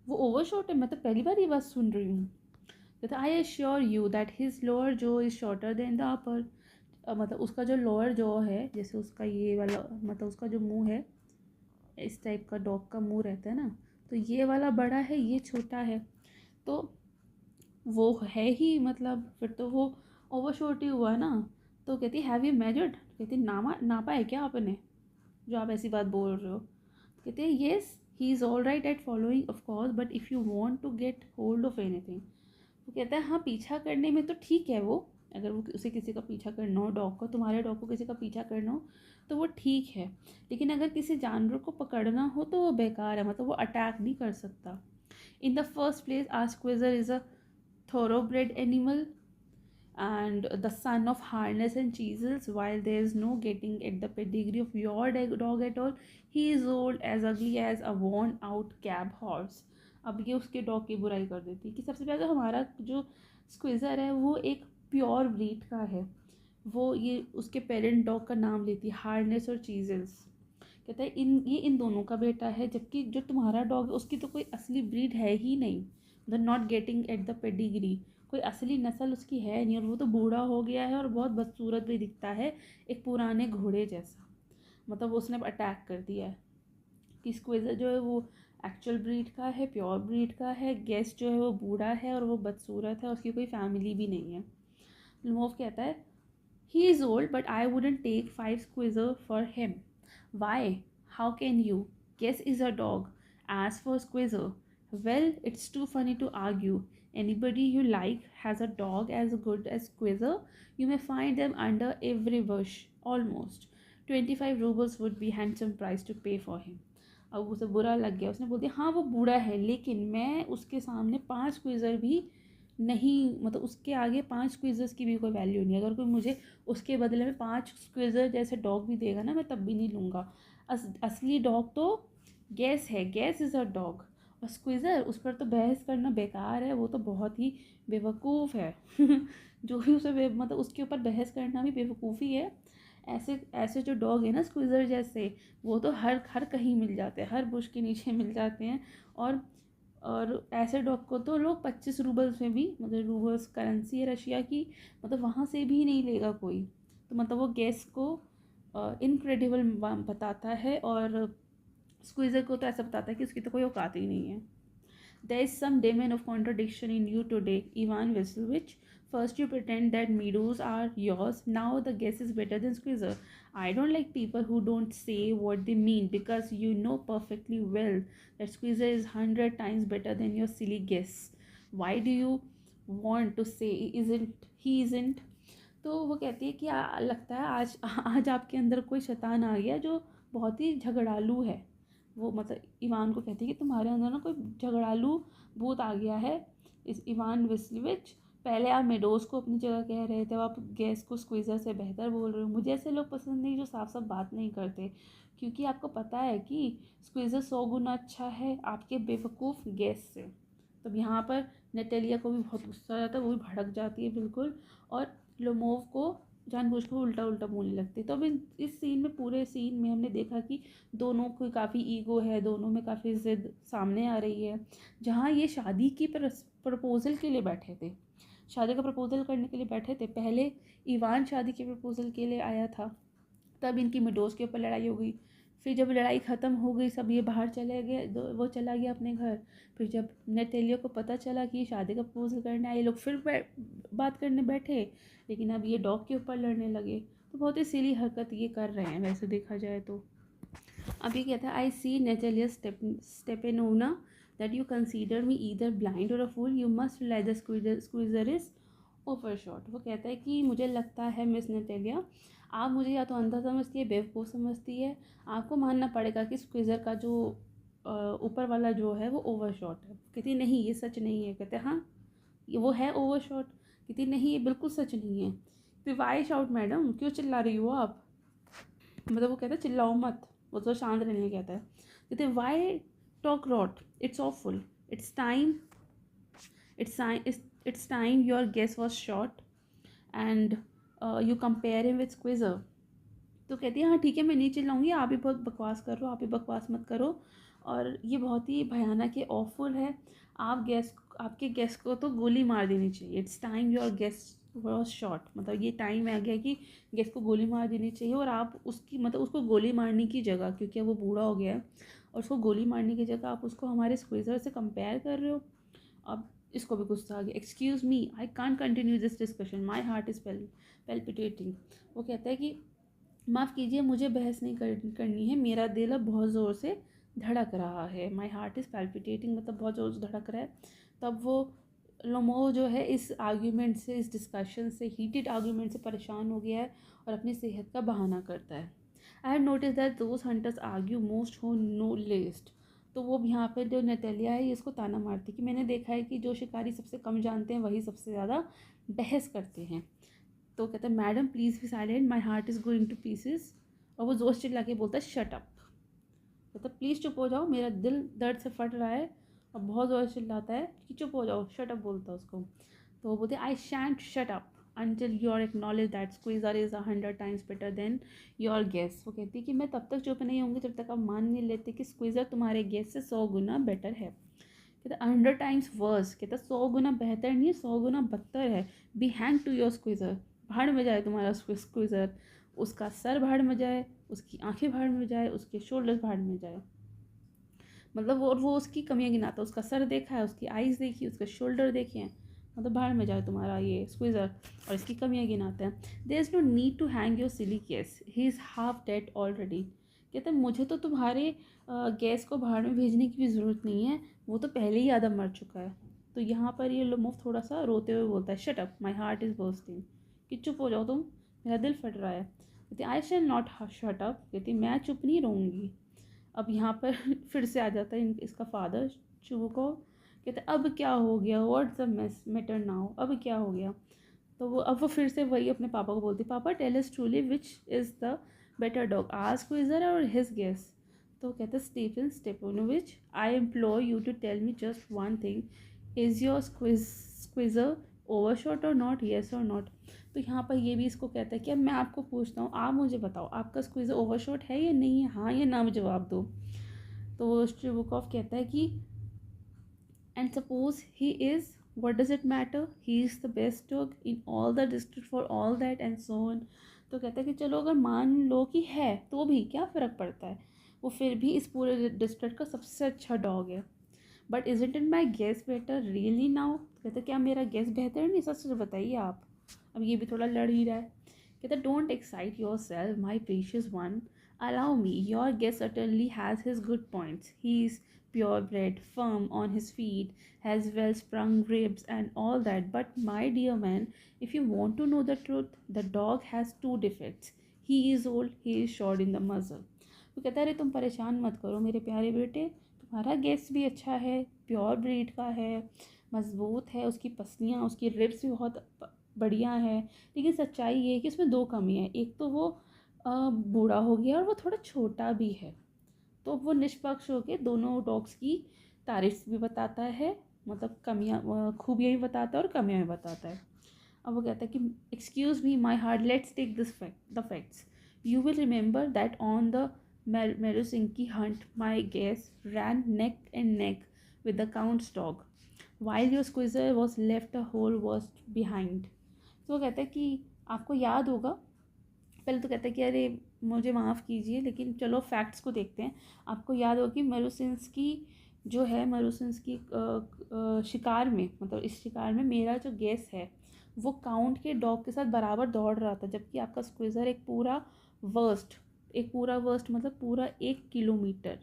वो ओवरशॉट है, मैं तो पहली बार ये बात सुन रही हूँ। कहता I assure you that his lower jaw is shorter than the upper, मतलब उसका जो लोअर जॉ है, जैसे उसका ये वाला, मतलब उसका जो मुंह है, इस टाइप का डॉग का मुंह रहता है ना, तो ये वाला बड़ा है, ये छोटा है, तो वो है ही, मतलब फिर तो वो ओवरशॉट ही हुआ ना। तो कहती हैव यू मेजर्ड, कहती नापा है क्या आपने जो आप ऐसी बात बोल रहे हो। कहते हैं yes he is all right at following of course, but if you want to get hold of anything. वो कहता है हाँ पीछा करने में तो ठीक है वो, अगर वो उसे किसी का पीछा करना हो, डॉग को, तुम्हारे डॉग को किसी का पीछा करना हो तो वो ठीक है, लेकिन अगर किसी जानवर को पकड़ना हो तो वो बेकार है, मतलब वो अटैक नहीं कर सकता। In the first place our Squeezer is a thoroughbred animal and the son of harness and chisels, while there is no getting at the pedigree of your dog at all, he is old, as ugly as a worn out cab horse। अब ये उसके dog की बुराई कर देती है कि सबसे पहले तो हमारा जो स्क्विज़र है वो एक प्योर ब्रीड का है, वो ये उसके पेरेंट डॉग का नाम लेती है हार्नेस और चीज़ल्स, कहता है इन दोनों का बेटा है, जबकि जो तुम्हारा डॉग है उसकी तो कोई असली ब्रीड है ही नहीं, the not getting at the pedigree, कोई असली नस्ल उसकी है नहीं, और वो तो बूढ़ा हो गया है और बहुत बदसूरत भी दिखता है, एक पुराने घोड़े जैसा। मतलब उसने अटैक कर दिया है कि स्क्विज़र जो है वो एक्चुअल ब्रीड का है, प्योर ब्रीड का है, गेस्ट जो है वो बूढ़ा है और वो बदसूरत है, उसकी कोई फैमिली भी नहीं है। लुमोव कहता है he is old but I wouldn't take 5 Squeezer for him. Why? How can you? Guess is a dog. As for Squeezer, well it's too funny to argue. Anybody you like has a dog as good as Squeezer. You may find them under every bush, almost. 25 rubles would be handsome price to pay for him. अब उसे बुरा लग गया, उसने बोल दिया हाँ वो बूढ़ा है, लेकिन मैं उसके सामने 5 स्क्वीज़र भी नहीं, मतलब उसके आगे 5 स्क्वीज़र्स की भी कोई वैल्यू नहीं। अगर कोई मुझे उसके बदले में 5 स्क्वीज़र जैसे डॉग भी देगा ना, मैं तब भी नहीं लूँगा। असली डॉग तो गैस है, गैस इज़ अ डॉग। और स्क्वीज़र, उस पर तो बहस करना बेकार है, वो तो बहुत ही बेवकूफ़ है जो भी उसे मतलब उसके ऊपर बहस करना भी बेवकूफ़ी है। ऐसे ऐसे जो डॉग है ना स्क्वीज़र जैसे, वो तो हर कहीं मिल जाते हैं, हर बुश के नीचे मिल जाते हैं। और ऐसे डॉग को तो लोग 25 रूबल्स में भी, मतलब रूबल्स करेंसी है रशिया की, मतलब वहाँ से भी नहीं लेगा कोई। तो मतलब वो गैस को इनक्रेडिबल बताता है, और स्क्वीज़र को तो ऐसा बताता है कि उसकी तो कोई औकात ही नहीं है। There is some demon of contradiction in you today, Ivan Vasilevich. First you pretend that meadows are yours, now the guess is better than Squeezer. I don't like people who don't say what they mean, because you know perfectly well that Squeezer is 100 times better than your silly guess. Why do you want to say he isn't? तो वो कहती है कि लगता है आज आज आपके अंदर कोई शैतान आ गया जो बहुत ही झगड़ालू है। वो मतलब इवान को कहती है कि तुम्हारे अंदर ना कोई झगड़ालू भूत आ गया है। इस इवान विस्लिविच, पहले आप मेडोज को अपनी जगह कह रहे थे, अब आप गैस को स्क्वीज़र से बेहतर बोल रहे हो। मुझे ऐसे लोग पसंद नहीं जो साफ साफ बात नहीं करते, क्योंकि आपको पता है कि स्क्वीज़र 100 गुना अच्छा है आपके बेवकूफ़ गैस से। तब यहाँ पर नेटेलिया को भी बहुत गुस्सा आ जाता है, वो भी भड़क जाती है बिल्कुल, और लोमोव को जानबूझ कर उल्टा उल्टा बोलने लगती है। तो अब इस सीन में, पूरे सीन में हमने देखा कि दोनों को काफ़ी ईगो है, दोनों में काफ़ी ज़िद सामने आ रही है। जहाँ ये शादी की प्रपोज़ल के लिए बैठे थे, शादी का प्रपोज़ल करने के लिए बैठे थे, पहले इवान शादी के प्रपोज़ल के लिए आया था, तब इनकी मिडोज के ऊपर लड़ाई हो गई। फिर जब लड़ाई ख़त्म हो गई, सब ये बाहर चले गए, वो चला गया अपने घर। फिर जब नेटेलिया को पता चला कि शादी का प्रपोज़ल करने आए, लोग फिर बात करने बैठे, लेकिन अब ये डॉग के ऊपर लड़ने लगे। तो बहुत ही सिली हरकत ये कर रहे हैं वैसे देखा जाए तो। अभी कहता है I see Natalia Stepanovna that you consider me either blind or a fool, you must realise the Squeezer is overshot. वो कहता है कि मुझे लगता है मिस नेटेलिया, आप मुझे या तो अंधा समझती है, बेवकूफ़ समझती है। आपको मानना पड़ेगा कि स्क्वीज़र का जो ऊपर वाला जो है वो ओवर शॉट है। कहती नहीं ये सच नहीं है। कहते हाँ वो है ओवर शॉट। कहती नहीं ये बिल्कुल सच नहीं है। फिर वाई शाउट मैडम, क्यों चिल्ला रही हो आप? मतलब वो कहता है चिल्लाओ मत, वो तो शांत रहने कहता है। कहते why talk rot, it's awful, it's time it's time your Guess was short and you compare him with Squeezer. तो कहती है हाँ ठीक है मैं नहीं चिल्लाऊंगी, आप भी बहुत बकवास कर रहे हो, आप भी बकवास मत करो, और ये बहुत ही भयानक है, ऑफुल है। आपके गेस को तो गोली मार देनी चाहिए। It's time your Guess was shot, मतलब ये टाइम आ गया कि गेस को गोली मार देनी चाहिए, और आप उसकी मतलब उसको गोली मारने की जगह, क्योंकि अब वो बूढ़ा हो गया है, और उसको गोली मारने की जगह आप उसको हमारे स्क्वीज़र से कंपेयर कर रहे हो। अब इसको भी गुस्सा आ गया। Excuse me, I can't continue this discussion, my heart is palpitating. वो कहता है कि माफ़ कीजिए मुझे बहस नहीं करनी है, मेरा दिल अब बहुत ज़ोर से धड़क रहा है। माई हार्ट इज़ पैल्पिटेटिंग मतलब बहुत ज़ोर से धड़क रहा है। तब वो लोमो जो है इस आर्ग्यूमेंट से, इस डिस्कशन से, हीटेड आर्ग्यूमेंट से परेशान हो गया है और अपनी सेहत का बहाना करता है। I have notice that those hunters argue most हो नो लिस्ट। तो वो यहाँ पे जो नेटेलिया है ये इसको ताना मारती कि मैंने देखा है कि जो शिकारी सबसे कम जानते हैं वही सबसे ज़्यादा बहस करते हैं। तो कहता है madam please be silent, my heart is going two pieces. और वो जोश चिल्ला के बोलता है शट अप। कहता है प्लीज़ चुप हो जाओ, मेरा दिल दर्द से फट रहा है। और बहुत ज़ोर से चिल्लाता है कि चुप हो जाओ, शट अप बोलता है उसको। तो वो बोलते I shan't shut up, until you acknowledge that squeezer is 100 times better than your guess. वो कहती है कि मैं तब तक चुप नहीं होंगी जब तक आप मान नहीं लेते कि स्क्वीज़र तुम्हारे गेस से 100 गुना बेटर है। कहते 100 टाइम्स वर्स, कहता 100 गुना बेहतर नहीं है, 100 गुना बदतर है। Be hang to your Squeezer, भाड़ में जाए तुम्हारा स्क्वीज़र, उसका सर भाड़ में जाए, उसकी आंखें भाड़ में जाए, उसके शोल्डर्स भाड़ में जाए। मतलब वो उसकी कमियाँ गिनाता है, उसका सर देखा है, उसकी आइज़ देखी, उसके शोल्डर देखे हैं, मतलब भाड़ में जाए तुम्हारा ये स्क्वीज़र, और इसकी कमियाँ गिनाते हैं। There is no need to hang your silly Guess, he is half dead already. कहते हैं मुझे तो तुम्हारे गैस को भाड़ में भेजने की भी ज़रूरत नहीं है, वो तो पहले ही आधा मर चुका है। तो यहाँ पर ये लोमोव थोड़ा सा रोते हुए बोलता है, shut up my heart is bursting, कि चुप हो जाओ तुम, मेरा दिल फट रहा है। कहती आई शैल नॉट शट अप, कहती मैं चुप नहीं रहूँगी। अब यहाँ पर फिर से आ जाता है इसका फादर चुबुकोव। कहते अब क्या हो गया, व्हाट्स द मैटर नाउ, अब क्या हो गया। तो वो फिर से वही अपने पापा को बोलती, papa tell us truly which is the better dog, our Squeezer और हिज गेस। तो कहते Stephen Stepanovich, I implore you to tell me just one thing, is your Squeezer overshot और नॉट, येस और नॉट। तो यहाँ पर ये भी इसको कहता है कि अब मैं आपको पूछता हूँ, आप मुझे बताओ आपका स्क्वीज़र ओवरशॉट है या नहीं है, हाँ या ना में जवाब दो। तो स्ट्रिबुकॉफ कहता है कि and suppose he is, what does it matter, he is the best dog in all the district for all that and so on। तो कहता है कि चलो अगर मान लो कि है तो भी क्या फ़र्क पड़ता है, वो फिर भी इस पूरे डिस्ट्रिक्ट का सबसे अच्छा डॉग है। But isn't it my Guess better really now, कहता है क्या मेरा गेस बेहतर नहीं, सच सच बताइए आप। अब ये भी थोड़ा लड़ ही रहा है। कहता don't excite yourself my precious one, allow me, your Guess certainly has his good points, he is purebred, firm on his feet, has well-sprung ribs and all that. But my dear man, if you want to know the truth, the dog has two defects. He is old, he is short in the muzzle. वो कहता है अरे तुम परेशान मत करो मेरे प्यारे बेटे, तुम्हारा गेस भी अच्छा है, प्योर ब्रीड का है, मजबूत है, उसकी पसलियाँ, उसकी रिब्स भी बहुत बढ़िया है, लेकिन सच्चाई ये है कि उसमें दो कमी है। एक तो वो बूढ़ा हो गया और वो थोड़ा छोटा भी है। तो वो निष्पक्ष होकर दोनों डॉग्स की तारीफ भी बताता है, मतलब कमियाँ खूबियाँ भी बताता है और कमियाँ भी बताता है। अब वो कहता है कि excuse me my heart, let's take the facts, you will remember that on the Marusinsky hunt my Guess ran neck and neck with the count's dog while your Squeezer was left a whole verst behind. तो वो कहता है कि आपको याद होगा, पहले तो कहता है कि अरे मुझे माफ़ कीजिए, लेकिन चलो फैक्ट्स को देखते हैं। आपको याद होगा कि मरुसिंस्की जो है, मरुसिंस्की शिकार में, मतलब इस शिकार में मेरा जो गेस है वो काउंट के डॉग के साथ बराबर दौड़ रहा था, जबकि आपका स्क्वीज़र एक पूरा वर्स्ट मतलब पूरा 1 किलोमीटर,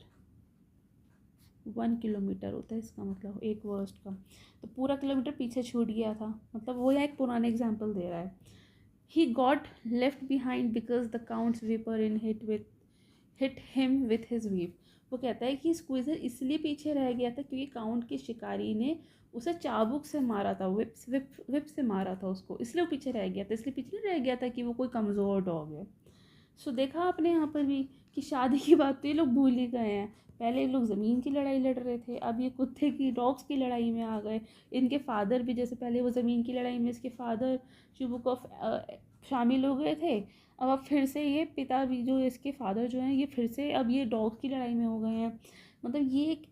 1 किलोमीटर होता है इसका मतलब एक वर्स्ट का, तो पूरा किलोमीटर पीछे छूट गया था। मतलब वो यहाँ एक पुराना एग्जाम्पल दे रहा है। He got left behind because the count's weeper in hit him with his whip। वो कहता है कि स्क्वीज़र इसलिए पीछे रह गया था क्योंकि काउंट के शिकारी ने उसे चाबुक से मारा था, विप से मारा था उसको, इसलिए वो पीछे रह गया था। इसलिए पीछे नहीं रह गया था कि वो कोई कमज़ोर डॉग है। सो देखा आपने यहाँ पर भी कि शादी की बात तो ये लोग भूल ही गए हैं। पहले लोग ज़मीन की लड़ाई लड़ रहे थे, अब ये कुत्ते की डॉग्स की लड़ाई में आ गए। इनके फादर भी, जैसे पहले वो ज़मीन की लड़ाई में इसके फादर चुबुकॉफ शामिल हो गए थे, अब फिर से ये पिता भी जो इसके फादर जो हैं ये फिर से अब ये डॉग्स की लड़ाई में हो गए हैं। मतलब ये एक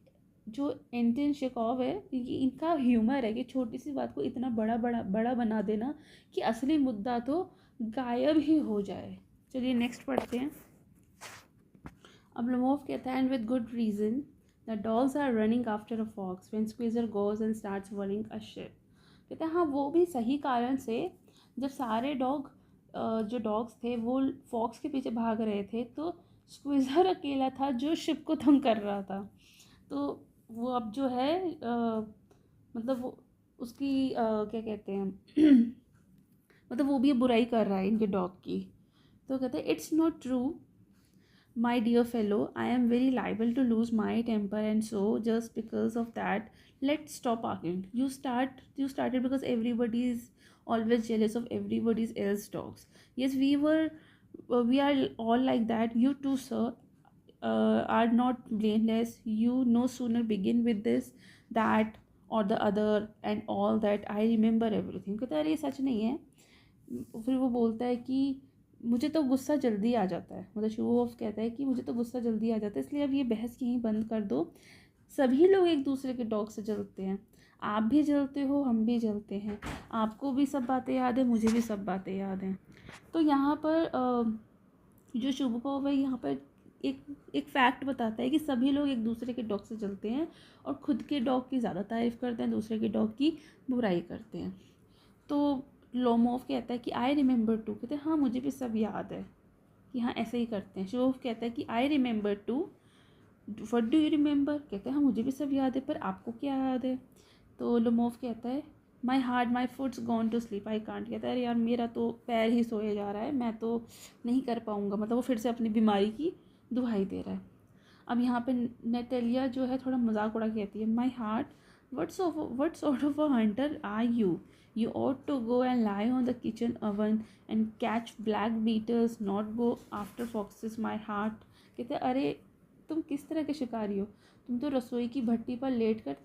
जो एंटन शेकॉव है, ये इनका ह्यूमर है कि छोटी सी बात को इतना बड़ा बना देना कि असली मुद्दा तो गायब ही हो जाए। चलिए नेक्स्ट पढ़ते हैं। अब लोमोव कहता है and with good reason the dogs are running after a fox when Squeezer goes and starts warning a sheep. कहता है हाँ वो भी सही कारण से, जब सारे जो डॉग्स थे वो फॉक्स के पीछे भाग रहे थे तो स्क्वीज़र अकेला था जो शिप को तंग कर रहा था। तो वो अब जो है मतलब वो उसकी क्या कहते हैं मतलब वो भी बुराई कर रहा है इनके डॉग की। तो कहते हैं it's not true my dear fellow, I am very liable to lose my temper, and so just because of that, let's stop arguing. You started because everybody is always jealous of everybody's else dogs. Yes, we are all like that. You too, sir, are not blameless. You no sooner begin with this, that or the other and all that, I remember everything. कहता है अरे ये सच नहीं है, फिर वो बोलता है कि मुझे तो गुस्सा जल्दी आ जाता है, मतलब शो ऑफ कहता है कि मुझे तो गुस्सा जल्दी आ जाता है, इसलिए अब ये बहस यहीं बंद कर दो। सभी लोग एक दूसरे के डॉग से जलते हैं, आप भी जलते हो, हम भी जलते हैं, आपको भी सब बातें याद है, मुझे भी सब बातें याद हैं। तो यहाँ पर जो शुभकॉव है यहाँ पर एक एक फैक्ट बताता है कि सभी लोग एक दूसरे के डॉग से जलते हैं और खुद के डॉग की ज़्यादा तारीफ़ करते हैं, दूसरे के डॉग की बुराई करते हैं। तो लोमोव कहता है कि आई रिमेंबर टू, कहते हैं हाँ मुझे भी सब याद है कि हाँ ऐसे ही करते हैं। शोव कहता है कि I remember too, what do you remember, कहते हैं हाँ मुझे भी सब याद है, पर आपको क्या याद है। तो लोमोव कहता है my heart my foot's gone to sleep I can't, कहता है अरे यार मेरा तो पैर ही सोए जा रहा है, मैं तो नहीं कर पाऊँगा, मतलब वो फिर से अपनी बीमारी की दुहाई दे रहा है। अब यहाँ पे नेटेलिया जो है थोड़ा मजाक उड़ा के कहती है my heart what sort of a hunter are you? You ought to go and lie on the kitchen oven and catch black beetles, not go after foxes, my heart. कहते अरे तुम किस तरह के शिकारी हो, तुम तो रसोई की भट्टी पर लेट कर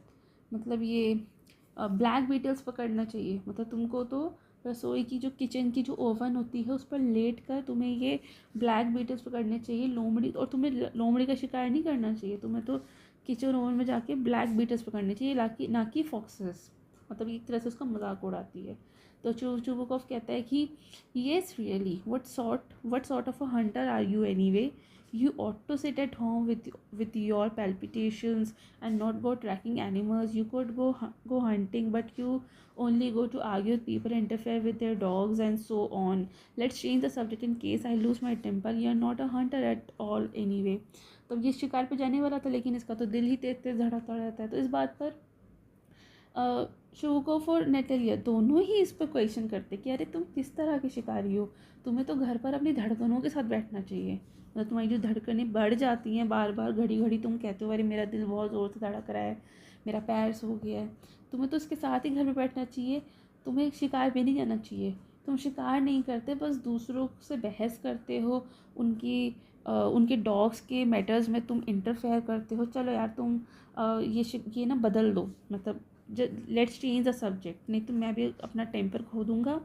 मतलब ये ब्लैक बीटल्स पकड़ना चाहिए, मतलब तुमको तो रसोई की जो किचन की जो ओवन होती है उस पर लेट कर तुम्हें ये ब्लैक बीटल्स पकड़ने चाहिए, लोमड़ी, और तुम्हें लोमड़ी का शिकार नहीं करना चाहिए, तुम्हें तो किचन ओवन में जाके ब्लैक बीटल्स पकड़ने चाहिए, ना कि फॉक्सेस। मतलब एक तरह से उसका मजाक उड़ाती है। तो चुबुकॉफ कहता है कि yes really what sort of a hunter are you anyway, you ought to sit at home with your palpitations and not go tracking animals. You could go hunting, but you only go to argue with people, interfere with their dogs and so on. Let's change the subject in case I lose my temper. You're not a hunter at all anyway. तो ये शिकार पे जाने वाला था, लेकिन इसका तो दिल ही तेज तेज धड़कता रहता है। तो इस बात पर शोकोफ और नेटेलिया दोनों ही इस पर क्वेश्चन करते कि अरे तुम किस तरह के शिकारी हो, तुम्हें तो घर पर अपनी धड़कनों के साथ बैठना चाहिए, मतलब तुम्हारी जो धड़कनें बढ़ जाती हैं बार बार घड़ी घड़ी, तुम कहते हो अरे मेरा दिल बहुत ज़ोर से धड़क रहा है, मेरा पैर सो गया है, तुम्हें तो उसके साथ ही घर में बैठना चाहिए, तुम्हें शिकार पे नहीं जाना चाहिए। तुम शिकार नहीं करते, बस दूसरों से बहस करते हो, उनके डॉग्स के मैटर्स में तुम इंटरफेयर करते हो। चलो यार तुम ये ना बदल दो, मतलब लेट्स चेंज द सब्जेक्ट, नहीं तो मैं भी अपना टेम्पर खो दूँगा,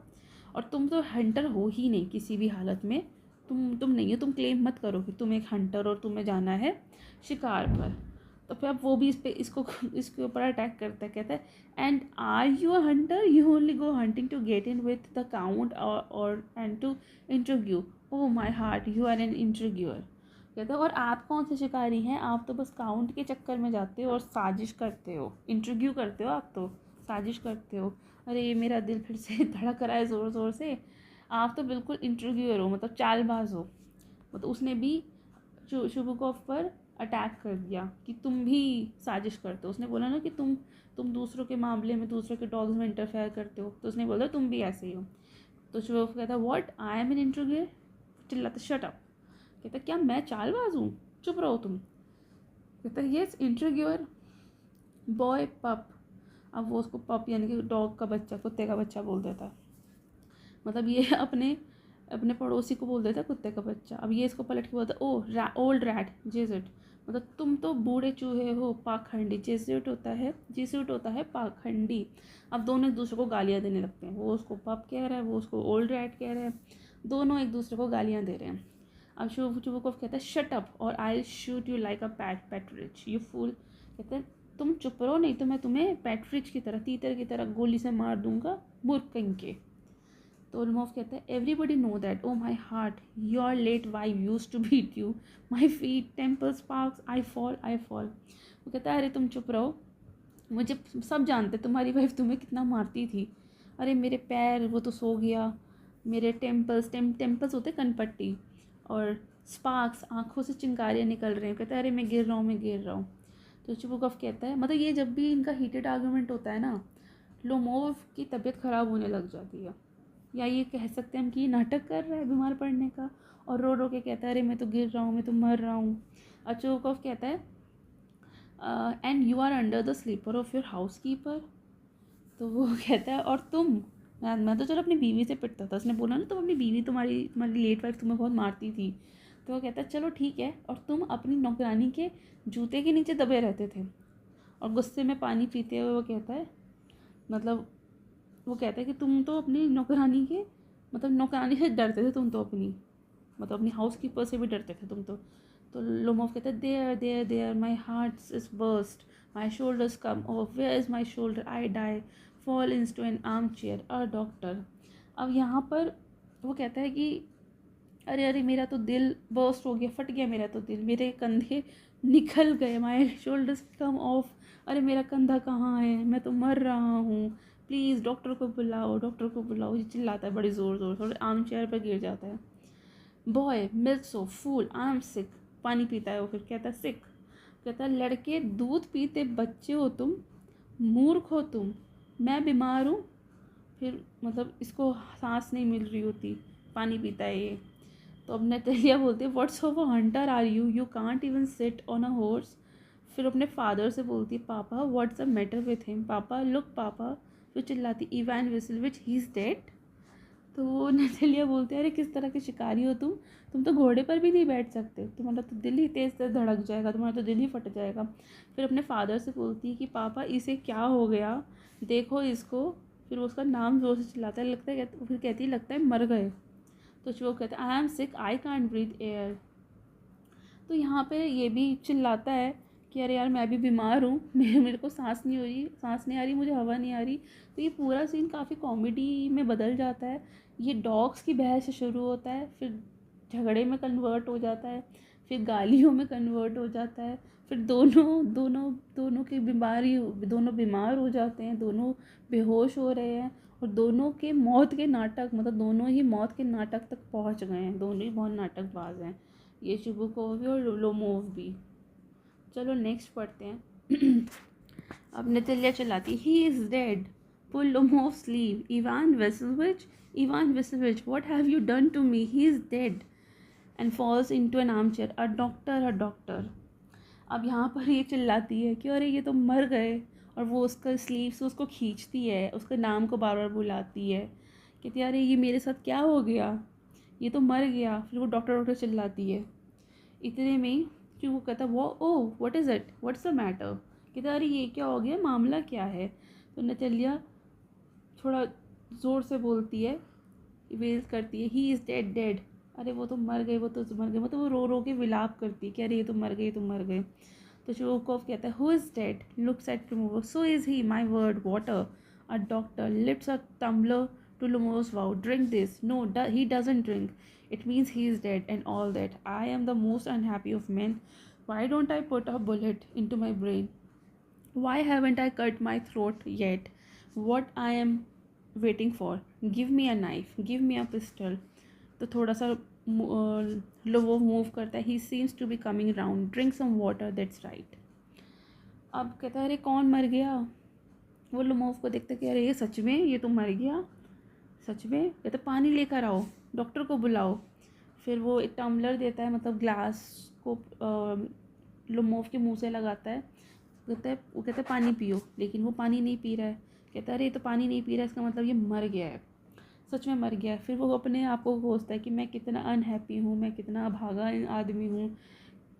और तुम तो हंटर हो ही नहीं किसी भी हालत में, तुम नहीं हो, तुम क्लेम मत करो कि तुम एक हंटर और तुम्हें जाना है शिकार पर। तो फिर अब वो भी इसके ऊपर अटैक करता है, कहता है and are you a hunter, you only go hunting to get in with the count और and to interview, oh my heart you are an interviewer. कहता है और आप कौन से शिकारी हैं, आप तो बस काउंट के चक्कर में जाते हो और साजिश करते हो, इंटरव्यू करते हो, आप तो साजिश करते हो। अरे मेरा दिल फिर से धड़क रहा है ज़ोर ज़ोर से, आप तो बिल्कुल इंटरव्यूअर हो, मतलब चालबाज हो। मतलब उसने भी शुभकॉफ पर अटैक कर दिया कि तुम भी साजिश करते हो। उसने बोला ना कि तुम दूसरों के मामले में, दूसरों के डॉग्स में इंटरफेयर करते हो, तो उसने बोला तुम भी ऐसे ही हो। तो शुभकॉफ कहता what I am an interviewer, चिल्लाता शट अप, कहता क्या मैं चालबाज हूँ, चुप रहो तुम। कहता येस इंटरव्यूअर बॉय पप, अब वो उसको पप यानी कि डॉग का बच्चा, कुत्ते का बच्चा बोल देता, मतलब ये अपने पड़ोसी को बोल देता कुत्ते का बच्चा। अब ये इसको पलट के बोलता ओ ओल्ड रैट जेजिट, मतलब तुम तो बूढ़े चूहे हो पाखंडी, जेजिट होता है पाखंडी। अब दोनों एक दूसरे को गालियाँ देने लगते हैं, वो उसको पप कह रहा है, वो उसको ओल्ड रैट कह रहा है, दोनों एक दूसरे को गालियाँ दे रहे हैं। अब शुभकॉफ कहता है shut up or I shoot you like a partridge you fool, कहते हैं तुम चुप रहो नहीं तो मैं तुम्हें पैट्रिच की तरह, तीतर की तरह गोली से मार दूंगा, मूर्ख कहीं के। तो ओलमोफ कहता है everybody know that, oh my heart your late wife use to beat you, my feet temple sparks, I fall. वो कहता है अरे तुम चुप रहो, मुझे सब जानते तुम्हारी वाइफ तुम्हें कितना मारती थी, अरे मेरे पैर वो तो सो गया, मेरे टेम्पल्स होते कनपट्टी, और स्पार्क्स आँखों से चिंगारियाँ निकल रही हैं, कहता है अरे मैं गिर रहा हूँ। तो चुबुकॉफ कहता है मतलब ये जब भी इनका हीटेड आर्गूमेंट होता है ना, लोमोव की तबीयत ख़राब होने लग जाती है, या ये कह सकते हैं हम कि ये नाटक कर रहा है बीमार पड़ने का, और रो रो के कहता है अरे मैं तो गिर रहा हूँ, मैं तो मर रहा हूँ। चुबुकॉफ कहता है and you are under the slipper of your housekeeper, तो वो कहता है और तुम, मैं तो चलो अपनी बीवी से पिटता था, उसने बोला ना तुम अपनी बीवी, तुम्हारी लेट वाइफ तुम्हें बहुत मारती थी, तो वो कहता है चलो ठीक है, और तुम अपनी नौकरानी के जूते के नीचे दबे रहते थे। और गुस्से में पानी पीते हुए वो कहता है, मतलब वो कहता है कि तुम तो अपनी नौकरानी के मतलब नौकरानी से डरते थे तुम तो अपनी, मतलब अपनी हाउस कीपर से भी डरते थे तुम तो लोमोव कहते हैं there there there my heart is burst, my shoulders come off, where is my shoulder, I die, fall into an armchair, a doctor. अब यहाँ पर वो कहता है कि अरे अरे मेरा तो दिल बर्स्ट हो गया, फट गया मेरा तो दिल, मेरे कंधे निकल गए, माई शोल्डर्स कम ऑफ, अरे मेरा कंधा कहाँ है, मैं तो मर रहा हूँ, प्लीज़ डॉक्टर को बुलाओ, डॉक्टर को बुलाओ। ये चिल्लाता है बड़ी ज़ोर ज़ोर से और आर्म चेयर पर गिर जाता है। Boy milk so fool, I am sick, पानी पीता है वो, फिर कहता है सिक, कहता है लड़के दूध पीते बच्चे हो तुम, मूर्ख हो तुम, मैं बीमार हूँ। फिर मतलब इसको सांस नहीं मिल रही होती, पानी पीता है ये। तो अब नटेलिया बोलते हैं what's of a hunter are you, you can't even sit on a horse. फिर अपने फादर से बोलती है papa what's the matter with him, papa look papa. फिर चिल्लाती Ivan Vasilevich he is dead. तो वो नटेलिया बोलते हैं अरे किस तरह के शिकारी हो तुम तो घोड़े पर भी नहीं बैठ सकते, तुम्हारा तो दिल ही तेज़ से धड़क जाएगा, तुम्हारा तो दिल ही फट जाएगा। फिर अपने फादर से बोलती है कि पापा इसे क्या हो गया, देखो इसको। फिर वो उसका नाम ज़ोर से चिल्लाता है, लगता है फिर कहती है लगता है मर गए। तो वो कहता है I am sick, I can't breathe air. तो यहाँ पे ये भी चिल्लाता है कि अरे यार मैं भी बीमार हूँ, मेरे को सांस नहीं हो रही, सांस नहीं आ रही, मुझे हवा नहीं आ रही। तो ये पूरा सीन काफ़ी कॉमेडी में बदल जाता है। ये डॉग्स की बहस से शुरू होता है, फिर झगड़े में कन्वर्ट हो जाता है, फिर गालियों में कन्वर्ट हो जाता है, फिर दोनों दोनों दोनों की बीमारी, दोनों बीमार हो जाते हैं, दोनों बेहोश हो रहे हैं और दोनों के मौत के नाटक, मतलब दोनों ही मौत के नाटक तक पहुंच गए हैं, दोनों ही बहुत नाटकबाज हैं, ये शुबुकोव भी और लोमोव भी। चलो नेक्स्ट पढ़ते हैं। अब नतल्या चलाती he is dead, pull Lomov sleeve, Ivan Vasilevich what have you done to me, he is dead, and falls into an armchair, a doctor a doctor. अब यहाँ पर ये चिल्लाती है कि अरे ये तो मर गए, और वो उसका स्लीव से उसको खींचती है, उसके नाम को बार बार बुलाती है, कहती है अरे ये मेरे साथ क्या हो गया, ये तो मर गया। फिर वो डॉक्टर डॉक्टर चिल्लाती है। इतने में कि वो कहता वो oh what is it, what's the matter, कहता अरे ये क्या हो गया, मामला क्या है। तो नटलिया थोड़ा ज़ोर से बोलती है, वेल करती है ही इज़ डेड डेड, अरे वो तो मर गए, वो तो मर गए, मतलब वो रो रो के विलाप करती है कि अरे ये तो मर गए, तो मर गए। तो शोकोव कहता है who is dead, looks at remover, so is he, my word water, a doctor lifts a tumbler to Lumo's vow, drink this. No, he doesn't drink. It means he is dead and all that. I am the most unhappy of men. Why don't I put a bullet into my brain? Why haven't I cut my throat yet? What I am waiting for? Give me a knife. Give me a pistol. तो थोड़ा सा वो move करता है. He seems to be coming round. Drink some water. That's right. अब कहता है अरे कौन मर गया. वो लोमोव को देखते कि अरे ये सच में ये तो मर गया, सच में. कहते पानी लेकर आओ, डॉक्टर को बुलाओ. फिर वो एक टम्बलर देता है, मतलब ग्लास को लोमोव के मुंह से लगाता है. वो कहता है पानी पियो, लेकिन वो पानी नहीं पी रहा है. कहता है अरे ये तो पानी नहीं पी रहा है, इसका मतलब ये मर गया है, सच में मर गया है. फिर वो अपने आप को कोसता है कि मैं कितना अनहैप्पी हूँ, मैं कितना अभागा आदमी हूँ,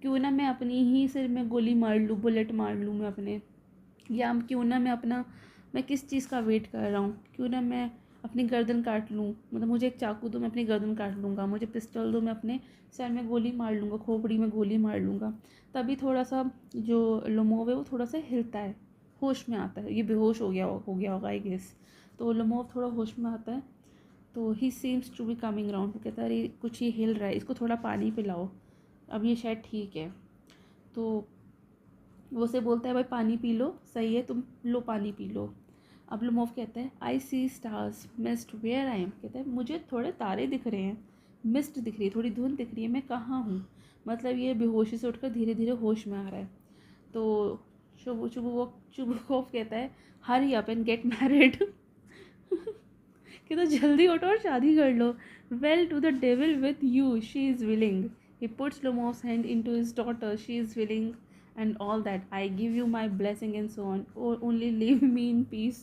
क्यों ना मैं अपनी ही सिर में गोली मार लूँ, बुलेट मार लूँ मैं अपने, या क्यों ना मैं किस चीज़ का वेट कर रहा हूँ, क्यों ना मैं अपनी गर्दन काट लूँ, मतलब मुझे एक चाकू दो मैं अपनी गर्दन काट लूँगा, मुझे पिस्टल दो मैं अपने सर में गोली मार लूँगा, खोपड़ी में गोली मार लूँगा. तभी थोड़ा सा जो लोमोव है वो थोड़ा सा हिलता है, होश में आता है. ये बेहोश हो गया होगा आई गेस. तो लोमोव थोड़ा होश में आता है. तो he seems to be coming round. वो कहता है अरे कुछ ये हिल रहा है, इसको थोड़ा पानी पिलाओ, अब ये शायद ठीक है. तो वो से बोलता है भाई पानी पी लो, सही है, तुम लो पानी पी लो. अब लोमोव कहता है I see stars mist where I am. कहता है मुझे थोड़े तारे दिख रहे हैं, मिस्ट दिख रही है, थोड़ी धुंध दिख रही है, मैं कहाँ हूँ. मतलब ये बेहोशी से उठकर धीरे धीरे होश में आ रहा है. तो शुभुकोव कहता है hurry up and get married. कहता जल्दी उठो और शादी कर लो. Well to the devil with you, she is willing. He puts Lomov's hand into his daughter, she is willing and all that. I give you my blessing and so on. Or only leave me in peace.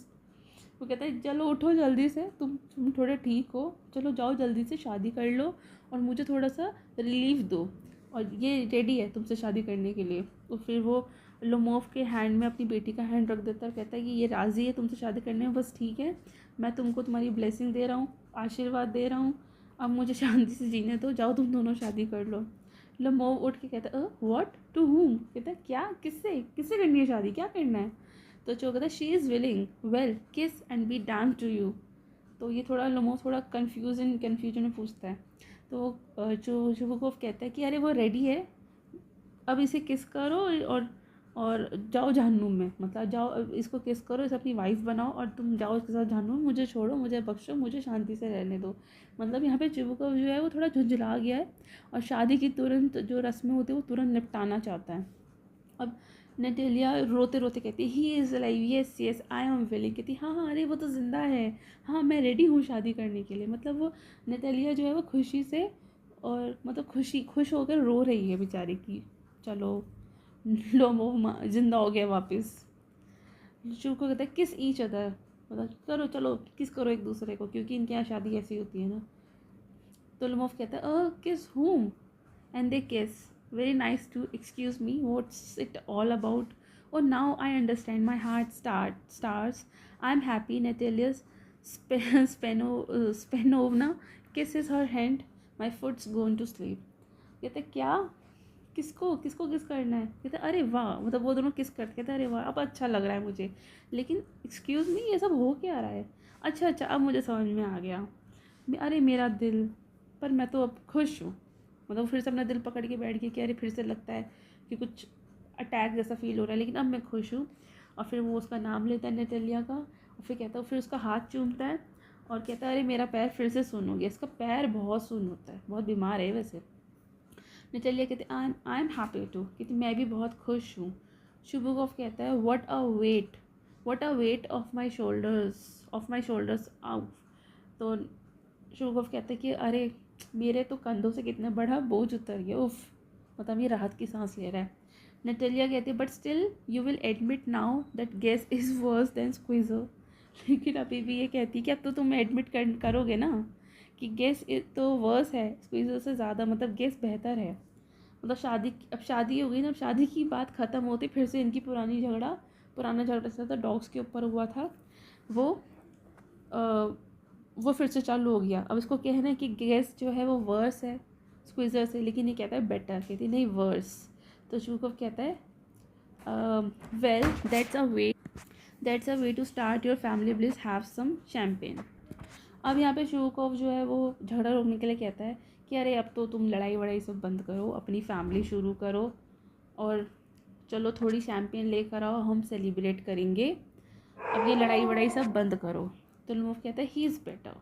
वो कहता है चलो उठो जल्दी से, तुम थोड़े ठीक हो, चलो जाओ जल्दी से शादी कर लो और मुझे थोड़ा सा रिलीफ दो, और ये रेडी है तुमसे शादी करने के लिए. तो फिर वो लोमोव के हैंड में अपनी बेटी का हैंड रख देता है, कहता है कि ये राज़ी है तुमसे शादी करने में, बस ठीक है, मैं तुमको तुम्हारी ब्लेसिंग दे रहा हूँ, आशीर्वाद दे रहा हूँ, अब मुझे शांति से जीने दो, जाओ तुम दोनों शादी कर लो। लोमोव उठ के कहता है व्हाट टू हुम, कहता है क्या, किससे किससे करनी है शादी, क्या करना है। तो चो कहता है she is willing, well kiss and be damn to you. तो ये थोड़ा लोमोव थोड़ा कन्फ्यूजन में पूछता है। तो जो शुभकोव कहता है कि अरे वो रेडी है, अब इसे किस करो और जाओ जहन्नुम में, मतलब जाओ इसको किस करो, इसे अपनी वाइफ बनाओ और तुम जाओ इसके साथ जहन्नुम, मुझे छोड़ो, मुझे बख्शो, मुझे शांति से रहने दो। मतलब यहाँ पे चिबुकव जो है वो थोड़ा झुंझला गया है और शादी की तुरंत जो रस्में होती है वो तुरंत निपटाना चाहता है। अब नटेलिया रोते रोते कहती है he is live, yes yes I am willing, कहती हाँ हाँ अरे वो तो ज़िंदा है, हाँ मैं रेडी हूँ शादी करने के लिए। मतलब वो नटेलिया जो है वो खुशी से और मतलब खुश होकर रो रही है बेचारी की, चलो लोमो जिंदा हो गया वापस। शुभ को कहता है किस ईच अदर, मतलब करो चलो किस करो एक दूसरे को, क्योंकि इनके यहाँ शादी ऐसी होती है ना। तो लोमोव कहता है किस whom, and they kiss, very nice to, excuse me, what's it all about? Oh now I understand, my heart stars, I'm happy. Natalia's Spenovna kisses her hand, my foot's going to sleep. कहते क्या, किसको किसको किस करना है, कहते अरे वाह, मतलब वो दोनों किस करते, कहते अरे वाह अब अच्छा लग रहा है मुझे, लेकिन एक्सक्यूज़ मी ये सब हो क्या रहा है। अच्छा अच्छा अब मुझे समझ में आ गया, अरे मेरा दिल, पर मैं तो अब खुश हूँ। मतलब फिर से अपना दिल पकड़ के बैठ गया कि अरे फिर से लगता है कि कुछ अटैक जैसा फील हो रहा है, लेकिन अब मैं खुश हूँ। और फिर वो उसका नाम लेता है नटेलिया का, और फिर कहता है, फिर उसका हाथ चूमता है और कहता है अरे मेरा पैर फिर से सुन्न हो गया, इसका पैर बहुत सुन्न होता है, बहुत बीमार है वैसे। नटेलिया कहते आई एम हैप्पी टू, कहती मैं भी बहुत खुश हूँ। शुभुकोव कहता है what a weight of my shoulders out. तो शुभुकोव कहता है कि अरे मेरे तो कंधों से कितना बड़ा बोझ उतर गया, उफ, मतलब ये राहत की सांस ले रहा है। नटेलिया कहती है but still you will admit now that Guess is worse than Squeezer. लेकिन अभी भी ये कहती है कि अब तो तुम एडमिट करोगे ना कि गेस तो वर्स है स्क्वीज़र से ज़्यादा, मतलब गेस बेहतर है। मतलब अब शादी हो गई ना, अब शादी की बात ख़त्म होती, फिर से इनकी पुराना झगड़ा से था डॉग्स के ऊपर हुआ था, वो वो फिर से चालू हो गया। अब इसको कहना है कि गेस जो है वो वर्स है स्क्वीज़र से, लेकिन ये कहता है बेटर, कहती नहीं वर्स। तो शुभकव कहता है well that's a way to start your family bliss, have some champagne. अब यहाँ पे शुभकव जो है वो झगड़ा रोकने के लिए कहता है कि अरे अब तो तुम लड़ाई वड़ाई सब बंद करो, अपनी फैमिली शुरू करो और चलो थोड़ी शैम्पेन लेकर आओ, हम सेलिब्रेट करेंगे, अब ये लड़ाई वड़ाई सब बंद करो। तो लोमोव कहता है ही इज़ बेटर,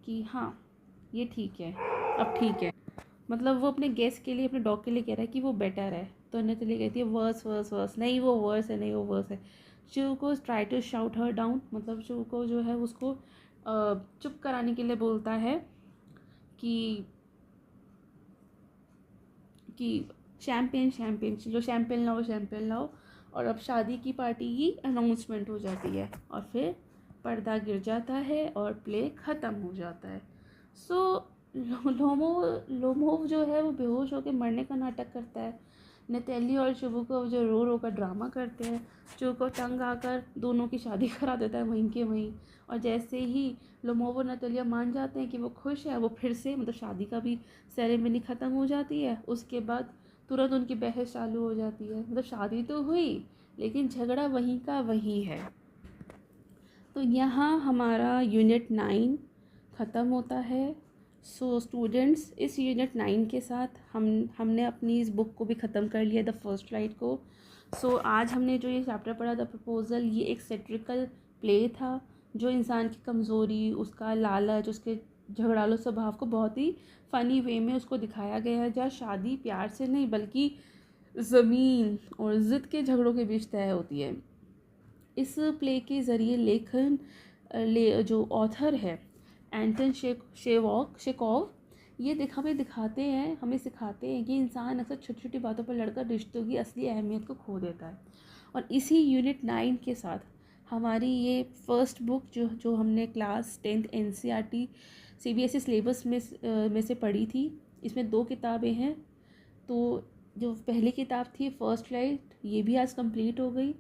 कि हाँ ये ठीक है, अब ठीक है। मतलब वो अपने गेस्ट के लिए, अपने डॉग के लिए कह रहा है कि वो बेटर है। तो नटेलिया कहती है वर्स, नहीं वो वर्स है, नहीं वो वर्स है। शिव को try to shout her down, मतलब शिव को जो है उसको चुप कराने के लिए बोलता है कि शैम्पेन जो शैम्पेन लाओ। और अब शादी की पार्टी की अनाउंसमेंट हो जाती है और फिर पर्दा गिर जाता है और प्ले ख़त्म हो जाता है। सो लोमोव जो है वो बेहोश होकर मरने का नाटक करता है। नतेली और शुभुकोव जो रो कर ड्रामा करते हैं, शुभुकोव तंग आकर दोनों की शादी करा देता है वहीं के वहीं। और जैसे ही लोमोव और नतेलिया मान जाते हैं कि वो खुश है, वो फिर से मतलब शादी का भी सेरेमनी ख़त्म हो जाती है। उसके बाद तुरंत उनकी बहस चालू हो जाती है, मतलब शादी तो हुई लेकिन झगड़ा वहीं का वहीं है। तो यहाँ हमारा यूनिट 9 ख़त्म होता है। सो स्टूडेंट्स, इस यूनिट 9 के साथ हमने अपनी इस बुक को भी ख़त्म कर लिया, द फर्स्ट फ्लाइट को। सो आज हमने जो ये चैप्टर पढ़ा द प्रपोज़ल, ये एक सेट्रिकल प्ले था जो इंसान की कमज़ोरी, उसका लालच, उसके झगड़ालू स्वभाव को बहुत ही फ़नी वे में उसको दिखाया गया है, जहाँ शादी प्यार से नहीं बल्कि ज़मीन और ज़िद के झगड़ों के बीच तय होती है। इस प्ले के ज़रिए जो ऑथर है एंटन शेकोव ये हमें दिखाते हैं, हमें सिखाते हैं कि इंसान अक्सर छोटी छोटी बातों पर लड़कर रिश्तों की असली अहमियत को खो देता है। और इसी यूनिट 9 के साथ हमारी ये फर्स्ट बुक जो हमने class 10th NCERT CBSE syllabus में से पढ़ी थी, इसमें 2 किताबें हैं। तो जो पहली किताब थी फर्स्ट फ्लाइट, ये भी आज कंप्लीट हो गई।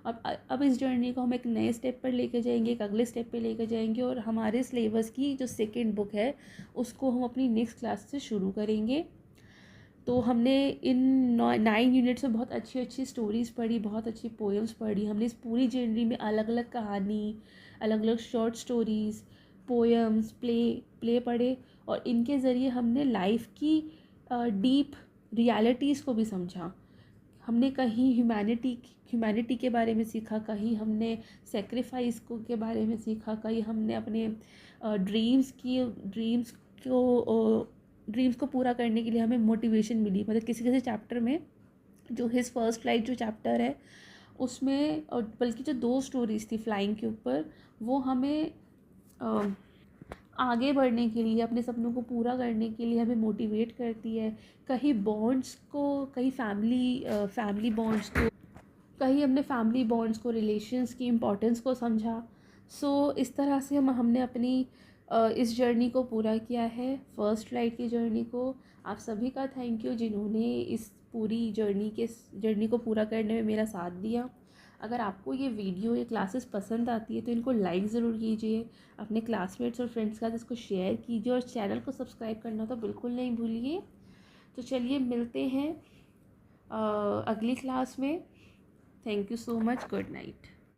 अब इस जर्नी को हम एक नए स्टेप पर लेके जाएंगे, एक अगले स्टेप पे लेके जाएंगे, और हमारे सिलेबस की जो सेकंड बुक है उसको हम अपनी नेक्स्ट क्लास से शुरू करेंगे। तो हमने इन 9 यूनिट्स में बहुत अच्छी अच्छी स्टोरीज़ पढ़ी, बहुत अच्छी पोएम्स पढ़ी। हमने इस पूरी जर्नी में अलग अलग कहानी, अलग अलग शॉर्ट स्टोरीज़, पोएम्स, प्ले पढ़े, और इनके ज़रिए हमने लाइफ की डीप रियलिटीज़ को भी समझा। हमने कहीं ह्यूमैनिटी के बारे में सीखा, कहीं हमने सेक्रीफाइस को के बारे में सीखा, कहीं हमने अपने ड्रीम्स को पूरा करने के लिए हमें मोटिवेशन मिली। मतलब किसी किसी चैप्टर में, जो हिज फर्स्ट फ्लाइट जो चैप्टर है उसमें, और बल्कि जो 2 स्टोरीज़ थी फ्लाइंग के ऊपर, वो हमें आगे बढ़ने के लिए, अपने सपनों को पूरा करने के लिए हमें मोटिवेट करती है। कहीं बॉन्ड्स को, कहीं फैमिली बॉन्ड्स को, कहीं हमने फैमिली बॉन्ड्स को, रिलेशंस की इम्पोर्टेंस को समझा। सो इस तरह से हमने अपनी इस जर्नी को पूरा किया है, फर्स्ट फ्लाइट की जर्नी को। आप सभी का थैंक यू जिन्होंने इस पूरी जर्नी को पूरा करने में मेरा साथ दिया। अगर आपको ये वीडियो, ये क्लासेस पसंद आती है तो इनको लाइक ज़रूर कीजिए, अपने क्लासमेट्स और फ्रेंड्स के साथ इसको शेयर कीजिए, और चैनल को सब्सक्राइब करना तो बिल्कुल नहीं भूलिए। तो चलिए मिलते हैं अगली क्लास में। Thank you so much, good night.